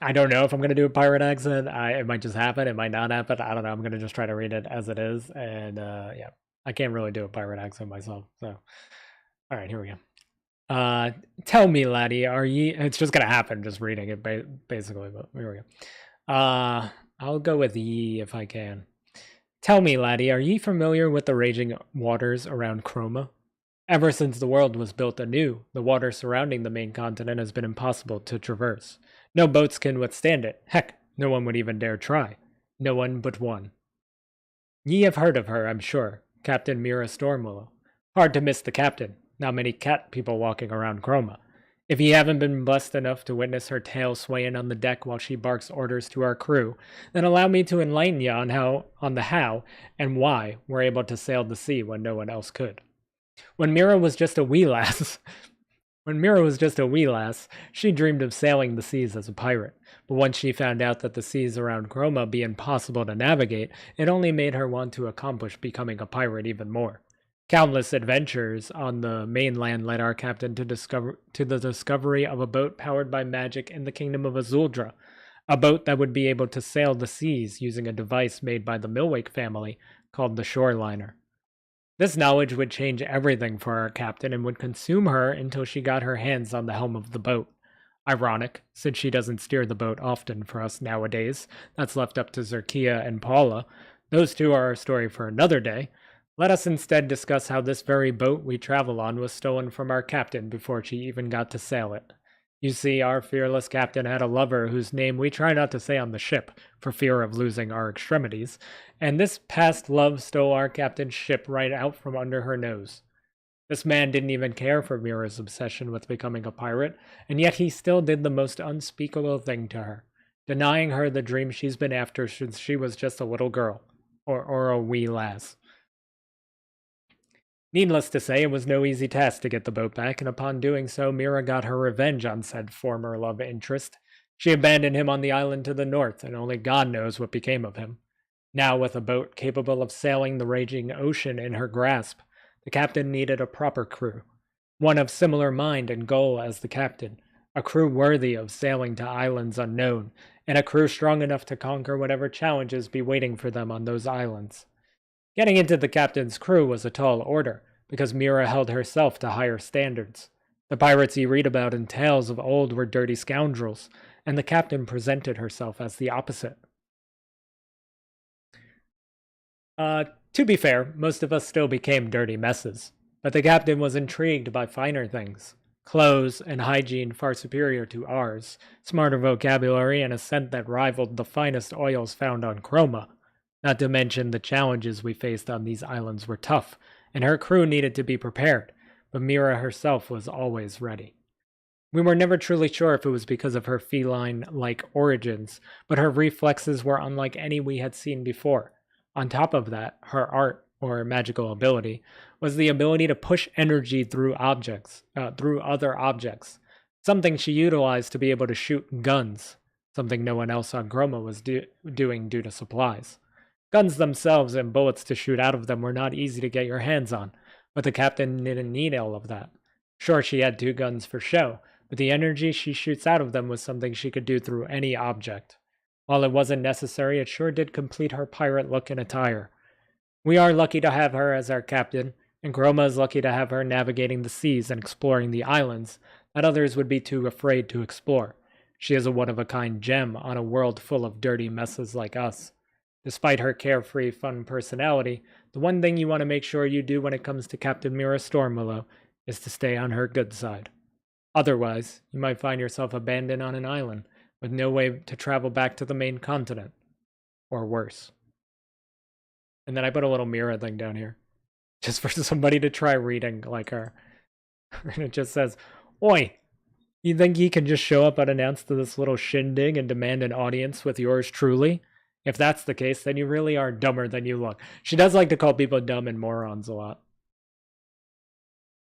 I don't know if I'm gonna do a pirate accent. It might just happen. It might not happen. I don't know. I'm gonna just try to read it as it is, and yeah, I can't really do a pirate accent myself. So, all right, here we go. Tell me, laddie, are ye? It's just gonna happen. Just reading it, basically. But here we go. I'll go with ye if I can. Tell me, laddie, are ye familiar with the raging waters around Chroma? Ever since the world was built anew, the water surrounding the main continent has been impossible to traverse. No boats can withstand it. Heck, no one would even dare try. No one but one. Ye have heard of her, I'm sure. Captain Mira Stormwillow. Hard to miss the captain. Not many cat people walking around Chroma. If ye haven't been blessed enough to witness her tail swaying on the deck while she barks orders to our crew, then allow me to enlighten ye on the how and why we're able to sail the sea when no one else could. When Mira was just a wee lass, she dreamed of sailing the seas as a pirate. But once she found out that the seas around Chroma be impossible to navigate, it only made her want to accomplish becoming a pirate even more. Countless adventures on the mainland led our captain to the discovery of a boat powered by magic in the kingdom of Azuldra, a boat that would be able to sail the seas using a device made by the Milwake family called the Shoreliner. This knowledge would change everything for our captain and would consume her until she got her hands on the helm of the boat. Ironic, since she doesn't steer the boat often for us nowadays. That's left up to Zerkia and Paula. Those two are a story for another day. Let us instead discuss how this very boat we travel on was stolen from our captain before she even got to sail it. You see, our fearless captain had a lover whose name we try not to say on the ship, for fear of losing our extremities, and this past love stole our captain's ship right out from under her nose. This man didn't even care for Mira's obsession with becoming a pirate, and yet he still did the most unspeakable thing to her, denying her the dream she's been after since she was just a little girl, or a wee lass. Needless to say, it was no easy task to get the boat back, and upon doing so, Mira got her revenge on said former love interest. She abandoned him on the island to the north, and only God knows what became of him. Now, with a boat capable of sailing the raging ocean in her grasp, the captain needed a proper crew, one of similar mind and goal as the captain, a crew worthy of sailing to islands unknown, and a crew strong enough to conquer whatever challenges be waiting for them on those islands. Getting into the captain's crew was a tall order, because Mira held herself to higher standards. The pirates you read about in tales of old were dirty scoundrels, and the captain presented herself as the opposite. To be fair, most of us still became dirty messes, but the captain was intrigued by finer things. Clothes and hygiene far superior to ours, smarter vocabulary, and a scent that rivaled the finest oils found on Chroma. Not to mention the challenges we faced on these islands were tough, and her crew needed to be prepared, but Mira herself was always ready. We were never truly sure if it was because of her feline-like origins, but her reflexes were unlike any we had seen before. On top of that, her art, or magical ability, was the ability to push energy through other objects, something she utilized to be able to shoot guns, something no one else on Groma was doing due to supplies. Guns themselves and bullets to shoot out of them were not easy to get your hands on, but the captain didn't need all of that. Sure, she had 2 guns for show, but the energy she shoots out of them was something she could do through any object. While it wasn't necessary, it sure did complete her pirate look and attire. We are lucky to have her as our captain, and Groma is lucky to have her navigating the seas and exploring the islands that others would be too afraid to explore. She is a one-of-a-kind gem on a world full of dirty messes like us. Despite her carefree, fun personality, the one thing you want to make sure you do when it comes to Captain Mira Stormwillow is to stay on her good side. Otherwise, you might find yourself abandoned on an island with no way to travel back to the main continent. Or worse. And then I put a little Mira thing down here, just for somebody to try reading like her. And it just says, "Oi, you think you can just show up unannounced to this little shindig and demand an audience with yours truly? If that's the case, then you really are dumber than you look." She does like to call people dumb and morons a lot.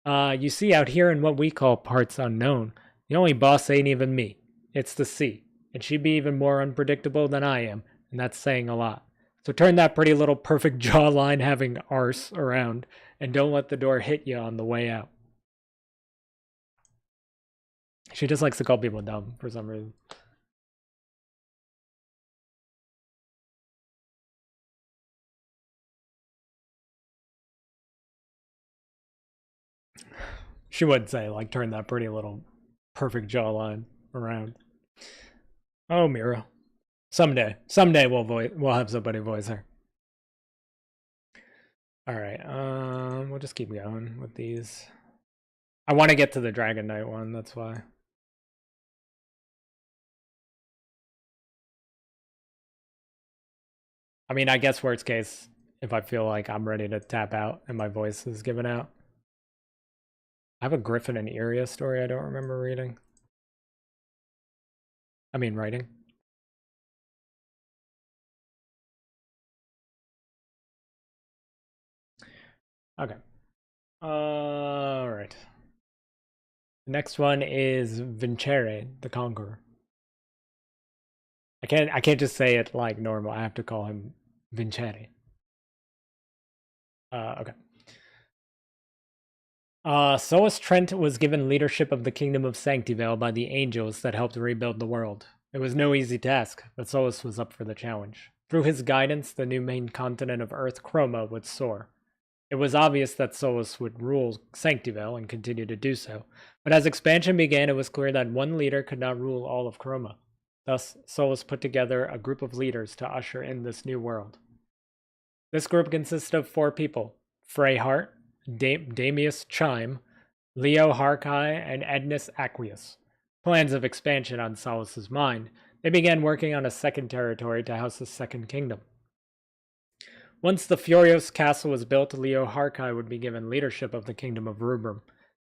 You see, out here in what we call parts unknown, the only boss ain't even me. It's the sea, and she'd be even more unpredictable than I am, and that's saying a lot. So turn that pretty little perfect jawline having arse around, and don't let the door hit you on the way out. She just likes to call people dumb for some reason. She would say, like, turn that pretty little perfect jawline around. Oh, Mira. Someday we'll have somebody voice her. All right, we'll just keep going with these. I want to get to the Dragon Knight one, that's why. I mean, I guess worst case, if I feel like I'm ready to tap out and my voice is given out. I have a Griffin and Iria story I don't remember reading. I mean, writing. Okay. All right. The next one is Vincere, the Conqueror. I can't just say it like normal. I have to call him Vincere. Okay. Solus Trent was given leadership of the Kingdom of Sanctivale by the angels that helped rebuild the world. It was no easy task, but Solus was up for the challenge. Through his guidance, the new main continent of Earth, Chroma, would soar. It was obvious that Solus would rule Sanctivale and continue to do so, but as expansion began, it was clear that one leader could not rule all of Chroma. Thus, Solus put together a group of leaders to usher in this new world. This group consisted of 4 people: Freyhart, Damius Chime, Leo Harkai, and Ednus Aqueous. Plans of expansion on Solus's mind, they began working on a second territory to house the Second Kingdom. Once the Furios castle was built, Leo Harkai would be given leadership of the Kingdom of Rubrum.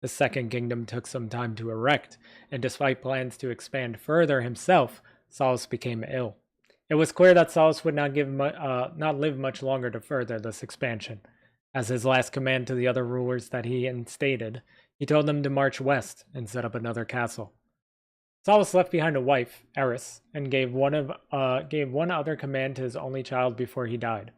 The Second Kingdom took some time to erect, and despite plans to expand further himself, Solus became ill. It was clear that Solus would not live much longer to further this expansion. As his last command to the other rulers that he instated, he told them to march west and set up another castle. Solus left behind a wife, Eris, and gave one other command to his only child before he died.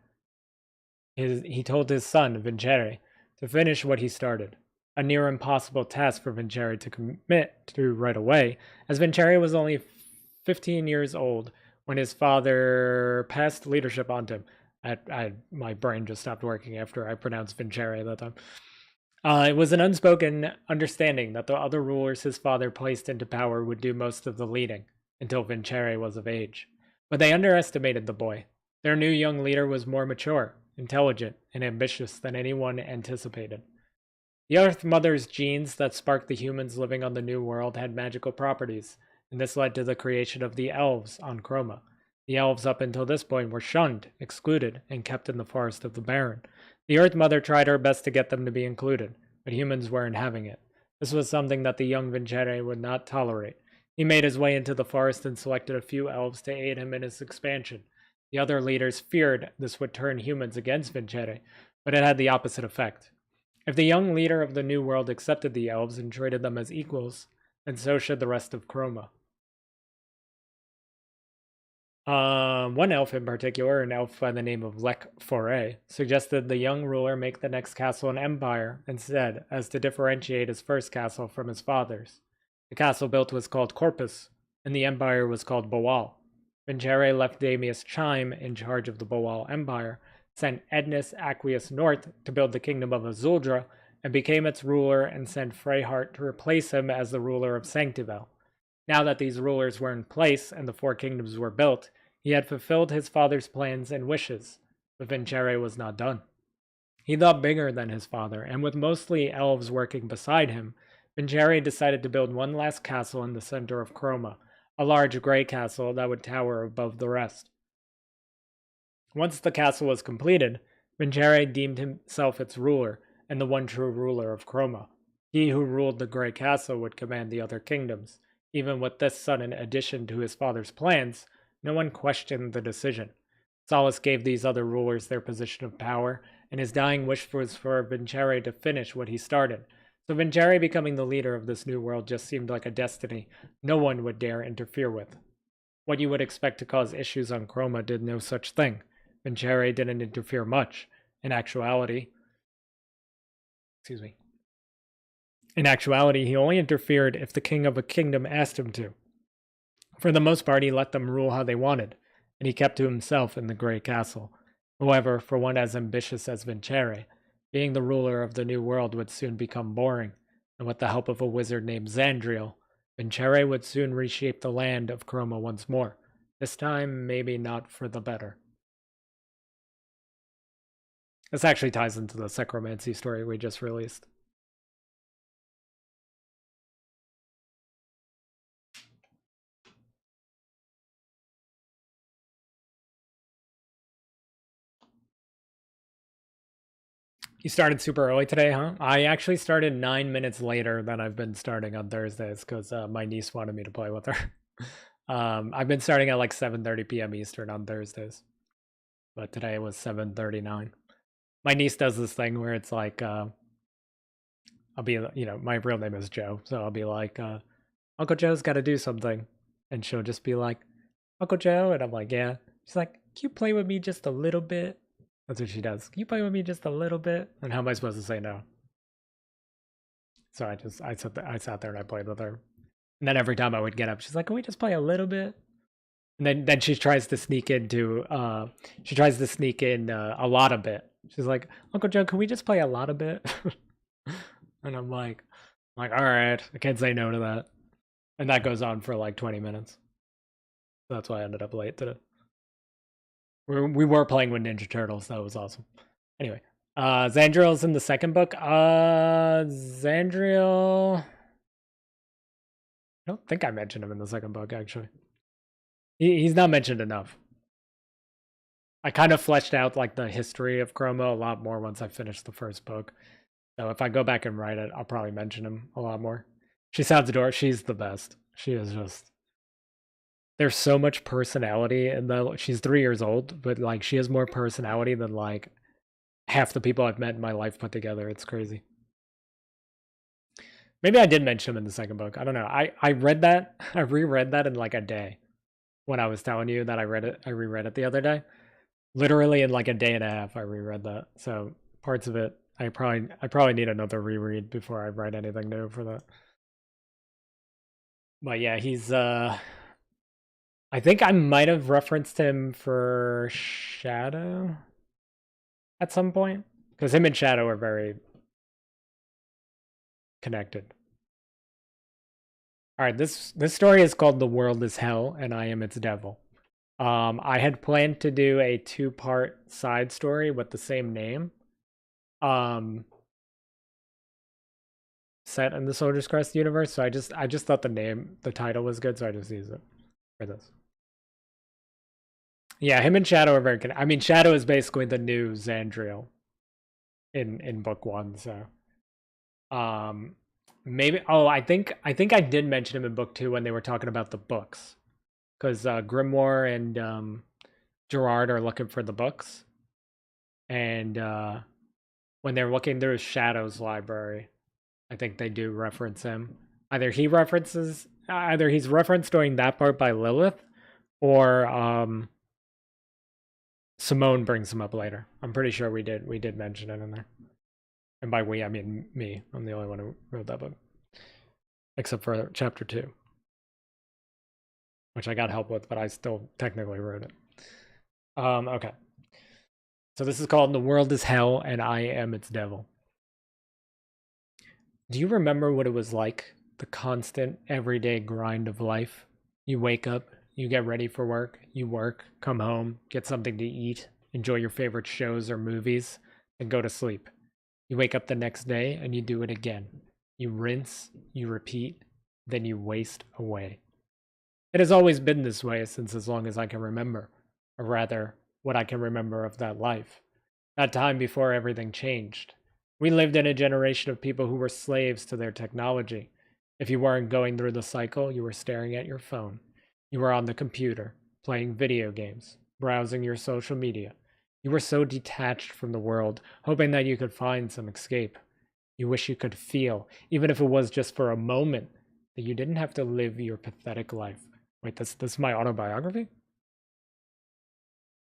He told his son, Vincere, to finish what he started, a near impossible task for Vincere to commit to right away, as Vincere was only 15 years old when his father passed leadership on him. My brain just stopped working after I pronounced Vincere that time. It was an unspoken understanding that the other rulers his father placed into power would do most of the leading until Vincere was of age. But they underestimated the boy. Their new young leader was more mature, intelligent, and ambitious than anyone anticipated. The Earth Mother's genes that sparked the humans living on the New World had magical properties, and this led to the creation of the elves on Chroma. The elves up until this point were shunned, excluded, and kept in the Forest of the Baron. The Earth Mother tried her best to get them to be included, but humans weren't having it. This was something that the young Vincere would not tolerate. He made his way into the forest and selected a few elves to aid him in his expansion. The other leaders feared this would turn humans against Vincere, but it had the opposite effect. If the young leader of the New World accepted the elves and treated them as equals, then so should the rest of Chroma. One elf in particular, an elf by the name of Lek Foray, suggested the young ruler make the next castle an empire instead, as to differentiate his first castle from his father's. The castle built was called Corpus, and the empire was called Boal. Vincere left Damius Chime in charge of the Boal Empire, sent Ednus Aqueous north to build the kingdom of Azuldra, and became its ruler, and sent Freyhart to replace him as the ruler of Sanctivale. Now that these rulers were in place and the 4 kingdoms were built, he had fulfilled his father's plans and wishes, but Vincere was not done. He thought bigger than his father, and with mostly elves working beside him, Vincere decided to build one last castle in the center of Chroma, a large gray castle that would tower above the rest. Once the castle was completed, Vincere deemed himself its ruler and the one true ruler of Chroma. He who ruled the gray castle would command the other kingdoms. Even with this sudden addition to his father's plans, no one questioned the decision. Solus gave these other rulers their position of power, and his dying wish was for Vincere to finish what he started. So Vincere becoming the leader of this new world just seemed like a destiny no one would dare interfere with. What you would expect to cause issues on Chroma did no such thing. Vincere didn't interfere much. In actuality, he only interfered if the king of a kingdom asked him to. For the most part, he let them rule how they wanted, and he kept to himself in the Grey Castle. However, for one as ambitious as Vincere, being the ruler of the new world would soon become boring, and with the help of a wizard named Zandriel, Vincere would soon reshape the land of Chroma once more, this time maybe not for the better. This actually ties into the Necromancy story we just released. You started super early today, huh? I actually started 9 minutes later than I've been starting on Thursdays because my niece wanted me to play with her. I've been starting at like 7:30 p.m. Eastern on Thursdays, but today was 7:39. My niece does this thing where it's like, I'll be, my real name is Joe, so I'll be like, Uncle Joe's got to do something, and she'll just be like, Uncle Joe, and I'm like, yeah. She's like, can you play with me just a little bit? That's what she does. Can you play with me just a little bit? And how am I supposed to say no? So I sat there and I played with her. And then every time I would get up, she's like, can we just play a little bit? And then she tries to sneak in a lot of bit. She's like, Uncle Joe, can we just play a lot of bit? And I'm like, all right, I can't say no to that. And that goes on for like 20 minutes. That's why I ended up late today. We were playing with Ninja Turtles. That was awesome. Anyway, Zandriel's in the second book. Zandriel. I don't think I mentioned him in the second book, actually. He's not mentioned enough. I kind of fleshed out like the history of Chroma a lot more once I finished the first book. So if I go back and write it, I'll probably mention him a lot more. She sounds adorable. She's the best. She is just. There's so much personality in the. She's 3 years old, but like she has more personality than like half the people I've met in my life put together. It's crazy. Maybe I did mention him in the second book. I don't know. I read that. I reread that in like a day. When I was telling you that I reread it the other day. Literally in like a day and a half, I reread that. So parts of it, I probably need another reread before I write anything new for that. But yeah, he's I think I might have referenced him for Shadow at some point because him and Shadow are very connected. All right, this story is called "The World Is Hell and I Am Its Devil." I had planned to do a 2-part side story with the same name, set in the Soldier's Crest universe. So I just thought the title was good, so I just used it for this. Yeah, him and Shadow are very good. I mean, Shadow is basically the new Zandriel in book 1. So, maybe. Oh, I think I did mention him in book 2 when they were talking about the books, because Grimoire and Gerard are looking for the books, and when they're looking through Shadow's library, I think they do reference him. Either he's referenced during that part by Lilith, or Simone brings him up later. I'm pretty sure we did mention it in there. And by we, I mean me. I'm the only one who wrote that book, except for chapter 2, which I got help with, but I still technically wrote it. Okay. So this is called "The World Is Hell and I Am Its Devil." Do you remember what it was like, the constant, everyday grind of life? You wake up, you get ready for work, you work, come home, get something to eat, enjoy your favorite shows or movies, and go to sleep. You wake up the next day and you do it again. You rinse, you repeat, then you waste away. It has always been this way since as long as I can remember, or rather, what I can remember of that life. That time before everything changed. We lived in a generation of people who were slaves to their technology. If you weren't going through the cycle, you were staring at your phone. You were on the computer, playing video games, browsing your social media. You were so detached from the world, hoping that you could find some escape. You wish you could feel, even if it was just for a moment, that you didn't have to live your pathetic life. Wait, this is my autobiography?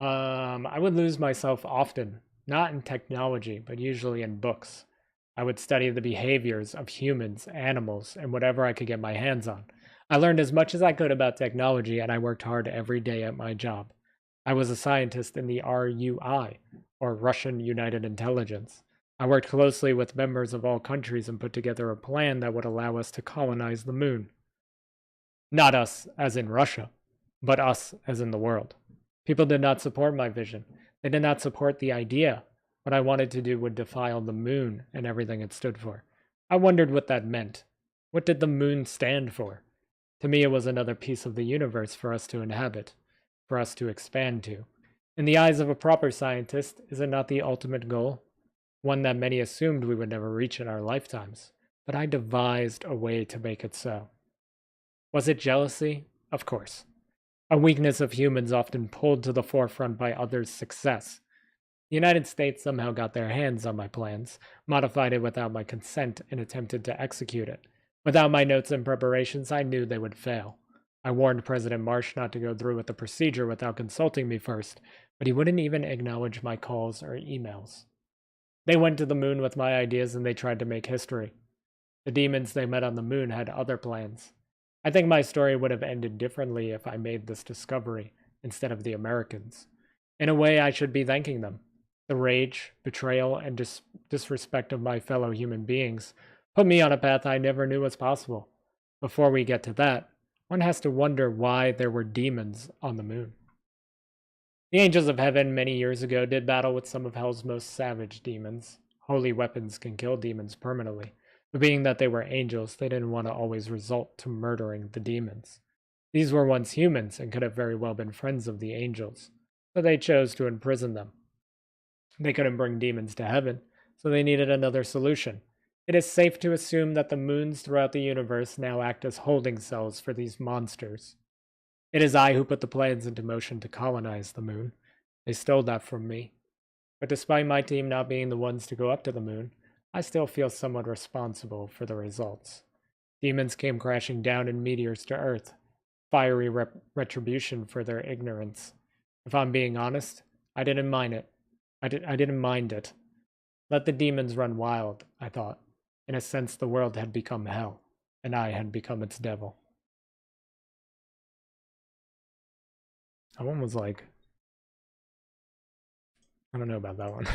I would lose myself often, not in technology, but usually in books. I would study the behaviors of humans, animals, and whatever I could get my hands on. I learned as much as I could about technology, and I worked hard every day at my job. I was a scientist in the RUI, or Russian United Intelligence. I worked closely with members of all countries and put together a plan that would allow us to colonize the moon. Not us, as in Russia, but us, as in the world. People did not support my vision. They did not support the idea. What I wanted to do would defile the moon and everything it stood for. I wondered what that meant. What did the moon stand for? To me, it was another piece of the universe for us to inhabit, for us to expand to. In the eyes of a proper scientist, is it not the ultimate goal? One that many assumed we would never reach in our lifetimes. But I devised a way to make it so. Was it jealousy? Of course. A weakness of humans often pulled to the forefront by others' success. The United States somehow got their hands on my plans, modified it without my consent, and attempted to execute it. Without my notes and preparations, I knew they would fail. I warned President Marsh not to go through with the procedure without consulting me first, but he wouldn't even acknowledge my calls or emails. They went to the moon with my ideas and they tried to make history. The demons they met on the moon had other plans. I think my story would have ended differently if I made this discovery instead of the Americans. In a way, I should be thanking them. The rage, betrayal, and disrespect of my fellow human beings put me on a path I never knew was possible. Before we get to that, one has to wonder why there were demons on the moon. The angels of heaven many years ago did battle with some of hell's most savage demons. Holy weapons can kill demons permanently, but being that they were angels, they didn't want to always resort to murdering the demons. These were once humans and could have very well been friends of the angels, so they chose to imprison them. They couldn't bring demons to heaven, so they needed another solution. It is safe to assume that the moons throughout the universe now act as holding cells for these monsters. It is I who put the plans into motion to colonize the moon. They stole that from me. But despite my team not being the ones to go up to the moon, I still feel somewhat responsible for the results. Demons came crashing down in meteors to Earth, fiery retribution for their ignorance. If I'm being honest, I didn't mind it. I didn't mind it. Let the demons run wild, I thought. In a sense, the world had become hell, and I had become its devil. That one was like, I don't know about that one.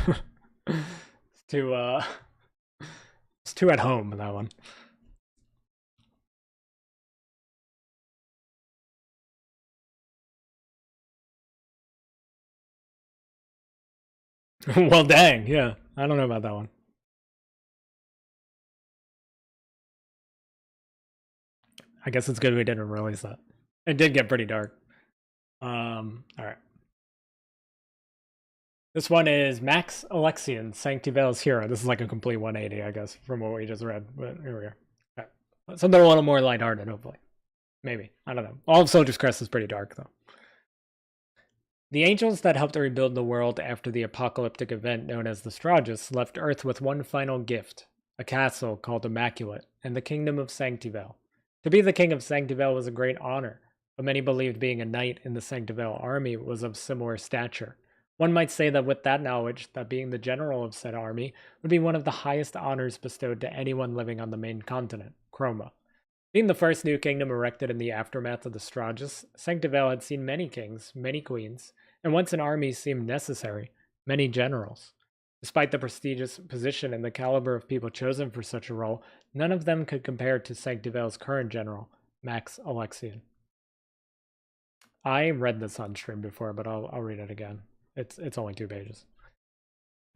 It's too it's too at home, that one. Well, dang, yeah. I don't know about that one. I guess it's good we didn't release that. It did get pretty dark. All right. This one is Max Alexian, Sanctivel's Hero. This is like a complete 180, I guess, from what we just read. But here we are. Okay. Something a little more lighthearted, hopefully. Maybe. I don't know. All of Soldier's Crest is pretty dark, though. The angels that helped rebuild the world after the apocalyptic event known as the Stragus left Earth with one final gift, a castle called Immaculate, and the kingdom of Sanctivel. To be the king of Sanctivel was a great honor, but many believed being a knight in the Sanctivel army was of similar stature. One might say that with that knowledge, that being the general of said army would be one of the highest honors bestowed to anyone living on the main continent, Chroma. Being the first new kingdom erected in the aftermath of the Stragus, Sanctivel had seen many kings, many queens, and once an army seemed necessary, many generals. Despite the prestigious position and the caliber of people chosen for such a role, none of them could compare to Sanctivel's current general, Max Alexian. I read this on stream before, but I'll read it again. It's only 2 pages.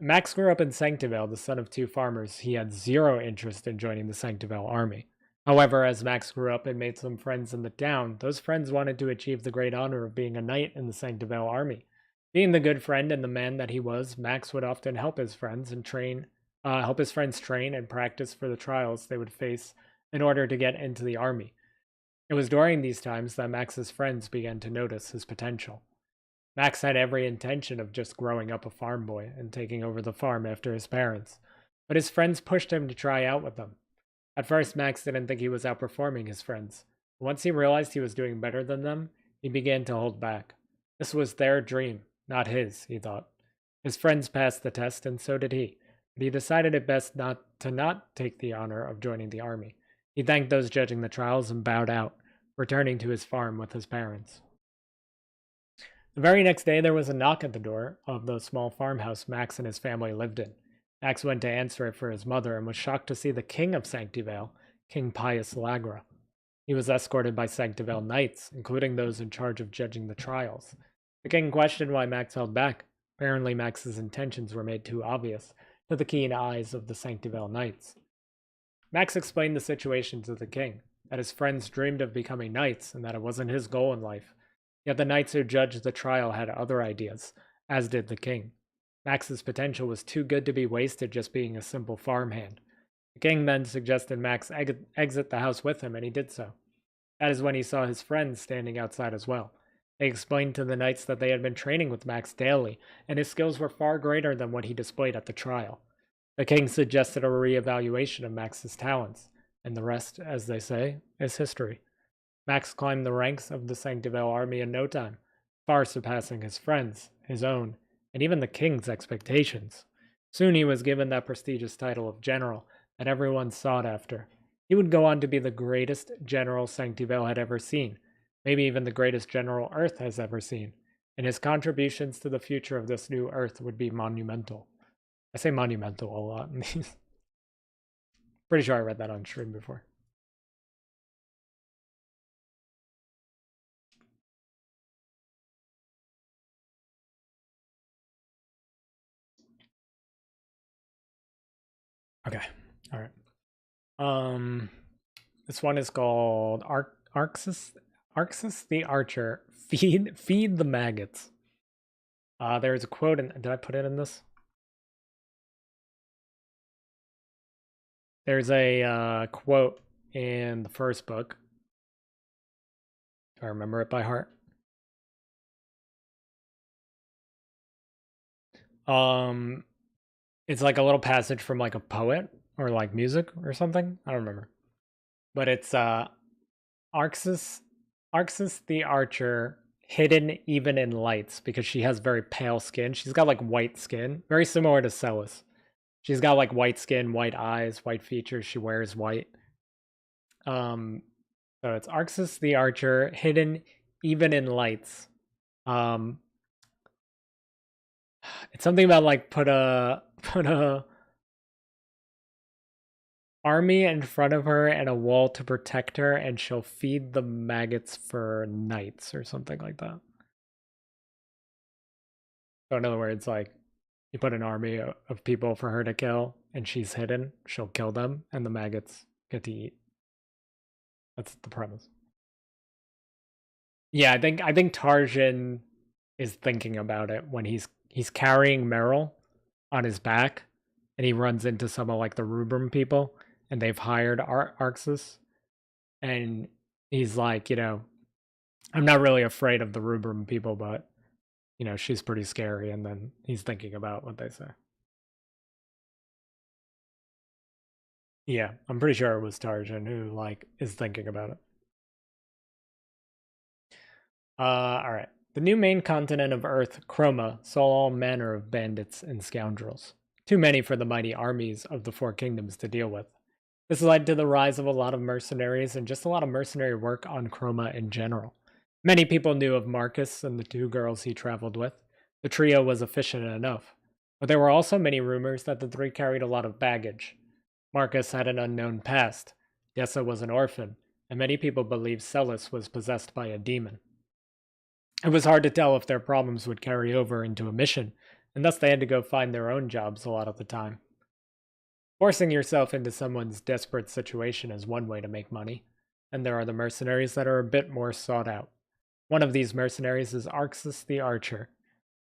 Max grew up in Sanctivel, the son of 2 farmers. He had zero interest in joining the Sanctivel army. However, as Max grew up and made some friends in the town, those friends wanted to achieve the great honor of being a knight in the Sanctivel army. Being the good friend and the man that he was, Max would often help his friends train and practice for the trials they would face in order to get into the army. It was during these times that Max's friends began to notice his potential. Max had every intention of just growing up a farm boy and taking over the farm after his parents, but his friends pushed him to try out with them. At first, Max didn't think he was outperforming his friends. Once he realized he was doing better than them, he began to hold back. This was their dream, not his, he thought. His friends passed the test, and so did he, but he decided it best not take the honor of joining the army. He thanked those judging the trials and bowed out, returning to his farm with his parents. The very next day, there was a knock at the door of the small farmhouse Max and his family lived in. Max went to answer it for his mother and was shocked to see the king of Sanctivel, King Pius Lagra. He was escorted by Sanctivel knights, including those in charge of judging the trials. The king questioned why Max held back. Apparently, Max's intentions were made too obvious to the keen eyes of the Sanctivel knights. Max explained the situation to the king, that his friends dreamed of becoming knights and that it wasn't his goal in life. Yet the knights who judged the trial had other ideas, as did the king. Max's potential was too good to be wasted just being a simple farmhand. The king then suggested Max exit the house with him, and he did so. That is when he saw his friends standing outside as well. They explained to the knights that they had been training with Max daily, and his skills were far greater than what he displayed at the trial. The king suggested a re-evaluation of Max's talents, and the rest, as they say, is history. Max climbed the ranks of the Sanctivel army in no time, far surpassing his friends, his own, and even the king's expectations. Soon he was given that prestigious title of general that everyone sought after. He would go on to be the greatest general Sanctivel had ever seen, maybe even the greatest general Earth has ever seen. and his contributions to the future of this new Earth would be monumental. I say monumental a lot in these. Pretty sure I read that on stream before. Okay, all right. This one is called Arxis the Archer. Feed the maggots. There's a quote, and did I put it in this? There's a quote in the first book. Do I remember it by heart? It's like a little passage from like a poet or like music or something. I don't remember. But it's Arxis the Archer, hidden even in lights, because she has very pale skin. She's got like white skin, very similar to Celis. She's got like white skin, white eyes, white features. She wears white. So it's Arxis the Archer, hidden even in lights. It's something about like put a army in front of her and a wall to protect her, and she'll feed the maggots for nights or something like that. So in other words, like you put an army of people for her to kill, and she's hidden, she'll kill them, and the maggots get to eat. That's the premise. Yeah, I think Tarjan is thinking about it when he's carrying Meryl on his back, and he runs into some of like the Rubrum people, and they've hired Arxis, and he's like, I'm not really afraid of the Rubrum people, but she's pretty scary, and then he's thinking about what they say. Yeah, I'm pretty sure it was Tarjan who like is thinking about it. All right. The new main continent of Earth, Chroma, saw all manner of bandits and scoundrels. Too many for the mighty armies of the Four Kingdoms to deal with. This led to the rise of a lot of mercenaries and just a lot of mercenary work on Chroma in general. Many people knew of Marcus and the two girls he traveled with. The trio was efficient enough. But there were also many rumors that the three carried a lot of baggage. Marcus had an unknown past. Dessa was an orphan, and many people believed Celis was possessed by a demon. It was hard to tell if their problems would carry over into a mission, and thus they had to go find their own jobs a lot of the time. Forcing yourself into someone's desperate situation is one way to make money, and there are the mercenaries that are a bit more sought out. One of these mercenaries is Arxis the Archer.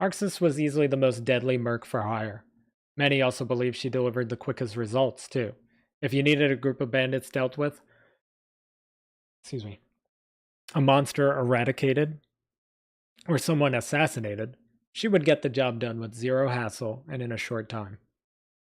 Arxis was easily the most deadly merc for hire. Many also believe she delivered the quickest results, too. If you needed a group of bandits dealt with, a monster eradicated, or someone assassinated, she would get the job done with zero hassle and in a short time.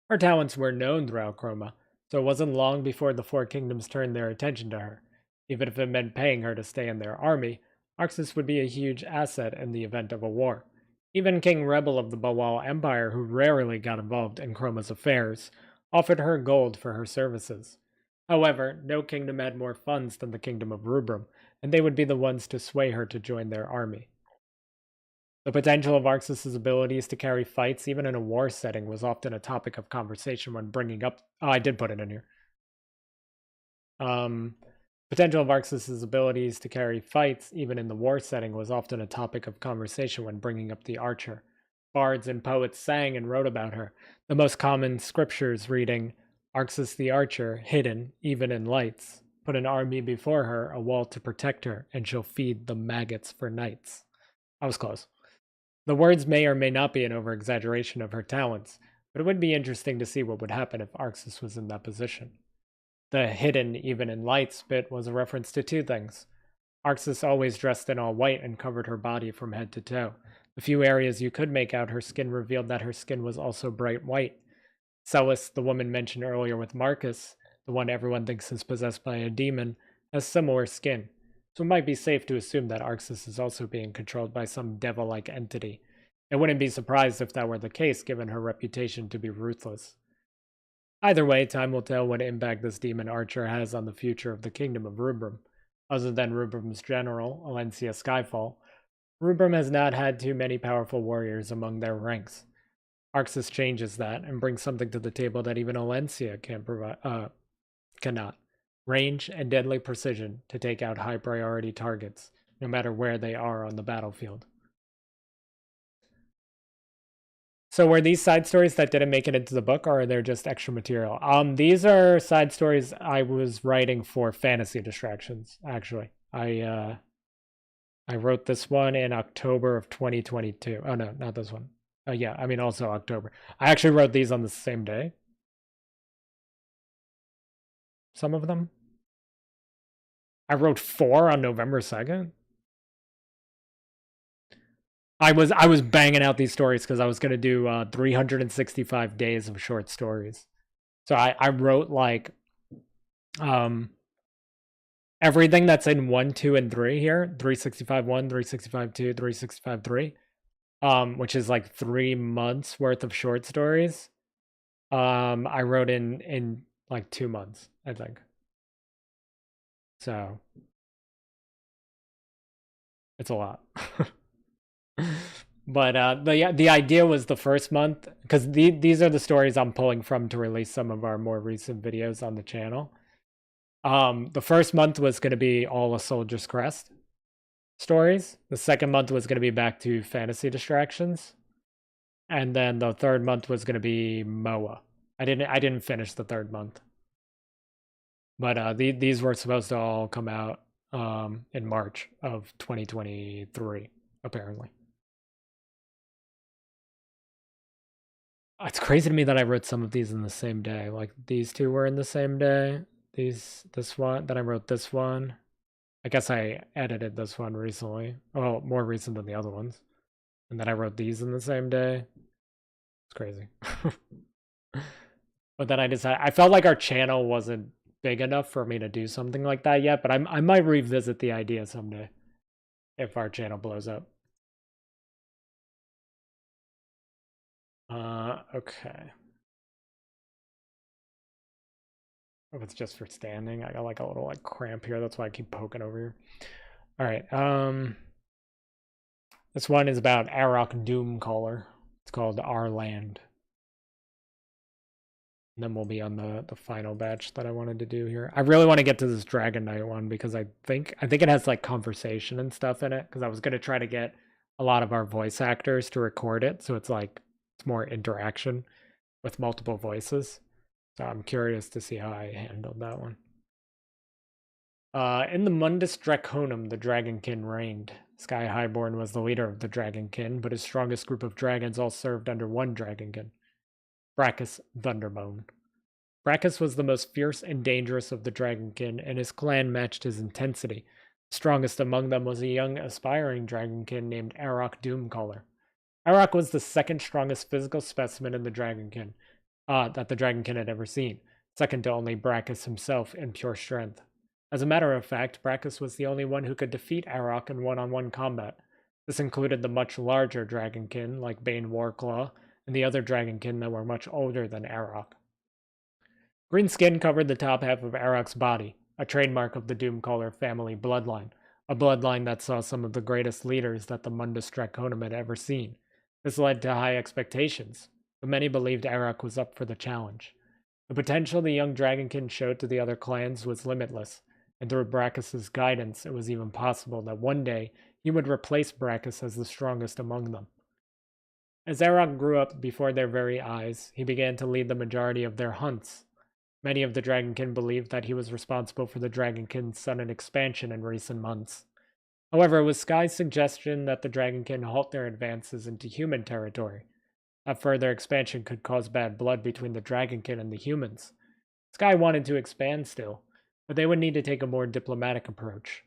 Her talents were known throughout Chroma, so it wasn't long before the Four Kingdoms turned their attention to her. Even if it meant paying her to stay in their army, Arxis would be a huge asset in the event of a war. Even King Rebel of the Bawal Empire, who rarely got involved in Chroma's affairs, offered her gold for her services. However, no kingdom had more funds than the Kingdom of Rubrum, and they would be the ones to sway her to join their army. The potential of Arxis' abilities to carry fights, even in a war setting, was often a topic of conversation when bringing up... Oh, I did put it in here. Potential of Arxis' abilities to carry fights, even in the war setting, was often a topic of conversation when bringing up the Archer. Bards and poets sang and wrote about her, the most common scriptures reading, Arxis the Archer, hidden, even in lights. Put an army before her, a wall to protect her, and she'll feed the maggots for nights. I was close. The words may or may not be an over-exaggeration of her talents, but it would be interesting to see what would happen if Arxis was in that position. The hidden, even in lights bit was a reference to two things. Arxis always dressed in all white and covered her body from head to toe. The few areas you could make out her skin revealed that her skin was also bright white. Celis, the woman mentioned earlier with Marcus, the one everyone thinks is possessed by a demon, has similar skin. So it might be safe to assume that Arxis is also being controlled by some devil-like entity. I wouldn't be surprised if that were the case, given her reputation to be ruthless. Either way, time will tell what impact this demon Archer has on the future of the Kingdom of Rubrum. Other than Rubrum's general, Alencia Skyfall, Rubrum has not had too many powerful warriors among their ranks. Arxis changes that and brings something to the table that even Alencia cannot. Range and deadly precision to take out high priority targets, no matter where they are on the battlefield. So were these side stories that didn't make it into the book, or are they just extra material? These are side stories I was writing for Fantasy Distractions, actually. I wrote this one in October of 2022. Oh no, not this one. Yeah, I mean also October. I actually wrote these on the same day. Some of them. I wrote 4 on November 2nd. I was banging out these stories because I was gonna do 365 days of short stories. So I wrote like everything that's in 1, 2, and 3 here, 365 1, 365 2, 365 3, which is like 3 months worth of short stories. I wrote in like 2 months, I think. So it's a lot. But the idea was the first month, because these are the stories I'm pulling from to release some of our more recent videos on the channel. The first month was going to be all A Soldier's Crest stories. The second month was going to be back to Fantasy Distractions, and then the third month was going to be Moa. I didn't finish the third month, but these were supposed to all come out in March of 2023, apparently. It's crazy to me that I wrote some of these in the same day. Like these two were in the same day. This one, then I wrote this one. I guess I edited this one recently. Well, more recent than the other ones. And then I wrote these in the same day. It's crazy. But then I decided, I felt like our channel wasn't big enough for me to do something like that yet, but I might revisit the idea someday if our channel blows up. Okay. If it's just for standing, I got like a little like cramp here. That's why I keep poking over here. All right. This one is about Arok Doomcaller. It's called Our Land. And then we'll be on the final batch that I wanted to do here. I really want to get to this Dragon Knight one because I think it has like conversation and stuff in it, because I was going to try to get a lot of our voice actors to record it, so it's like it's more interaction with multiple voices. So I'm curious to see how I handled that one. In the Mundus Draconum, the Dragonkin reigned. Sky Highborn was the leader of the Dragonkin, but his strongest group of dragons all served under one Dragonkin, Brachus Thunderbone. Brachus was the most fierce and dangerous of the Dragonkin, and his clan matched his intensity. The strongest among them was a young, aspiring Dragonkin named Arok Doomcaller. Arok was the second strongest physical specimen in the Dragonkin that the Dragonkin had ever seen, second to only Brachus himself in pure strength. As a matter of fact, Brachus was the only one who could defeat Arok in one-on-one combat. This included the much larger Dragonkin, like Bane Warclaw, and the other Dragonkin that were much older than Arok. Green skin covered the top half of Arok's body, a trademark of the Doomcaller family bloodline, a bloodline that saw some of the greatest leaders that the Mundus Draconum had ever seen. This led to high expectations, but many believed Arok was up for the challenge. The potential the young Dragonkin showed to the other clans was limitless, and through Brachus's guidance, it was even possible that one day he would replace Brachus as the strongest among them. As Arok grew up before their very eyes, he began to lead the majority of their hunts. Many of the Dragonkin believed that he was responsible for the Dragonkin's sudden expansion in recent months. However, it was Sky's suggestion that the Dragonkin halt their advances into human territory. That further expansion could cause bad blood between the Dragonkin and the humans. Sky wanted to expand still, but they would need to take a more diplomatic approach.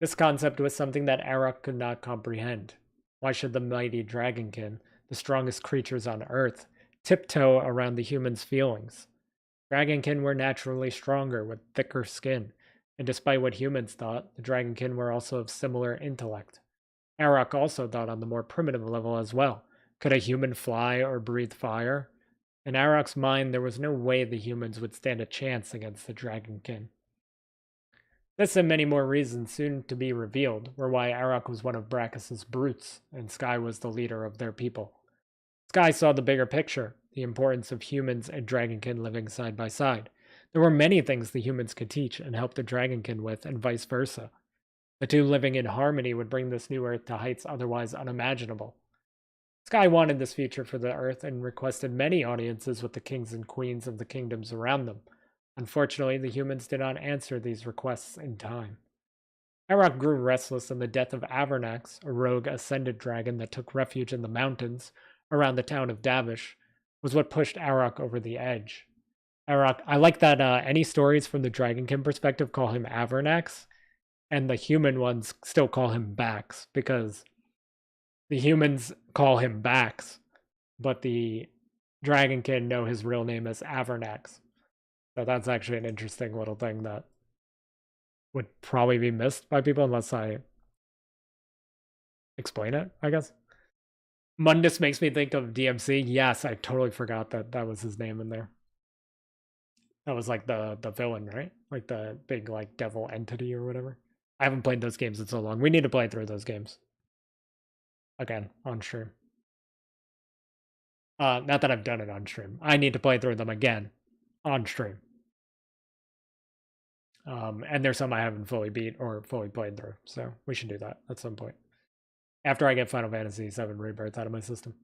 This concept was something that Arok could not comprehend. Why should the mighty Dragonkin, the strongest creatures on Earth, tiptoe around the humans' feelings? Dragonkin were naturally stronger, with thicker skin, and despite what humans thought, the Dragonkin were also of similar intellect. Arok also thought on the more primitive level as well. Could a human fly or breathe fire? In Arok's mind, there was no way the humans would stand a chance against the Dragonkin. This and many more reasons soon to be revealed were why Arok was one of Brachus's brutes, and Sky was the leader of their people. Sky saw the bigger picture, the importance of humans and Dragonkin living side by side. There were many things the humans could teach and help the Dragonkin with, and vice versa. The two living in harmony would bring this new Earth to heights otherwise unimaginable. Sky wanted this future for the Earth and requested many audiences with the kings and queens of the kingdoms around them. Unfortunately, the humans did not answer these requests in time. Arok grew restless, and the death of Avernax, a rogue ascended dragon that took refuge in the mountains around the town of Davish, was what pushed Arok over the edge. Arok, I like that any stories from the Dragonkin perspective call him Avernax, and the human ones still call him Bax, because the humans call him Bax, but the Dragonkin know his real name as Avernax. So that's actually an interesting little thing that would probably be missed by people unless I explain it, I guess. Mundus makes me think of DMC. Yes, I totally forgot that that was his name in there. That was like the villain, right? Like the big like devil entity or whatever. I haven't played those games in so long. We need to play through those games again on stream. Not that I've done it on stream. I need to play through them again on stream. And there's some I haven't fully beat or fully played through, so we should do that at some point. After I get Final Fantasy VII Rebirth out of my system.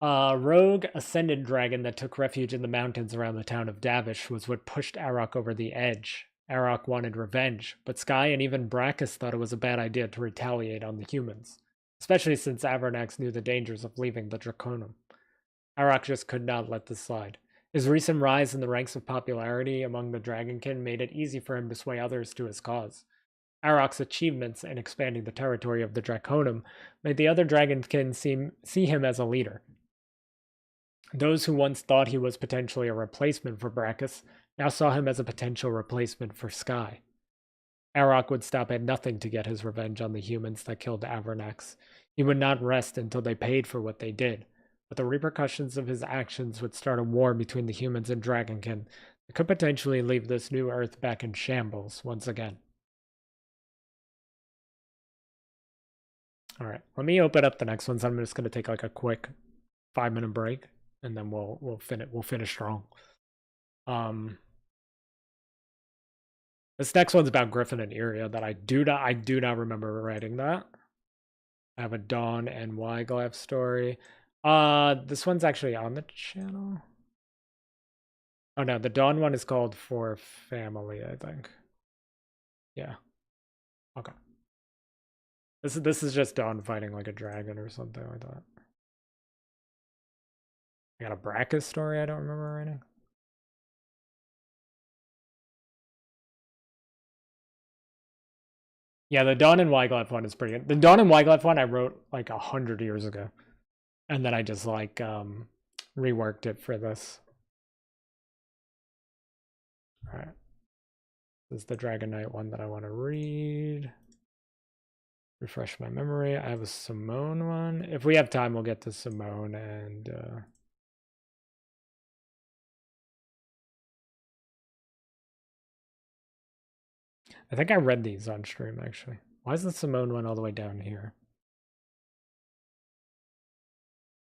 Rogue ascended dragon that took refuge in the mountains around the town of Davish was what pushed Arok over the edge. Arok wanted revenge, but Sky and even Brachus thought it was a bad idea to retaliate on the humans, especially since Avernax knew the dangers of leaving the Draconum. Arok just could not let this slide. His recent rise in the ranks of popularity among the Dragonkin made it easy for him to sway others to his cause. Arok's achievements in expanding the territory of the Draconum made the other Dragonkin see him as a leader. Those who once thought he was potentially a replacement for Brachus now saw him as a potential replacement for Sky. Arok would stop at nothing to get his revenge on the humans that killed Avernax. He would not rest until they paid for what they did, but the repercussions of his actions would start a war between the humans and Dragonkin that could potentially leave this new Earth back in shambles once again. All right, let me open up the next ones. I'm just going to take like a quick 5-minute break, and then we'll finish strong. This next one's about Griffin and Iria that I do not remember writing that. I have a Dawn and Wyglav story. This one's actually on the channel. Oh no, the Dawn one is called For Family, I think. Yeah. Okay. This is just Dawn fighting like a dragon or something like that. I got a Brachus story I don't remember writing. Yeah, the Dawn and Wyglav one is pretty good. The Dawn and Wyglav one I wrote like 100 years ago. And then I just like reworked it for this. Alright. This is the Dragon Knight one that I want to read. Refresh my memory. I have a Simone one. If we have time, we'll get to Simone and I think I read these on stream actually. Why is the Simone one all the way down here?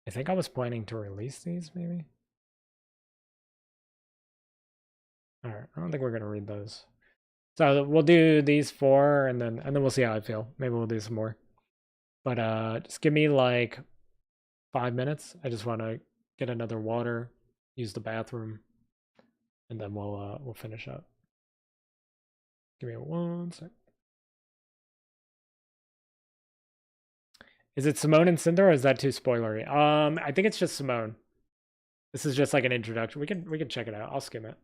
I think I was planning to release these maybe. Alright, I don't think we're gonna read those. So we'll do these 4 and then we'll see how I feel. Maybe we'll do some more. But just give me like 5 minutes. I just want to get another water, use the bathroom, and then we'll finish up. Give me 1 sec. Is it Simone and Cinder, or is that too spoilery? I think it's just Simone. This is just like an introduction. We can check it out. I'll skim it.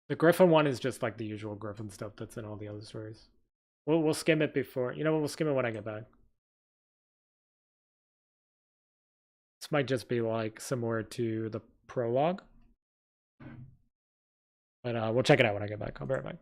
The Griffin one is just like the usual Griffin stuff that's in all the other stories. We'll skim it before. You know what? We'll skim it when I get back. This might just be like similar to the prologue. But we'll check it out when I get back. I'll be right back.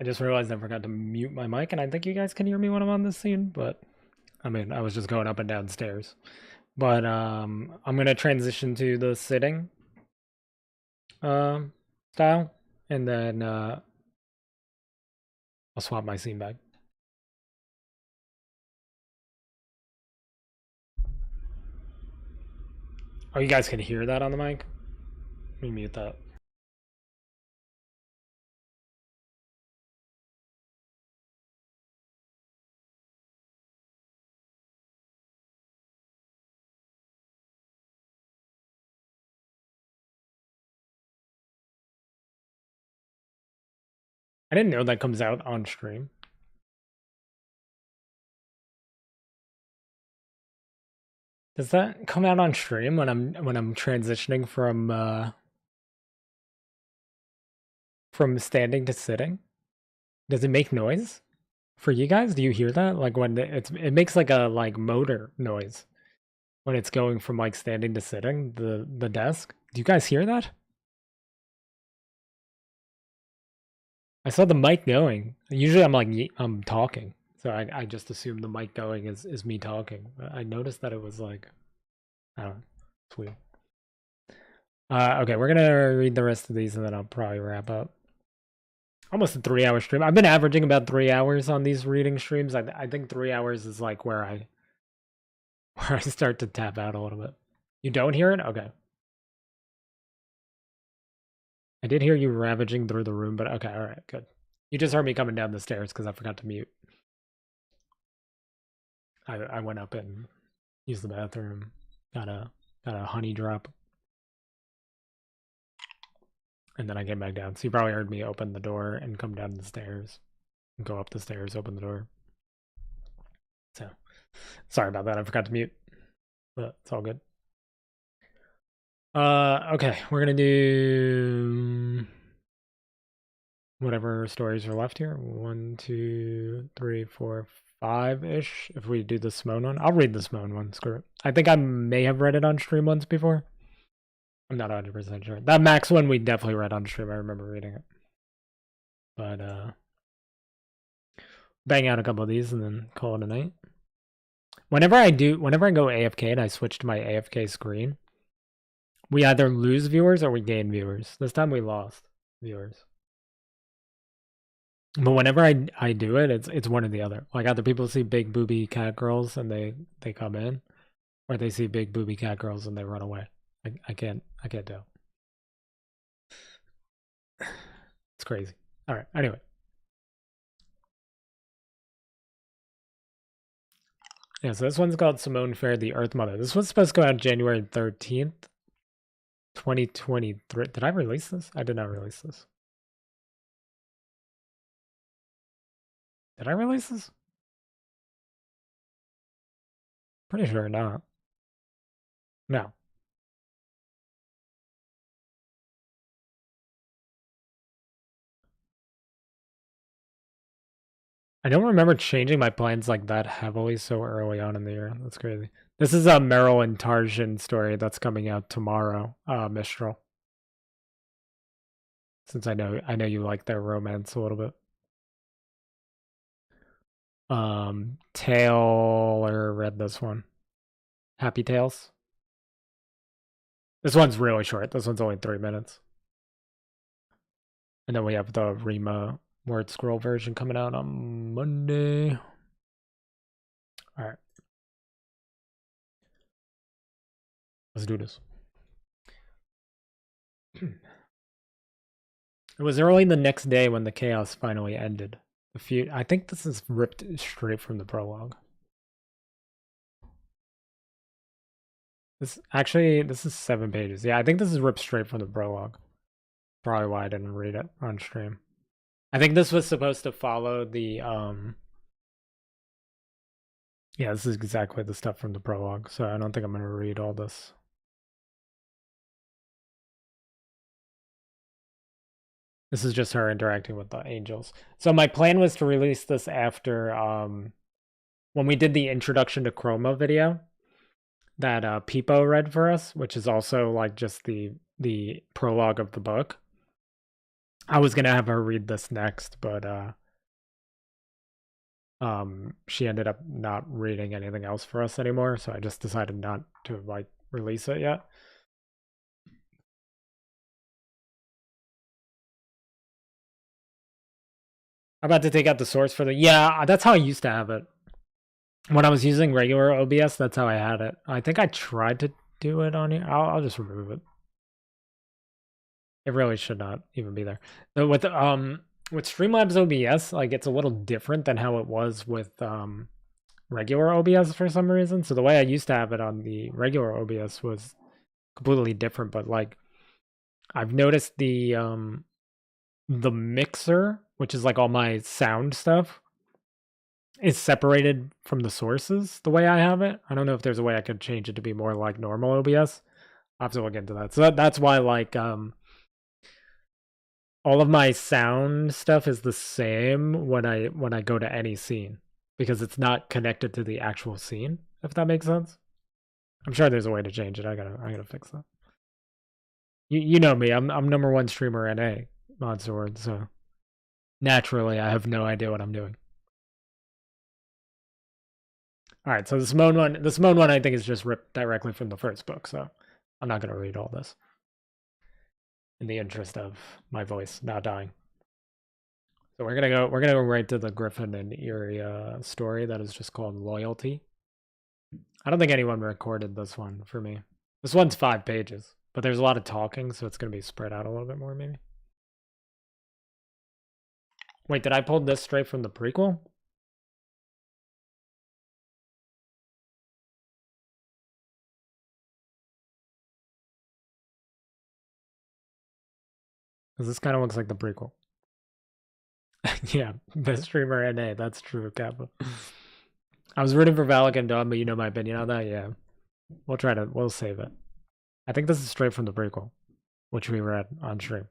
I just realized I forgot to mute my mic, and I think you guys can hear me when I'm on this scene, but I mean, I was just going up and down stairs. But I'm gonna transition to the sitting style, and then I'll swap my scene back. Oh, you guys can hear that on the mic? Let me mute that. I didn't know that comes out on stream. Does that come out on stream when I'm transitioning from standing to sitting? Does it make noise for you guys? Do you hear that? Like when it makes like a motor noise when it's going from like standing to sitting, the desk. Do you guys hear that? I saw the mic going. Usually I'm talking. So I just assume the mic going is me talking. But I noticed that it was like, I don't know. It's weird. Okay, we're gonna read the rest of these and then I'll probably wrap up. Almost a 3-hour stream. I've been averaging about 3 hours on these reading streams. I think 3 hours is like where I start to tap out a little bit. You don't hear it? Okay. I did hear you ravaging through the room, but okay, all right, good. You just heard me coming down the stairs because I forgot to mute. I went up and used the bathroom. Got a honey drop. And then I came back down. So you probably heard me open the door and come down the stairs. And go up the stairs, open the door. So sorry about that. I forgot to mute. But it's all good. Okay, we're gonna do whatever stories are left here. 1, 2, 3, 4, 5-ish. If we do the Simone one, I'll read the Simone one. Screw it. I think I may have read it on stream once before. I'm not 100% sure. That Max one we definitely read on stream. I remember reading it. But bang out a couple of these and then call it a night. Whenever I go AFK and I switch to my AFK screen, we either lose viewers or we gain viewers. This time we lost viewers. But whenever I do it, it's one or the other. Like either people see big booby cat girls and they come in, or they see big booby cat girls and they run away. I can't tell. It's crazy. All right. Anyway. Yeah, so this one's called Simone Fair, the Earth Mother. This one's supposed to go out January 13th, 2023. Did I release this? I did not release this. Did I release this? Pretty sure not. No. I don't remember changing my plans like that heavily so early on in the year. That's crazy. This is a Meryl and Tarjan story that's coming out tomorrow, Mistral. Since I know you like their romance a little bit. Taylor read this one. Happy Tales. This one's really short. This one's only 3 minutes. And then we have the Rima word scroll version coming out on Monday. All right. Let's do this. It was early the next day when the chaos finally ended. I think this is ripped straight from the prologue. This is 7 pages. Yeah, I think this is ripped straight from the prologue. Probably why I didn't read it on stream. I think this was supposed to follow the yeah, this is exactly the stuff from the prologue, so I don't think I'm gonna read all this. This is just her interacting with the angels. So my plan was to release this after when we did the introduction to Chroma video that Peepo read for us, which is also like just the prologue of the book. I was gonna have her read this next, but she ended up not reading anything else for us anymore, so I just decided not to like release it yet. I'm about to take out the source for the yeah, that's how I used to have it. When I was using regular OBS, that's how I had it. I think I tried to do it on here. I'll just remove it. It really should not even be there. But with Streamlabs OBS, like it's a little different than how it was with regular OBS for some reason. So the way I used to have it on the regular OBS was completely different. But like I've noticed the mixer, which is like all my sound stuff, is separated from the sources the way I have it. I don't know if there's a way I could change it to be more like normal OBS. I'll have to look into that. So that's why like all of my sound stuff is the same when I go to any scene because it's not connected to the actual scene, if that makes sense. I'm sure there's a way to change it. I gotta fix that. You know me, I'm number one streamer NA mod sword, so naturally I have no idea what I'm doing. Alright, so the Simone one I think is just ripped directly from the first book, so I'm not gonna read all this. In the interest of my voice not dying. So we're gonna go right to the Griffin and Erie story that is just called Loyalty. I don't think anyone recorded this one for me. This one's 5 pages, but there's a lot of talking, so it's gonna be spread out a little bit more maybe. Wait, did I pull this straight from the prequel? Because this kind of looks like the prequel. Yeah, best streamer NA, that's true, Kappa. I was rooting for Valak and Dawn, but you know my opinion on that, yeah. We'll save it. I think this is straight from the prequel, which we read on stream.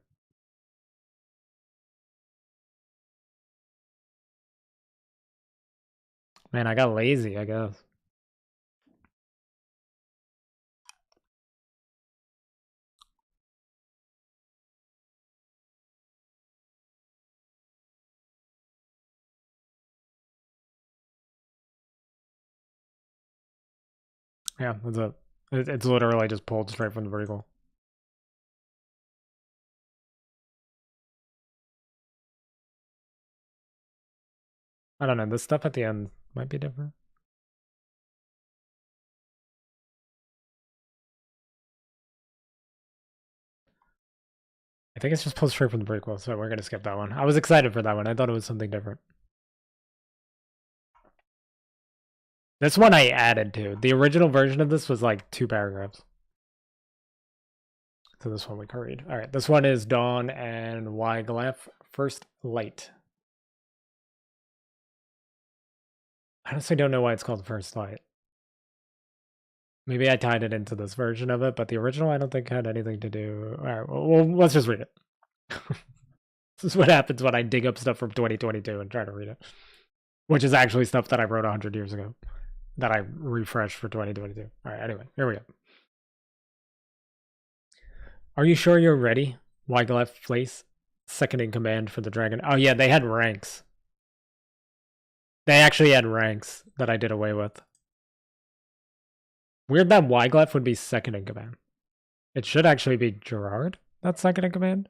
Man, I got lazy, I guess. Yeah, that's it. It's literally just pulled straight from the prequel. I don't know, this stuff at the end might be different. I think it's just pulled straight from the prequel, so we're gonna skip that one. I was excited for that one. I thought it was something different. This one I added to. The original version of this was like 2 paragraphs. So this one we can read. All right, this one is Dawn and Wyglaff First Light. I honestly don't know why it's called First Light. Maybe I tied it into this version of it, but the original I don't think had anything to do. All right, well let's just read it. This is what happens when I dig up stuff from 2022 and try to read it, which is actually stuff that I wrote 100 years ago that I refreshed for 2022. All right, anyway, here we go. Are you sure you're ready? Wyglaff Place, second in command for the dragon. Oh yeah, they had ranks. They actually had ranks that I did away with. Weird that Wyglaff would be second in command. It should actually be Gerard that's second in command.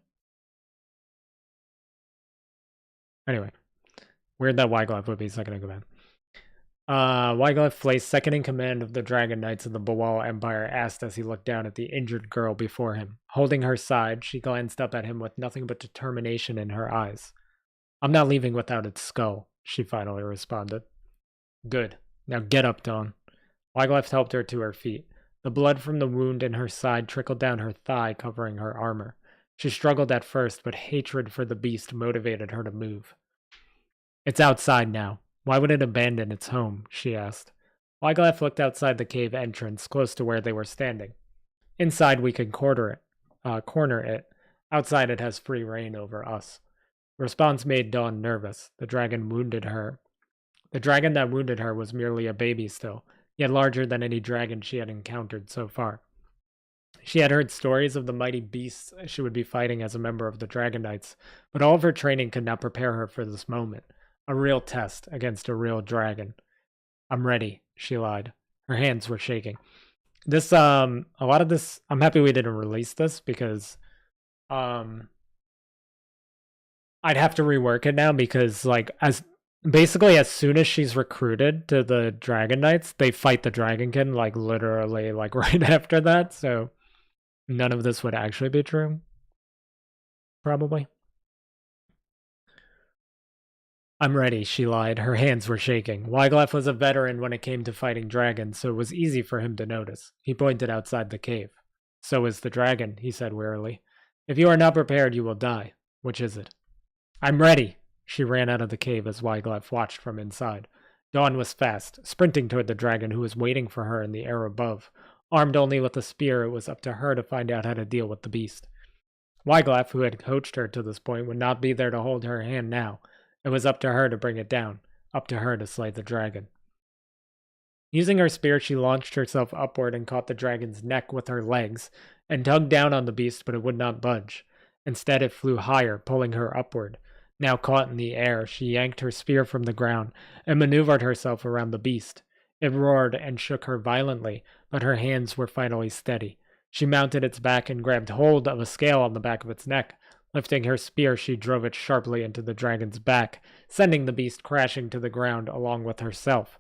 Anyway, weird that Wyglaff would be second in command. Wyglaff Place, second in command of the Dragon Knights of the Bawal Empire, asked as he looked down at the injured girl before him. Holding her side, she glanced up at him with nothing but determination in her eyes. I'm not leaving without its skull, she finally responded. Good. Now get up, Dawn. Wyglaff helped her to her feet. The blood from the wound in her side trickled down her thigh, covering her armor. She struggled at first, but hatred for the beast motivated her to move. It's outside now. Why would it abandon its home? She asked. Wyglaff looked outside the cave entrance, close to where they were standing. Inside we can corner it. Outside it has free reign over us. Response made Dawn nervous. The dragon wounded her. The dragon that wounded her was merely a baby still, yet larger than any dragon she had encountered so far. She had heard stories of the mighty beasts she would be fighting as a member of the Dragon Knights, but all of her training could not prepare her for this moment. A real test against a real dragon. I'm ready, she lied. Her hands were shaking. A lot of this, I'm happy we didn't release this because, I'd have to rework it now because, like, basically as soon as she's recruited to the Dragon Knights, they fight the Dragonkin, like, literally, like, right after that, so none of this would actually be true. Probably. I'm ready, she lied. Her hands were shaking. Wyglaff was a veteran when it came to fighting dragons, so it was easy for him to notice. He pointed outside the cave. So is the dragon, he said wearily. If you are not prepared, you will die. Which is it? I'm ready. She ran out of the cave as Wyglaff watched from inside. Dawn was fast, sprinting toward the dragon who was waiting for her in the air above. Armed only with a spear, it was up to her to find out how to deal with the beast. Wyglaff, who had coached her to this point, would not be there to hold her hand now. It was up to her to bring it down, up to her to slay the dragon. Using her spear, she launched herself upward and caught the dragon's neck with her legs, and tugged down on the beast, but it would not budge. Instead, it flew higher, pulling her upward. Now caught in the air, she yanked her spear from the ground and maneuvered herself around the beast. It roared and shook her violently, but her hands were finally steady. She mounted its back and grabbed hold of a scale on the back of its neck. Lifting her spear, she drove it sharply into the dragon's back, sending the beast crashing to the ground along with herself.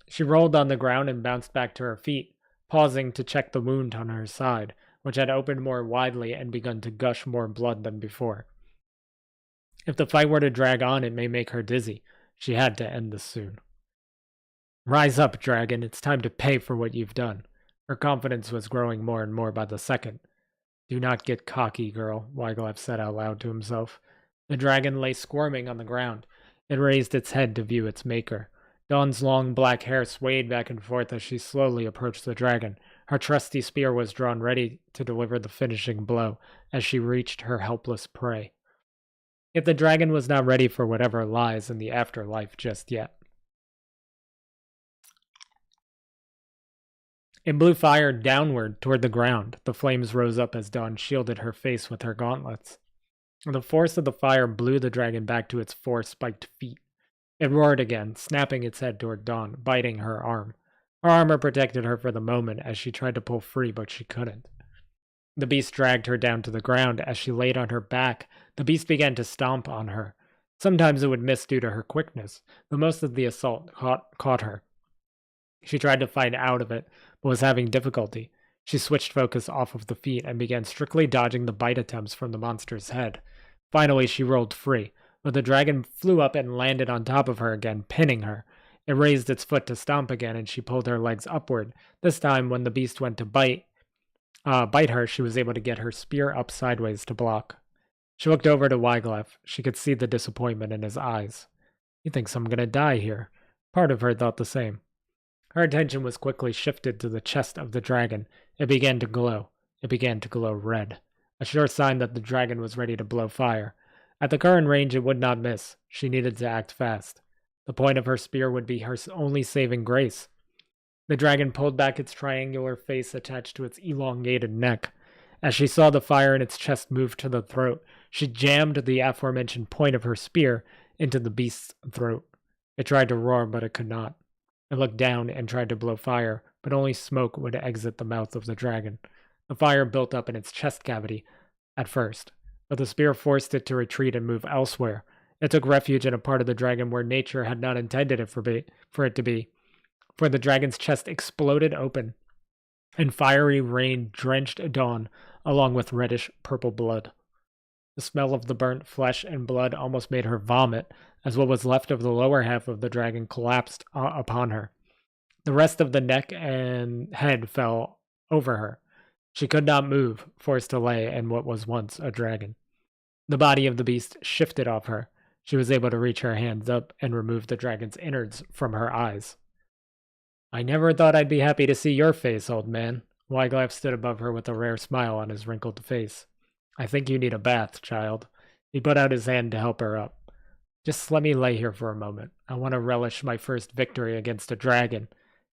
She rolled on the ground and bounced back to her feet, pausing to check the wound on her side, which had opened more widely and begun to gush more blood than before. If the fight were to drag on, it may make her dizzy. She had to end this soon. Rise up, dragon. It's time to pay for what you've done. Her confidence was growing more and more by the second. Do not get cocky, girl, Wyglaff said out loud to himself. The dragon lay squirming on the ground. It raised its head to view its maker. Dawn's long black hair swayed back and forth as she slowly approached the dragon. Her trusty spear was drawn ready to deliver the finishing blow as she reached her helpless prey. Yet the dragon was not ready for whatever lies in the afterlife just yet. It blew fire downward toward the ground. The flames rose up as Dawn shielded her face with her gauntlets. The force of the fire blew the dragon back to its four spiked feet. It roared again, snapping its head toward Dawn, biting her arm. Her armor protected her for the moment as she tried to pull free, but she couldn't. The beast dragged her down to the ground. As she laid on her back, the beast began to stomp on her. Sometimes it would miss due to her quickness, but most of the assault caught her. She tried to fight out of it, but was having difficulty. She switched focus off of the feet and began strictly dodging the bite attempts from the monster's head. Finally, she rolled free, but the dragon flew up and landed on top of her again, pinning her. It raised its foot to stomp again, and she pulled her legs upward. This time, when the beast went to bite her, she was able to get her spear up sideways to block. She looked over to Wyglaff. She could see the disappointment in his eyes. He thinks I'm gonna die here. Part of her thought the same. Her attention was quickly shifted to the chest of the dragon. It began to glow. It began to glow red. A sure sign that the dragon was ready to blow fire. At the current range, it would not miss. She needed to act fast. The point of her spear would be her only saving grace. The dragon pulled back its triangular face attached to its elongated neck. As she saw the fire in its chest move to the throat, she jammed the aforementioned point of her spear into the beast's throat. It tried to roar, but it could not. It looked down and tried to blow fire, but only smoke would exit the mouth of the dragon. The fire built up in its chest cavity at first, but the spear forced it to retreat and move elsewhere. It took refuge in a part of the dragon where nature had not intended it for it to be, for the dragon's chest exploded open, and fiery rain drenched Dawn along with reddish-purple blood. The smell of the burnt flesh and blood almost made her vomit, as what was left of the lower half of the dragon collapsed upon her. The rest of the neck and head fell over her. She could not move, forced to lay in what was once a dragon. The body of the beast shifted off her. She was able to reach her hands up and remove the dragon's innards from her eyes. I never thought I'd be happy to see your face, old man. Wyglaff stood above her with a rare smile on his wrinkled face. I think you need a bath, child. He put out his hand to help her up. Just let me lay here for a moment. I want to relish my first victory against a dragon.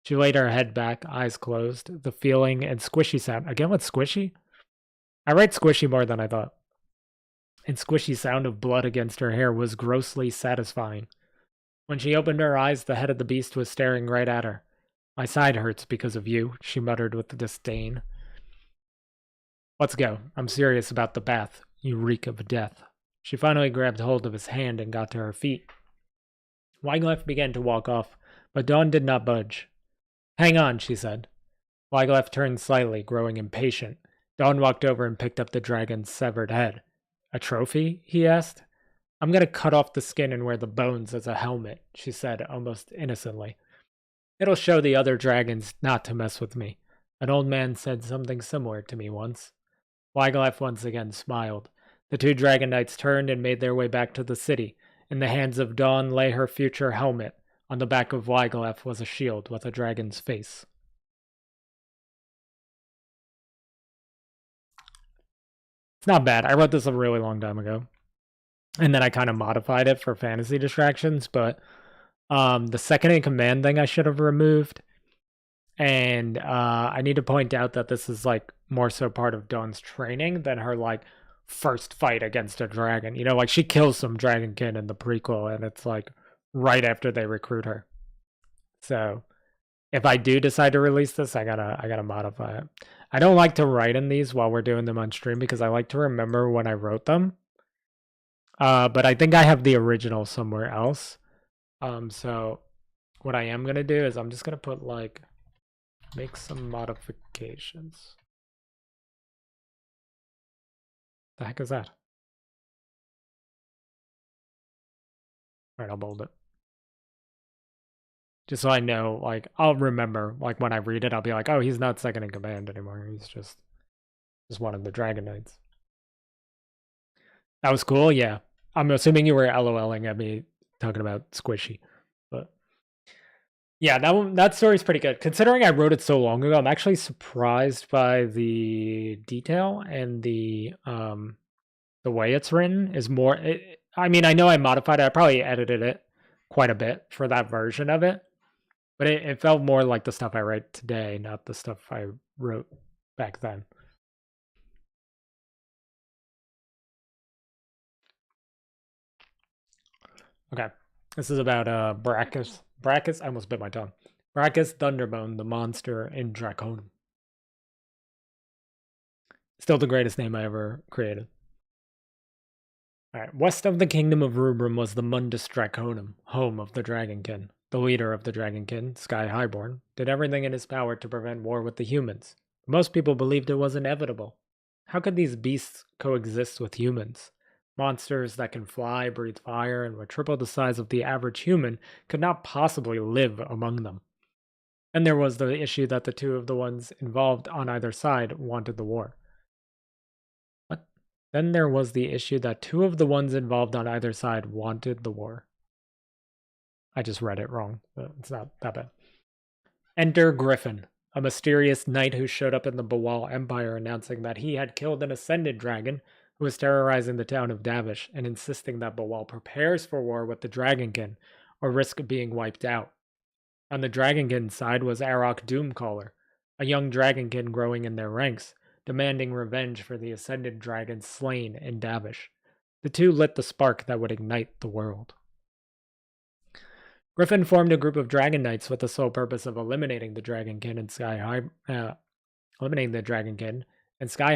She laid her head back, eyes closed, the feeling and squishy sound. Again with squishy? I write squishy more than I thought. And squishy sound of blood against her hair was grossly satisfying. When she opened her eyes, the head of the beast was staring right at her. My side hurts because of you, she muttered with disdain. Let's go. I'm serious about the bath. You reek of death. She finally grabbed hold of his hand and got to her feet. Wyglass began to walk off, but Dawn did not budge. Hang on, she said. Wyglass turned slightly, growing impatient. Dawn walked over and picked up the dragon's severed head. A trophy? He asked. I'm going to cut off the skin and wear the bones as a helmet, she said, almost innocently. It'll show the other dragons not to mess with me. An old man said something similar to me once. Wyglass once again smiled. The two dragon knights turned and made their way back to the city. In the hands of Dawn lay her future helmet. On the back of Wyglass was a shield with a dragon's face. It's not bad. I wrote this a really long time ago. And then I kind of modified it for fantasy distractions, but the second in command thing I should have removed. And I need to point out that this is like more so part of Dawn's training than her like first fight against a dragon. You know, like she kills some dragonkin in the prequel, and it's like right after they recruit her. So if I do decide to release this, I gotta modify it. I don't like to write in these while we're doing them on stream because I like to remember when I wrote them. But I think I have the original somewhere else. So what I am gonna do is I'm just gonna put like make some modifications. The heck is that? Alright, I'll bold it. Just so I know, like, I'll remember, like, when I read it, I'll be like, oh, he's not second in command anymore. He's just one of the Dragon Knights. That was cool, yeah. I'm assuming you were LOLing at me talking about Squishy. But yeah, that story's pretty good. Considering I wrote it so long ago, I'm actually surprised by the detail and the way it's written is more. I mean, I know I modified it. I probably edited it quite a bit for that version of it, but it felt more like the stuff I write today, not the stuff I wrote back then. Okay, this is about Brachus. Brachus, I almost bit my tongue. Brachus Thunderbone, the monster in Draconum. Still the greatest name I ever created. Alright, west of the kingdom of Rubrum was the Mundus Draconum, home of the Dragonkin. The leader of the Dragonkin, Sky Highborn, did everything in his power to prevent war with the humans. Most people believed it was inevitable. How could these beasts coexist with humans? Monsters that can fly, breathe fire, and were triple the size of the average human could not possibly live among them. And there was the issue that the two of the ones involved on either side wanted the war. What? Then there was the issue that two of the ones involved on either side wanted the war. I just read it wrong, but it's not that bad. Enter Griffin, a mysterious knight who showed up in the Bawal Empire announcing that he had killed an ascended dragon who was terrorizing the town of Davish and insisting that Bawal prepares for war with the Dragonkin or risk being wiped out. On the Dragonkin side was Arok Doomcaller, a young Dragonkin growing in their ranks, demanding revenge for the ascended dragon slain in Davish. The two lit the spark that would ignite the world. Griffin formed a group of Dragon Knights with the sole purpose of eliminating the Dragonkin and Sky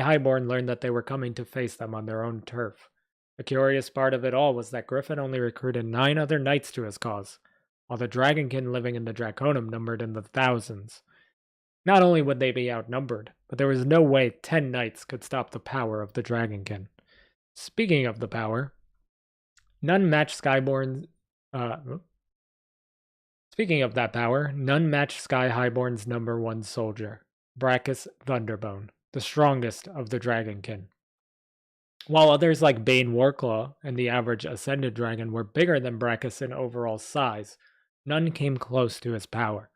Highborn learned that they were coming to face them on their own turf. The curious part of it all was that Griffin only recruited 9 other knights to his cause, while the Dragonkin living in the Draconum numbered in the thousands. Not only would they be outnumbered, but there was no way 10 knights could stop the power of the Dragonkin. Speaking of the power, none matched Speaking of that power, none matched Sky Highborn's number 1 soldier, Brachus Thunderbone, the strongest of the Dragonkin. While others like Bane Warclaw and the average Ascended Dragon were bigger than Brachus in overall size, none came close to his power.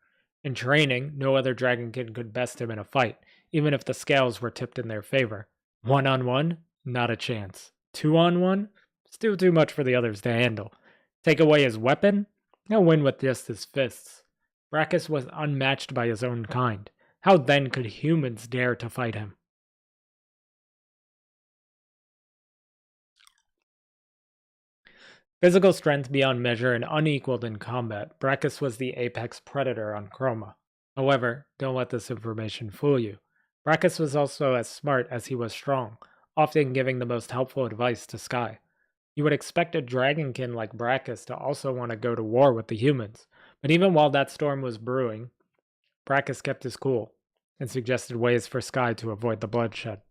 In training, no other Dragonkin could best him in a fight, even if the scales were tipped in their favor. 1-on-1? Not a chance. 2-on-1? Still too much for the others to handle. Take away his weapon? He'll win with just his fists. Brachus was unmatched by his own kind. How then could humans dare to fight him? Physical strength beyond measure and unequaled in combat, Brachus was the apex predator on Chroma. However, don't let this information fool you. Brachus was also as smart as he was strong, often giving the most helpful advice to Sky. You would expect a dragonkin like Brachus to also want to go to war with the humans, but even while that storm was brewing, Brachus kept his cool and suggested ways for Sky to avoid the bloodshed.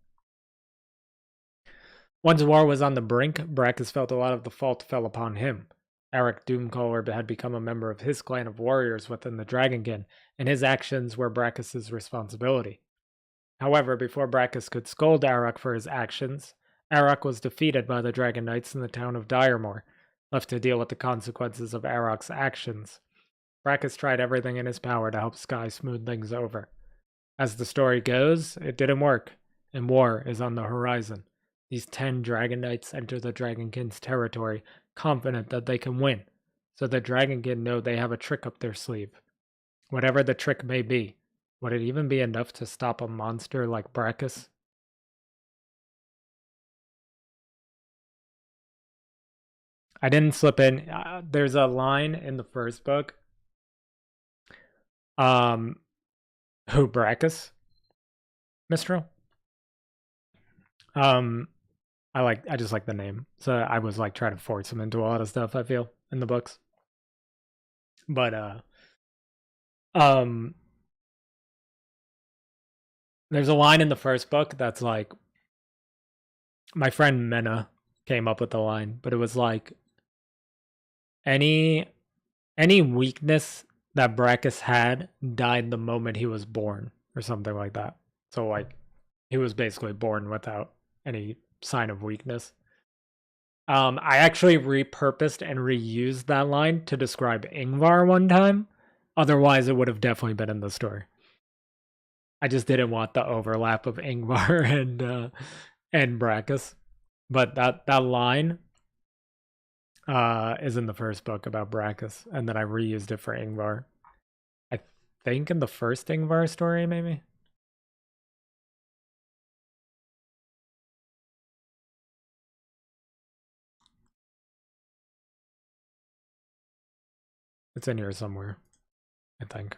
Once war was on the brink, Brachus felt a lot of the fault fell upon him. Eric Doomcaller had become a member of his clan of warriors within the Dragonkin, and his actions were Brachus's responsibility. However, before Brachus could scold Arak for his actions, Arak was defeated by the Dragon Knights in the town of Diremore, left to deal with the consequences of Arak's actions. Brachus tried everything in his power to help Sky smooth things over. As the story goes, it didn't work, and war is on the horizon. These 10 Dragon Knights enter the Dragonkin's territory, confident that they can win, so the Dragonkin know they have a trick up their sleeve. Whatever the trick may be, would it even be enough to stop a monster like Brachus? I didn't slip in. There's a line in the first book. Who, Brachus? Mistral? I just like the name. So I was like trying to force him into a lot of stuff, I feel, in the books. But there's a line in the first book that's like, my friend Mena came up with the line, but it was like, any weakness that Brachus had died the moment he was born, or something like that. So like, he was basically born without any sign of weakness. I actually repurposed and reused that line to describe Ingvar one time. Otherwise, it would have definitely been in the story. I just didn't want the overlap of Ingvar and Brachus. But that line is in the first book about Brachus, and then I reused it for Ingvar. I think in the first Ingvar story, maybe. It's in here somewhere, I think.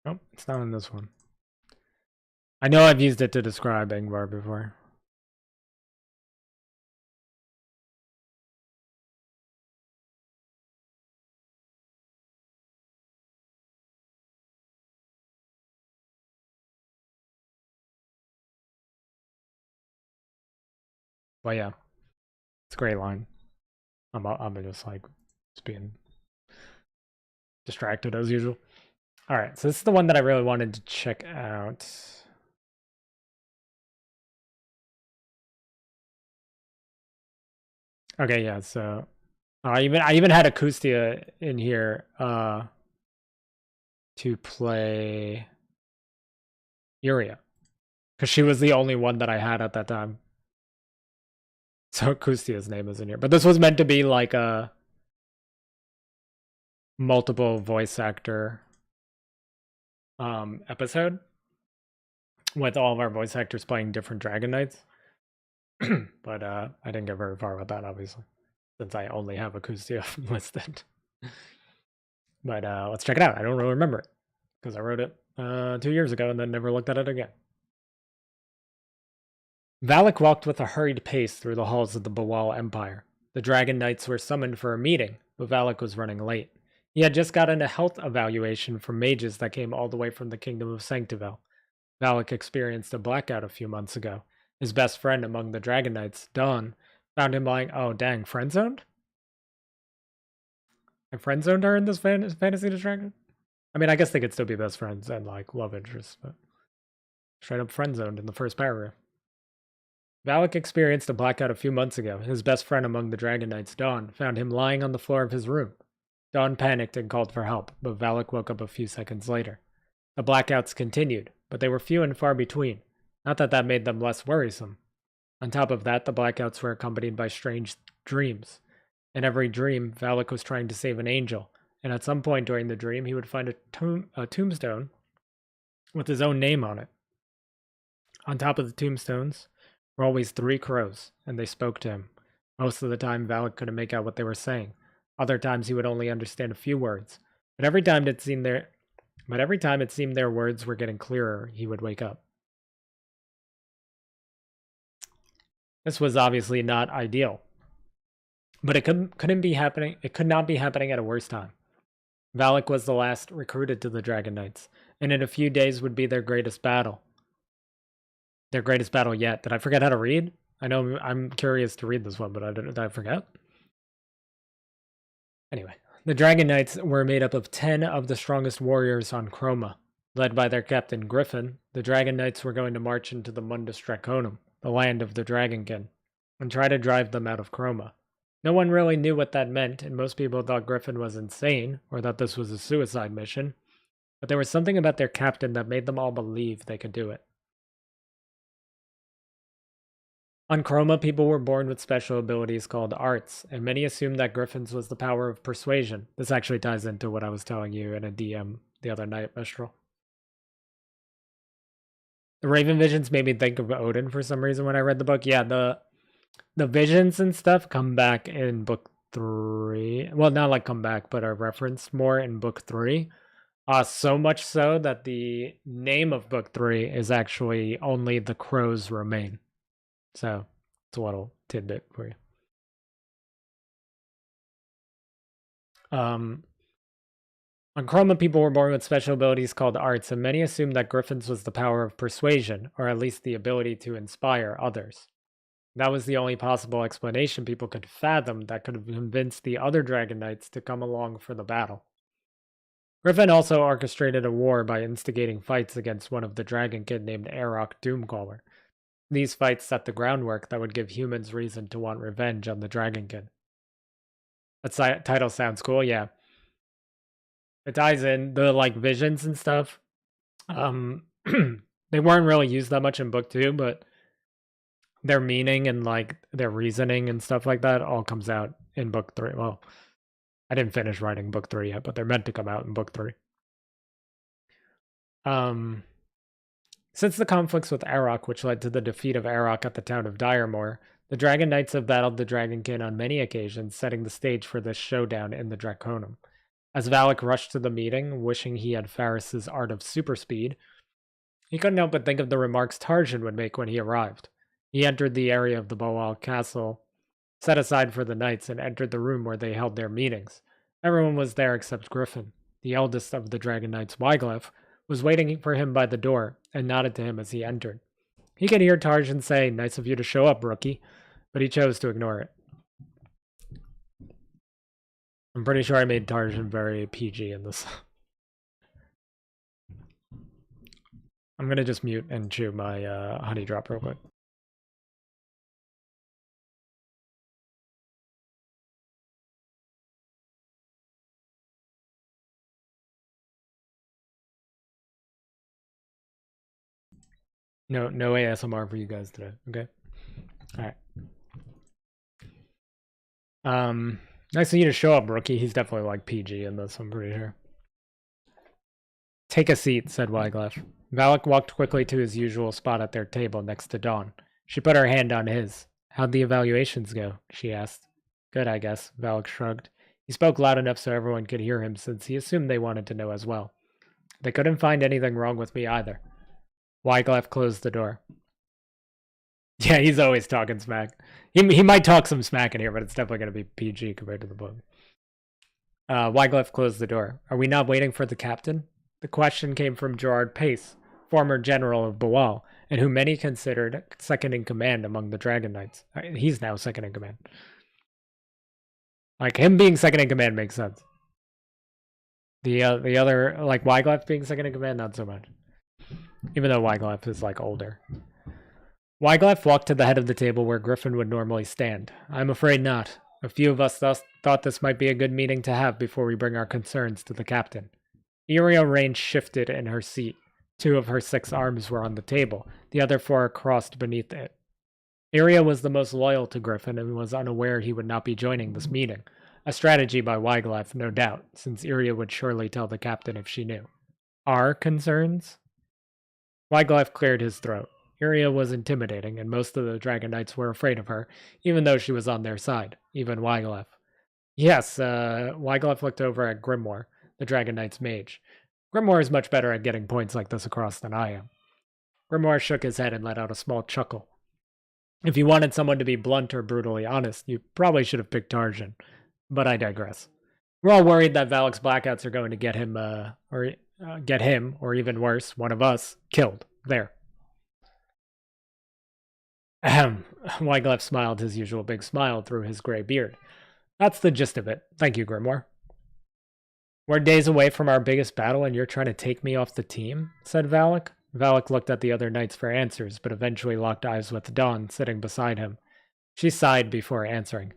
Oh, it's not in this one. I know I've used it to describe Ingvar before. But yeah, it's a great line. I'm just like just being distracted as usual. All right, so this is the one that I really wanted to check out. Okay, yeah, so I even had Acoustia in here to play Uria, because she was the only one that I had at that time. So Akustia's name is in here, but this was meant to be like a multiple voice actor episode with all of our voice actors playing different Dragon Knights. But I didn't get very far with that, obviously, since I only have Acoustia listed. But let's check it out. I don't really remember it because I wrote it 2 years ago and then never looked at it again. Valak walked with a hurried pace through the halls of the Bawal Empire. The Dragon Knights were summoned for a meeting, but Valak was running late. He had just gotten a health evaluation from mages that came all the way from the Kingdom of Sanctivel. Valak experienced a blackout a few months ago. His best friend among the Dragon Knights, Dawn, found him lying. Oh, dang, friend-zoned? I friend-zoned her in this fantasy distraction? I mean, I guess they could still be best friends and, like, love interests, but straight up friend-zoned in the first paragraph. Valak experienced a blackout a few months ago. His best friend among the Dragon Knights, Dawn, found him lying on the floor of his room. Dawn panicked and called for help, but Valak woke up a few seconds later. The blackouts continued, but they were few and far between. Not that that made them less worrisome. On top of that, the blackouts were accompanied by strange dreams. In every dream, Valak was trying to save an angel, and at some point during the dream, he would find a tombstone with his own name on it. On top of the tombstones were always 3 crows, and they spoke to him. Most of the time, Valak couldn't make out what they were saying. Other times, he would only understand a few words. But every time it seemed their words were getting clearer, he would wake up. This was obviously not ideal, but it couldn't be happening. It could not be happening at a worse time. Valak was the last recruited to the Dragon Knights, and in a few days would be their greatest battle. Their greatest battle yet. Did I forget how to read? I know I'm curious to read this one, but did I forget? Anyway, the Dragon Knights were made up of 10 of the strongest warriors on Chroma. Led by their captain Griffin, the Dragon Knights were going to march into the Mundus Draconum, the land of the Dragonkin, and try to drive them out of Chroma. No one really knew what that meant, and most people thought Griffin was insane, or that this was a suicide mission. But there was something about their captain that made them all believe they could do it. On Chroma, people were born with special abilities called arts, and many assumed that Griffin's was the power of persuasion. This actually ties into what I was telling you in a DM the other night, Mistral. The Raven visions made me think of Odin for some reason when I read the book. Yeah, the visions and stuff come back in book 3. Well, not like come back, but are referenced more in book 3. So much so that the name of book 3 is actually Only the Crows Remain. So it's a little tidbit for you. On Chroma, people were born with special abilities called arts, and many assumed that Griffin's was the power of persuasion, or at least the ability to inspire others. That was the only possible explanation people could fathom that could have convinced the other Dragon Knights to come along for the battle. Griffin also orchestrated a war by instigating fights against one of the Dragonkin named Arok Doomcaller. These fights set the groundwork that would give humans reason to want revenge on the Dragonkin. That title sounds cool, yeah. It ties in the visions and stuff. They weren't really used that much in book 2, but their meaning and their reasoning and stuff like that all comes out in book 3. Well, I didn't finish writing book 3 yet, but they're meant to come out in book 3. Since the conflicts with Arok, which led to the defeat of Arok at the town of Diremore, the Dragon Knights have battled the Dragonkin on many occasions, setting the stage for this showdown in the Draconum. As Valak rushed to the meeting, wishing he had Faris's art of super speed, he couldn't help but think of the remarks Tarjan would make when he arrived. He entered the area of the Boal castle, set aside for the knights, and entered the room where they held their meetings. Everyone was there except Griffin. The eldest of the Dragon Knights, Wyglef, was waiting for him by the door, and nodded to him as he entered. He could hear Tarjan say, "Nice of you to show up, rookie," but he chose to ignore it. I'm pretty sure I made Tarjan very PG in this. I'm gonna just mute and chew my honey drop real quick. No ASMR for you guys today, okay? Alright. Nice of you to show up, rookie. He's definitely PG in this, I'm pretty sure. Take a seat, said Wyglef. Valak walked quickly to his usual spot at their table next to Dawn. She put her hand on his. How'd the evaluations go? She asked. Good, I guess, Valak shrugged. He spoke loud enough so everyone could hear him, since he assumed they wanted to know as well. They couldn't find anything wrong with me either. Wyglef closed the door. Yeah, he's always talking smack. He might talk some smack in here, but it's definitely going to be PG compared to the book. Wyglef closed the door. Are we not waiting for the captain? The question came from Gerard Pace, former general of Boal, and whom many considered second in command among the Dragon Knights. He's now second in command. Him being second in command makes sense. The other, Wyglef being second in command, not so much. Even though Wyglef is older. Wyglaff walked to the head of the table where Griffin would normally stand. I'm afraid not. A few of us thought this might be a good meeting to have before we bring our concerns to the captain. Iria Rain shifted in her seat. 2 of her 6 arms were on the table, the other 4 crossed beneath it. Iria was the most loyal to Griffin and was unaware he would not be joining this meeting. A strategy by Wyglaff, no doubt, since Iria would surely tell the captain if she knew. Our concerns? Wyglaff cleared his throat. Iria was intimidating, and most of the Dragon Knights were afraid of her, even though she was on their side, even Wyglaff. Yes, Wyglaff looked over at Grimoire, the Dragon Knight's mage. Grimoire is much better at getting points like this across than I am. Grimoire shook his head and let out a small chuckle. If you wanted someone to be blunt or brutally honest, you probably should have picked Tarjan. But I digress. We're all worried that Valak's blackouts are going to get him, or even worse, one of us, killed. There. Ahem. Wyglaff smiled his usual big smile through his gray beard. That's the gist of it. Thank you, Grimoire. We're days away from our biggest battle and you're trying to take me off the team? Said Valak. Valak looked at the other knights for answers, but eventually locked eyes with Dawn, sitting beside him. She sighed before answering.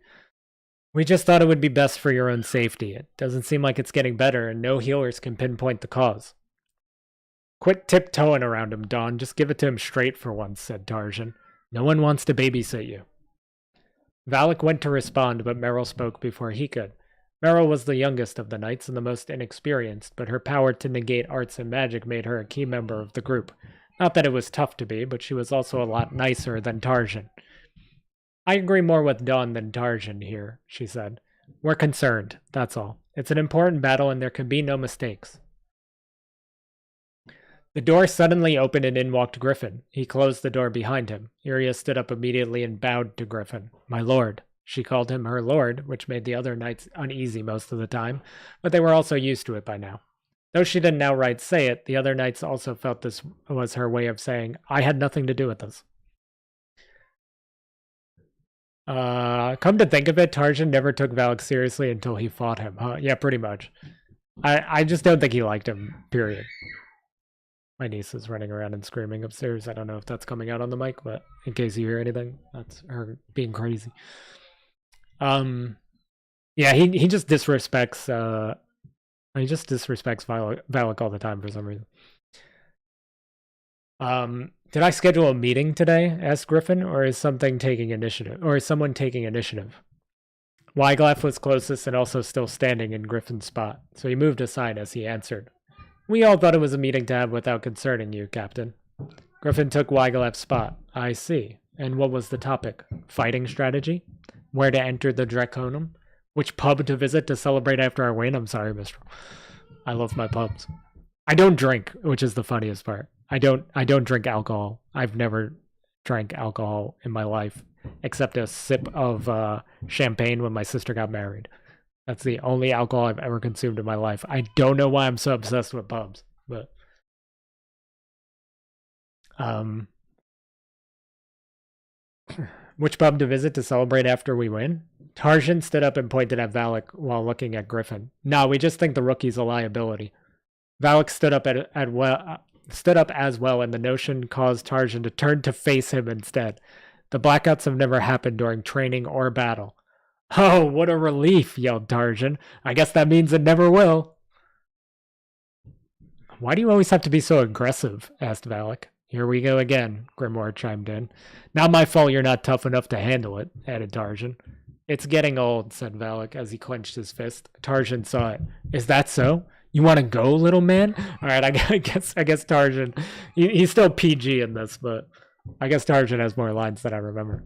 We just thought it would be best for your own safety. It doesn't seem like it's getting better, and no healers can pinpoint the cause. Quit tiptoeing around him, Dawn. Just give it to him straight for once, said Tarjan. No one wants to babysit you. Valak went to respond, but Meryl spoke before he could. Meryl was the youngest of the knights and the most inexperienced, but her power to negate arts and magic made her a key member of the group. Not that it was tough to be, but she was also a lot nicer than Tarjan. I agree more with Dawn than Tarjan here, she said. We're concerned, that's all. It's an important battle and there can be no mistakes. The door suddenly opened and in walked Griffin. He closed the door behind him. Iria stood up immediately and bowed to Griffin. My lord. She called him her lord, which made the other knights uneasy most of the time, but they were also used to it by now. Though she didn't outright say it, the other knights also felt this was her way of saying, I had nothing to do with this. Come to think of it, Tarjan never took Valak seriously until he fought him. Yeah, pretty much. I just don't think he liked him, period. My niece is running around and screaming upstairs. I don't know if that's coming out on the mic, but in case you hear anything, that's her being crazy. Yeah, he just disrespects Valak all the time for some reason. Did I schedule a meeting today? Asked Griffin, or is someone taking initiative? Wyglaff was closest and also still standing in Griffin's spot, so he moved aside as he answered. We all thought it was a meeting to have without concerning you, Captain. Griffin took Wyglaff's spot. I see. And what was the topic? Fighting strategy? Where to enter the Draconum? Which pub to visit to celebrate after our win? I'm sorry, Mistral. I love my pubs. I don't drink, which is the funniest part. I don't drink alcohol. I've never drank alcohol in my life, except a sip of champagne when my sister got married. That's the only alcohol I've ever consumed in my life. I don't know why I'm so obsessed with pubs, but which pub to visit to celebrate after we win? Tarjan stood up and pointed at Valak while looking at Griffin. No, we just think the rookie's a liability. Valak stood up as well, and the notion caused Tarjan to turn to face him instead. The blackouts have never happened during training or battle. Oh, what a relief, yelled Tarjan. I guess that means it never will. Why do you always have to be so aggressive? Asked Valak. Here we go again, Grimoire chimed in. Not my fault you're not tough enough to handle it, added Tarjan. It's getting old, said Valak as he clenched his fist. Tarjan saw it. Is that so? You want to go, little man? All right, I guess Tarjan, he's still PG in this, but I guess Tarjan has more lines than I remember.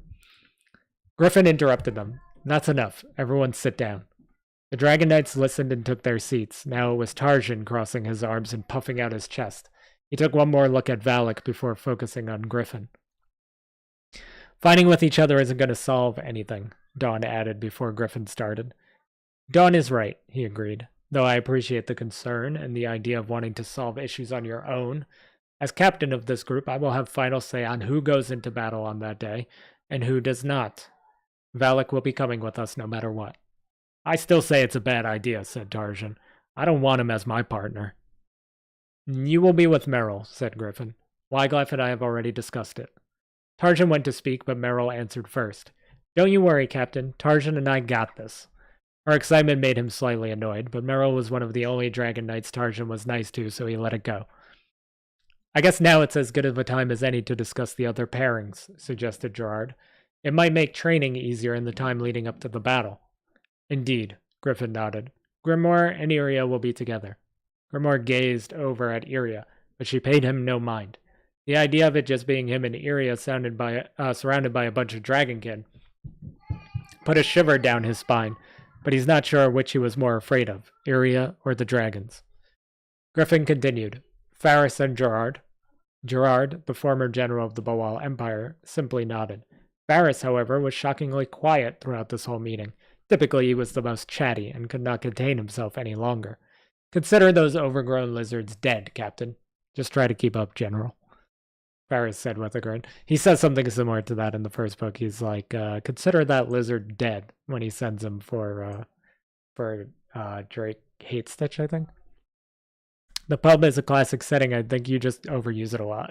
Griffin interrupted them. That's enough. Everyone sit down. The Dragon Knights listened and took their seats. Now it was Tarjan crossing his arms and puffing out his chest. He took one more look at Valak before focusing on Griffin. Fighting with each other isn't going to solve anything, Dawn added before Griffin started. Dawn is right, he agreed, though I appreciate the concern and the idea of wanting to solve issues on your own. As captain of this group, I will have final say on who goes into battle on that day and who does not. Valak will be coming with us no matter what. I still say it's a bad idea, said Tarjan. I don't want him as my partner. You will be with Meryl, said Griffin. Wyglaff and I have already discussed it. Tarjan went to speak, but Merrill answered first. Don't you worry, Captain. Tarjan and I got this. Her excitement made him slightly annoyed, but Merrill was one of the only Dragon Knights Tarjan was nice to, so he let it go. I guess now it's as good of a time as any to discuss the other pairings, suggested Gerard. It might make training easier in the time leading up to the battle. Indeed, Griffin nodded. Grimoire and Iria will be together. Grimoire gazed over at Iria, but she paid him no mind. The idea of it just being him and Iria surrounded by a bunch of dragonkin put a shiver down his spine, but he's not sure which he was more afraid of, Iria or the dragons. Griffin continued. Faris and Gerard. Gerard, the former general of the Boal Empire, simply nodded. Faris, however, was shockingly quiet throughout this whole meeting. Typically, he was the most chatty and could not contain himself any longer. Consider those overgrown lizards dead, Captain. Just try to keep up, General. Faris said with a grin. He says something similar to that in the first book. He's like, consider that lizard dead when he sends him for Drake Hate Stitch, I think. The pub is a classic setting. I think you just overuse it a lot.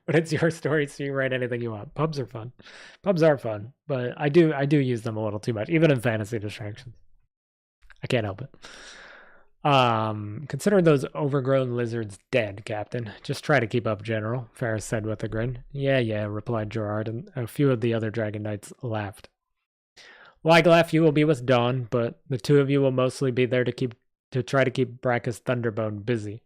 But it's your story, so you write anything you want. Pubs are fun. Pubs are fun, but I do use them a little too much, even in fantasy distractions. I can't help it. Consider those overgrown lizards dead, Captain. Just try to keep up, General, Faris said with a grin. Yeah, replied Gerard, and a few of the other Dragon Knights laughed. Wyglaff, you will be with Dawn, but the two of you will mostly be there to try to keep Brachus Thunderbone busy.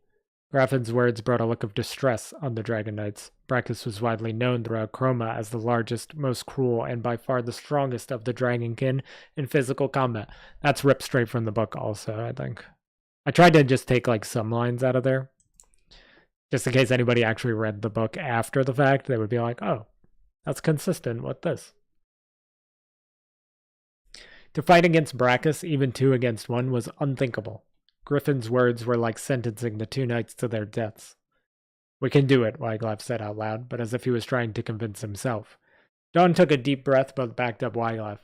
Graffin's words brought a look of distress on the Dragon Knights. Brachus was widely known throughout Chroma as the largest, most cruel, and by far the strongest of the Dragonkin in physical combat. That's ripped straight from the book also, I think. I tried to just take like some lines out of there. Just in case anybody actually read the book after the fact, they would be like, oh, that's consistent with this. To fight against Brachus, even 2 against 1, was unthinkable. Griffin's words were like sentencing the 2 knights to their deaths. We can do it, Wyglaff said out loud, but as if he was trying to convince himself. Dawn took a deep breath but backed up Wyglaff.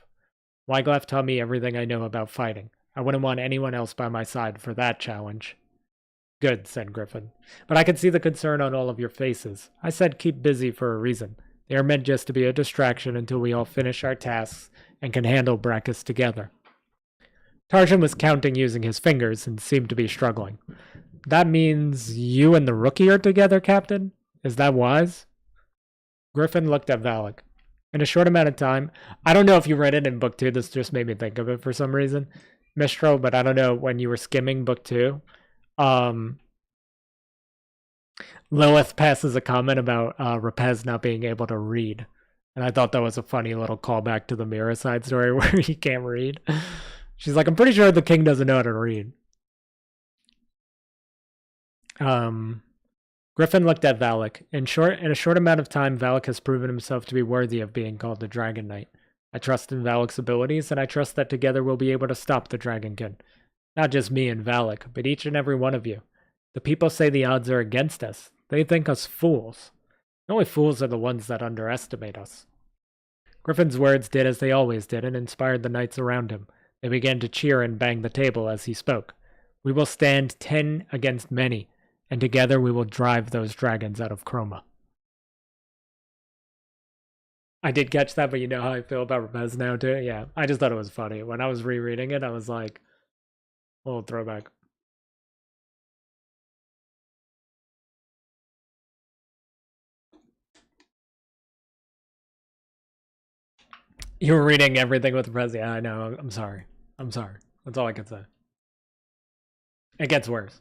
Wyglaff taught me everything I know about fighting. I wouldn't want anyone else by my side for that challenge. Good, said Griffin. But I can see the concern on all of your faces. I said keep busy for a reason. They are meant just to be a distraction until we all finish our tasks and can handle Brachus together. Tarjan was counting using his fingers and seemed to be struggling. That means you and the rookie are together, Captain? Is that wise? Griffin looked at Valak. In a short amount of time, I don't know if you read it in book 2, this just made me think of it for some reason, Mistral, but I don't know, when you were skimming book 2, Lilith passes a comment about Rapez not being able to read. And I thought that was a funny little callback to the Mirror side story where he can't read. She's like, I'm pretty sure the king doesn't know how to read. Griffin looked at Valak. In a short amount of time, Valak has proven himself to be worthy of being called the Dragon Knight. I trust in Valak's abilities, and I trust that together we'll be able to stop the Dragonkin. Not just me and Valak, but each and every one of you. The people say the odds are against us. They think us fools. The only fools are the ones that underestimate us. Griffin's words did as they always did and inspired the knights around him. They began to cheer and bang the table as he spoke. We will stand 10 against many, and together we will drive those dragons out of Chroma. I did catch that, but you know how I feel about Rapez now too? Yeah, I just thought it was funny. When I was rereading it, I was like, a little throwback. You were reading everything with Rapez? Yeah, I know. I'm sorry. I'm sorry. That's all I can say. It gets worse.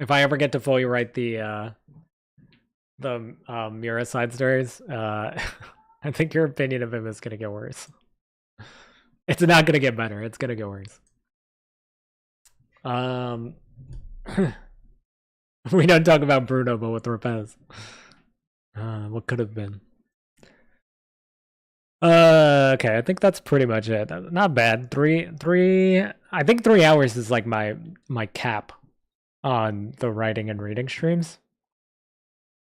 If I ever get to fully write the Mira side stories, I think your opinion of him is gonna get worse. It's not gonna get better. It's gonna get worse. We don't talk about Bruno, but with Rapez. What could have been? Okay, I think that's pretty much it. Not bad. I think 3 hours is like my cap on the writing and reading streams.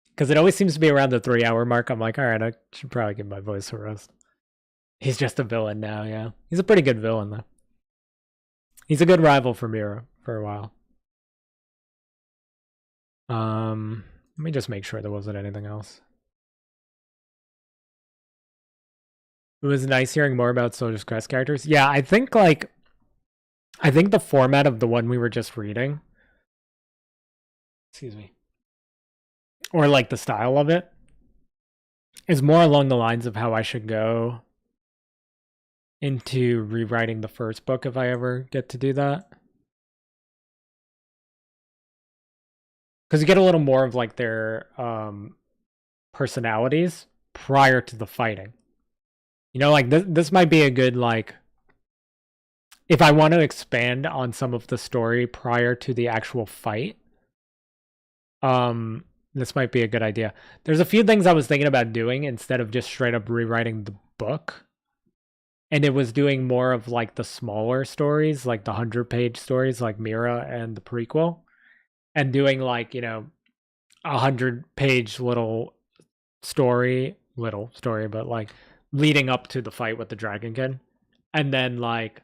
Because it always seems to be around the 3 hour mark. I'm like, alright, I should probably give my voice a rest. He's just a villain now, yeah. He's a pretty good villain, though. He's a good rival for Mira for a while. Let me just make sure there wasn't anything else. It was nice hearing more about Soldier's Crest characters. Yeah, I think the format of the one we were just reading, excuse me, or like the style of it, is more along the lines of how I should go into rewriting the first book if I ever get to do that. Because you get a little more of like their personalities prior to the fighting. You know, like this might be a good, like, if I want to expand on some of the story prior to the actual fight, this might be a good idea. There's a few things I was thinking about doing instead of just straight up rewriting the book. And it was doing more of like the smaller stories, like the 100-page stories like Mira and the prequel. And doing like, 100-page little story, but like leading up to the fight with the Dragonkin. And then like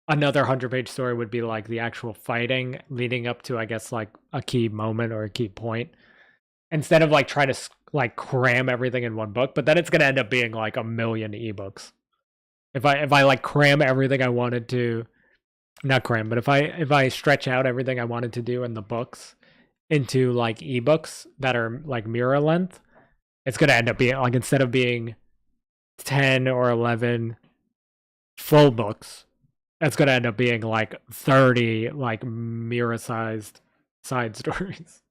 another 100-page story would be like the actual fighting leading up to, I guess, like a key moment or a key point. Instead of like trying to like cram everything in one book, but then it's going to end up being like a million ebooks. If I like cram everything I wanted to, not cram, but if I stretch out everything I wanted to do in the books into like ebooks that are like Mira length, it's going to end up being like, instead of being 10 or 11 full books, it's going to end up being like 30 like Mira sized side stories.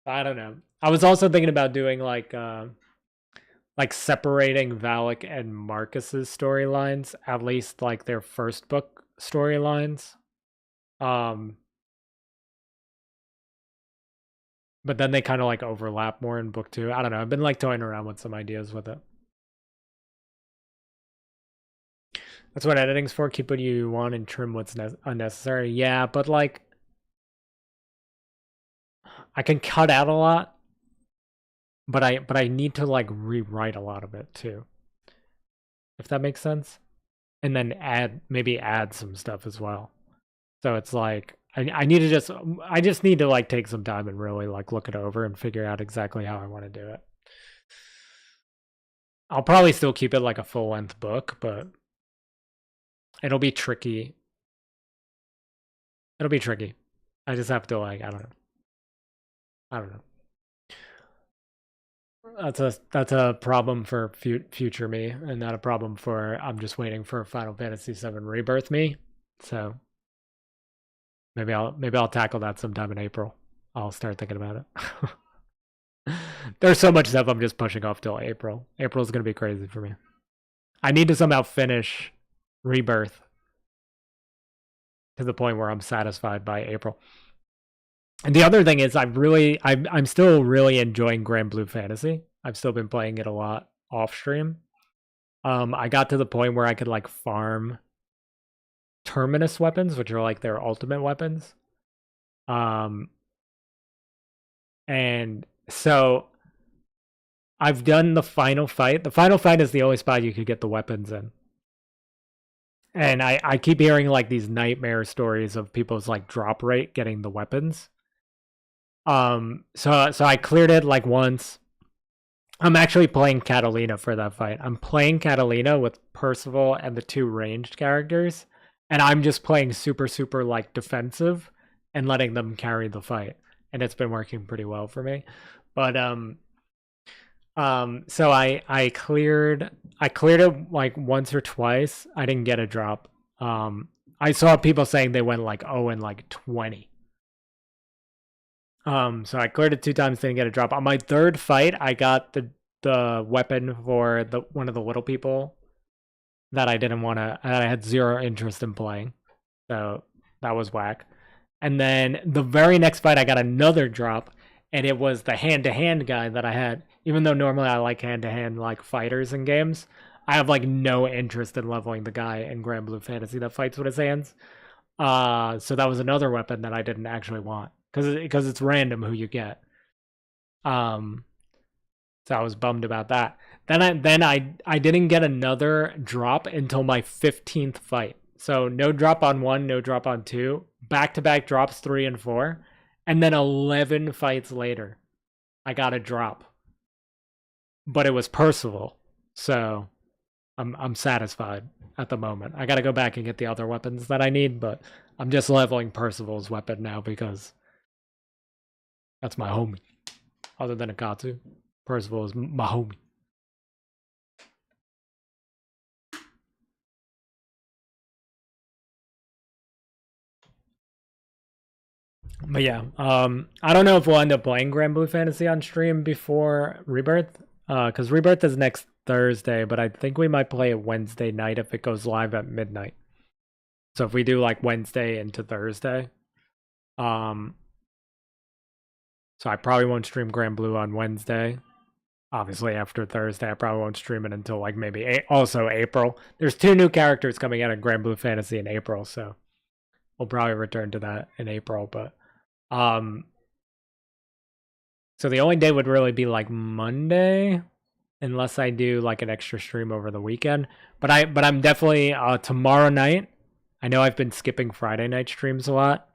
I don't know. I was also thinking about doing like separating Valak and Marcus's storylines, at least like their first book storylines. But then they kind of like overlap more in book 2. I don't know. I've been like toying around with some ideas with it. That's what editing's for. Keep what you want and trim what's unnecessary. Yeah, but like I can cut out a lot, but I need to like rewrite a lot of it too. If that makes sense. And then maybe add some stuff as well. So it's like I just need to like take some time and really like look it over and figure out exactly how I want to do it. I'll probably still keep it like a full-length book, but it'll be tricky. It'll be tricky. I just have to like, I don't know. That's a problem for future me, and not a problem for I'm just waiting for Final Fantasy VII Rebirth me. So maybe I'll tackle that sometime in April. I'll start thinking about it. There's so much stuff I'm just pushing off till April. April's gonna be crazy for me. I need to somehow finish Rebirth to the point where I'm satisfied by April. And the other thing is I'm still really enjoying Grand Blue Fantasy. I've still been playing it a lot off stream. I got to the point where I could like farm Terminus weapons, which are like their ultimate weapons. And so I've done the final fight. The final fight is the only spot you could get the weapons in. And I keep hearing like these nightmare stories of people's like drop rate getting the weapons. So I cleared it like once. I'm actually playing Catalina for that fight. I'm playing Catalina with Percival and the 2 ranged characters, and I'm just playing super like defensive and letting them carry the fight, and it's been working pretty well for me. But so I cleared it like once or twice. I didn't get a drop. I saw people saying they went like 0 and like 20. So I cleared it 2 times, didn't get a drop. On my 3rd fight, I got the weapon for one of the little people that I had 0 interest in playing. So that was whack. And then the very next fight, I got another drop, and it was the hand-to-hand guy that I had. Even though normally I like hand-to-hand like fighters in games, I have like no interest in leveling the guy in Grand Blue Fantasy that fights with his hands. So that was another weapon that I didn't actually want. Because it's random who you get. So I was bummed about that. Then I didn't get another drop until my 15th fight. So no drop on 1, no drop on 2. Back-to-back drops 3 and 4. And then 11 fights later, I got a drop, but it was Percival, so I'm satisfied at the moment. I got to go back and get the other weapons that I need, but I'm just leveling Percival's weapon now because that's my homie. Other than Akatsu, Percival is my homie. But yeah, I don't know if we'll end up playing Grand Blue Fantasy on stream before Rebirth, because Rebirth is next Thursday, but I think we might play it Wednesday night if it goes live at midnight. So if we do like Wednesday into Thursday, so I probably won't stream Grand Blue on Wednesday. Obviously, after Thursday, I probably won't stream it until like maybe also April. There's 2 new characters coming out in Grand Blue Fantasy in April, so we'll probably return to that in April. But so the only day would really be like Monday, unless I do like an extra stream over the weekend. But I'm definitely tomorrow night. I know I've been skipping Friday night streams a lot.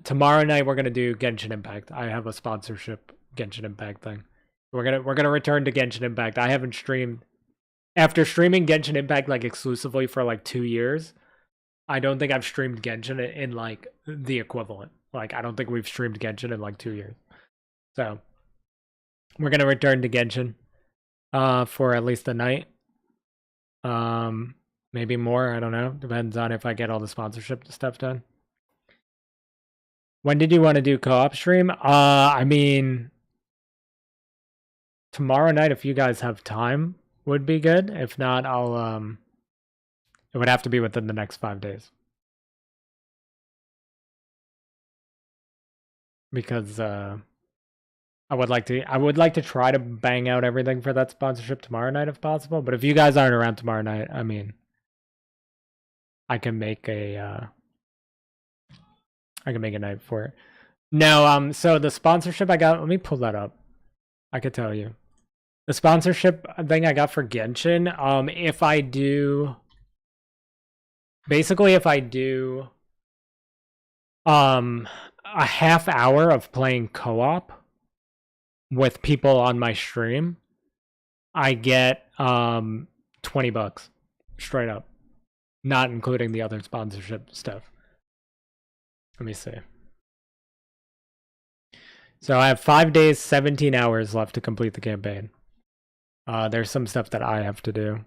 Tomorrow night we're gonna do Genshin Impact. I have a sponsorship Genshin Impact thing. We're gonna return to Genshin Impact. I haven't streamed after streaming Genshin Impact like exclusively for like 2 years. I don't think I've streamed Genshin in like the equivalent. Like I don't think we've streamed Genshin in like 2 years. So we're gonna return to Genshin for at least a night. Maybe more, I don't know. Depends on if I get all the sponsorship stuff done. When did you want to do co-op stream? I mean, tomorrow night if you guys have time would be good. If not, I'll it would have to be within the next 5 days. Because I would like to try to bang out everything for that sponsorship tomorrow night if possible. But if you guys aren't around tomorrow night, I mean, I can make a night for it. No, so the sponsorship I got, let me pull that up. I could tell you. The sponsorship thing I got for Genshin, if I do a half hour of playing co-op with people on my stream, I get $20 straight up, not including the other sponsorship stuff. Let me see. So I have 5 days, 17 hours left to complete the campaign. There's some stuff that I have to do,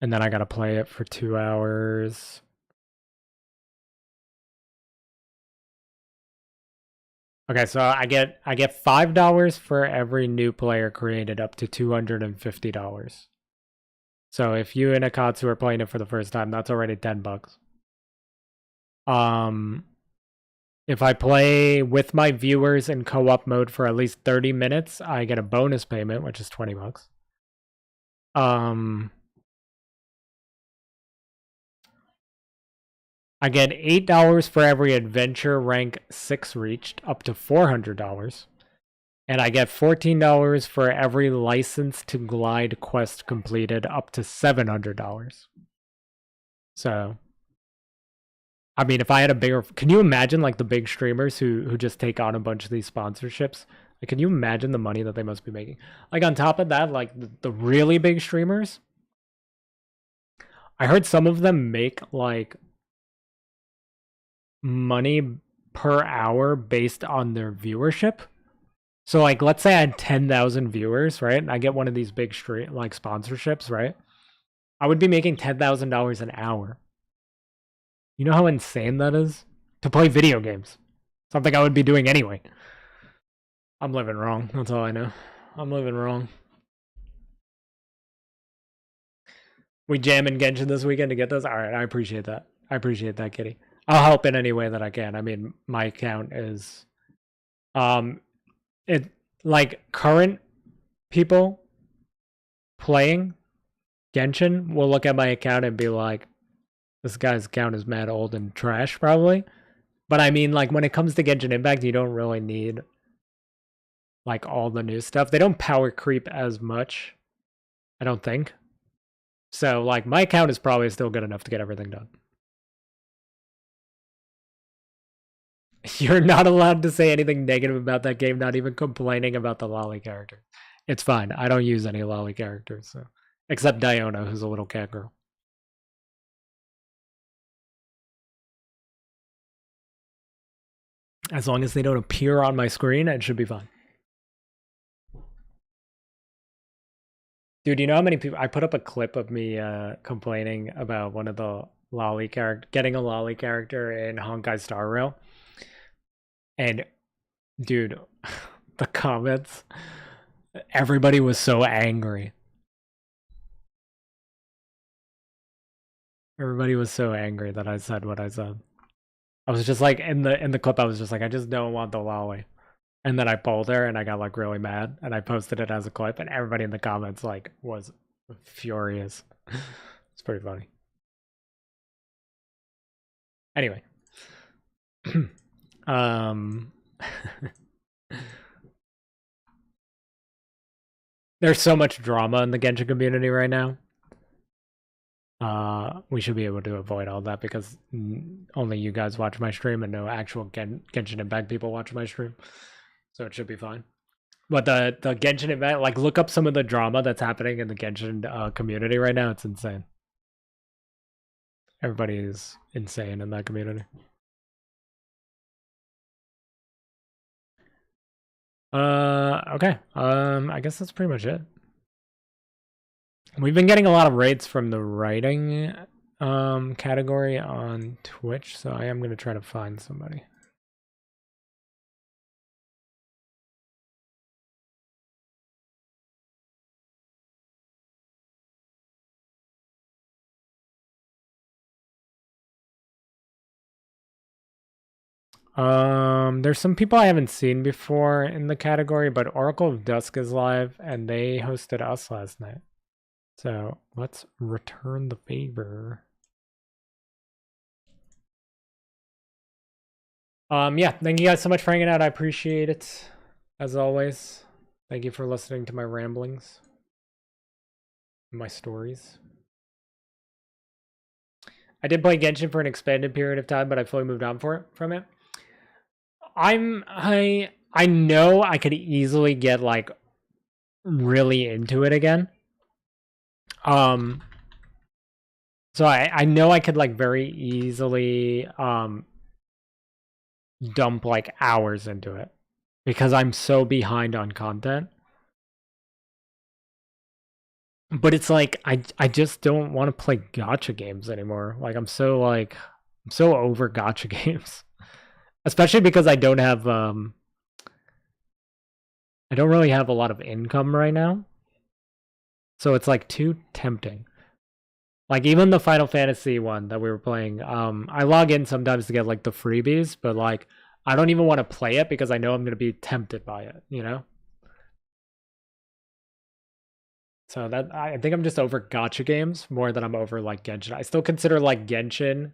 and then I gotta play it for 2 hours. Okay, so I get $5 for every new player created up to $250. So if you and Akatsu are playing it for the first time, that's already $10. If I play with my viewers in co-op mode for at least 30 minutes, I get a bonus payment, which is $20. I get $8 for every adventure rank 6 reached, up to $400. And I get $14 for every license to glide quest completed, up to $700. So, I mean, if I had a bigger, can you imagine like the big streamers who just take on a bunch of these sponsorships? Like, can you imagine the money that they must be making? Like on top of that, like the really big streamers, I heard some of them make like money per hour based on their viewership. So like, let's say I had 10,000 viewers, right? And I get one of these big stream like sponsorships, right? I would be making $10,000 an hour. You know how insane that is? To play video games. Something I would be doing anyway. I'm living wrong. That's all I know. I'm living wrong. We jamming Genshin this weekend to get those? Alright, I appreciate that. I appreciate that, Kitty. I'll help in any way that I can. I mean, my account is it like current people playing Genshin will look at my account and be like, this guy's account is mad old and trash, probably. But I mean, like, when it comes to Genshin Impact, you don't really need like all the new stuff. They don't power creep as much, I don't think. So like, my account is probably still good enough to get everything done. You're not allowed to say anything negative about that game, not even complaining about the lolly character. It's fine. I don't use any lolly characters, so except Diona, who's a little cat girl. As long as they don't appear on my screen, it should be fine. Dude, you know how many people... I put up a clip of me complaining about one of the lolly character... Getting a lolly character in Honkai Star Rail. And, dude, the comments... Everybody was so angry. Everybody was so angry that I said what I said. I was just like, in the clip, I was just like, I just don't want the lolly. And then I polled her and I got like really mad and I posted it as a clip and everybody in the comments like was furious. It's pretty funny. Anyway. There's so much drama in the Genshin community right now. We should be able to avoid all that because only you guys watch my stream and no actual Genshin Impact people watch my stream. So it should be fine. But the Genshin event, like look up some of the drama that's happening in the Genshin community right now. It's insane. Everybody is insane in that community. Okay. I guess that's pretty much it. We've been getting a lot of raids from the writing category on Twitch, so I am going to try to find somebody. There's some people I haven't seen before in the category, but Oracle of Dusk is live, and they hosted us last night. So let's return the favor. Yeah, thank you guys so much for hanging out. I appreciate it, as always. Thank you for listening to my ramblings, my stories. I did play Genshin for an expanded period of time, but I fully moved on from it. I know I could easily get like really into it again. So I know I could like very easily dump like hours into it because I'm so behind on content. But it's like I just don't want to play gacha games anymore. Like I'm so over gacha games. Especially because I don't have I don't really have a lot of income right now. So it's like too tempting. Like even the Final Fantasy one that we were playing, I log in sometimes to get like the freebies, but like I don't even want to play it because I know I'm going to be tempted by it, you know? So that I think I'm just over gacha games more than I'm over like Genshin. I still consider like Genshin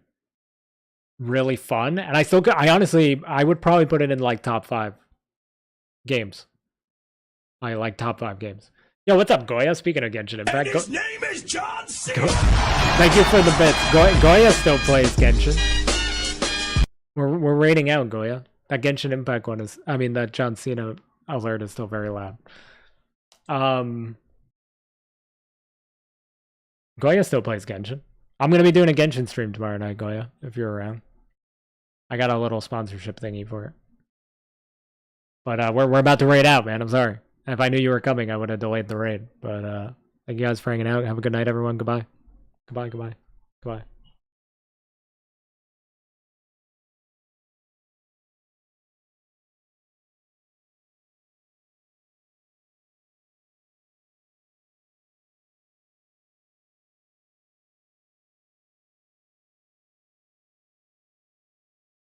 really fun, and I honestly would probably put it in like top 5 games. I like top 5 games. Yo, what's up, Goya? Speaking of Genshin Impact, His name is John C. Thank you for the bits. Goya still plays Genshin. We're raiding out Goya. That Genshin Impact one is, I mean, that John Cena alert is still very loud. Goya still plays Genshin. I'm gonna be doing a Genshin stream tomorrow night, Goya, if you're around. I got a little sponsorship thingy for it. But we're about to raid out, man. I'm sorry. If I knew you were coming, I would have delayed the raid. But thank you guys for hanging out. Have a good night, everyone. Goodbye. Goodbye.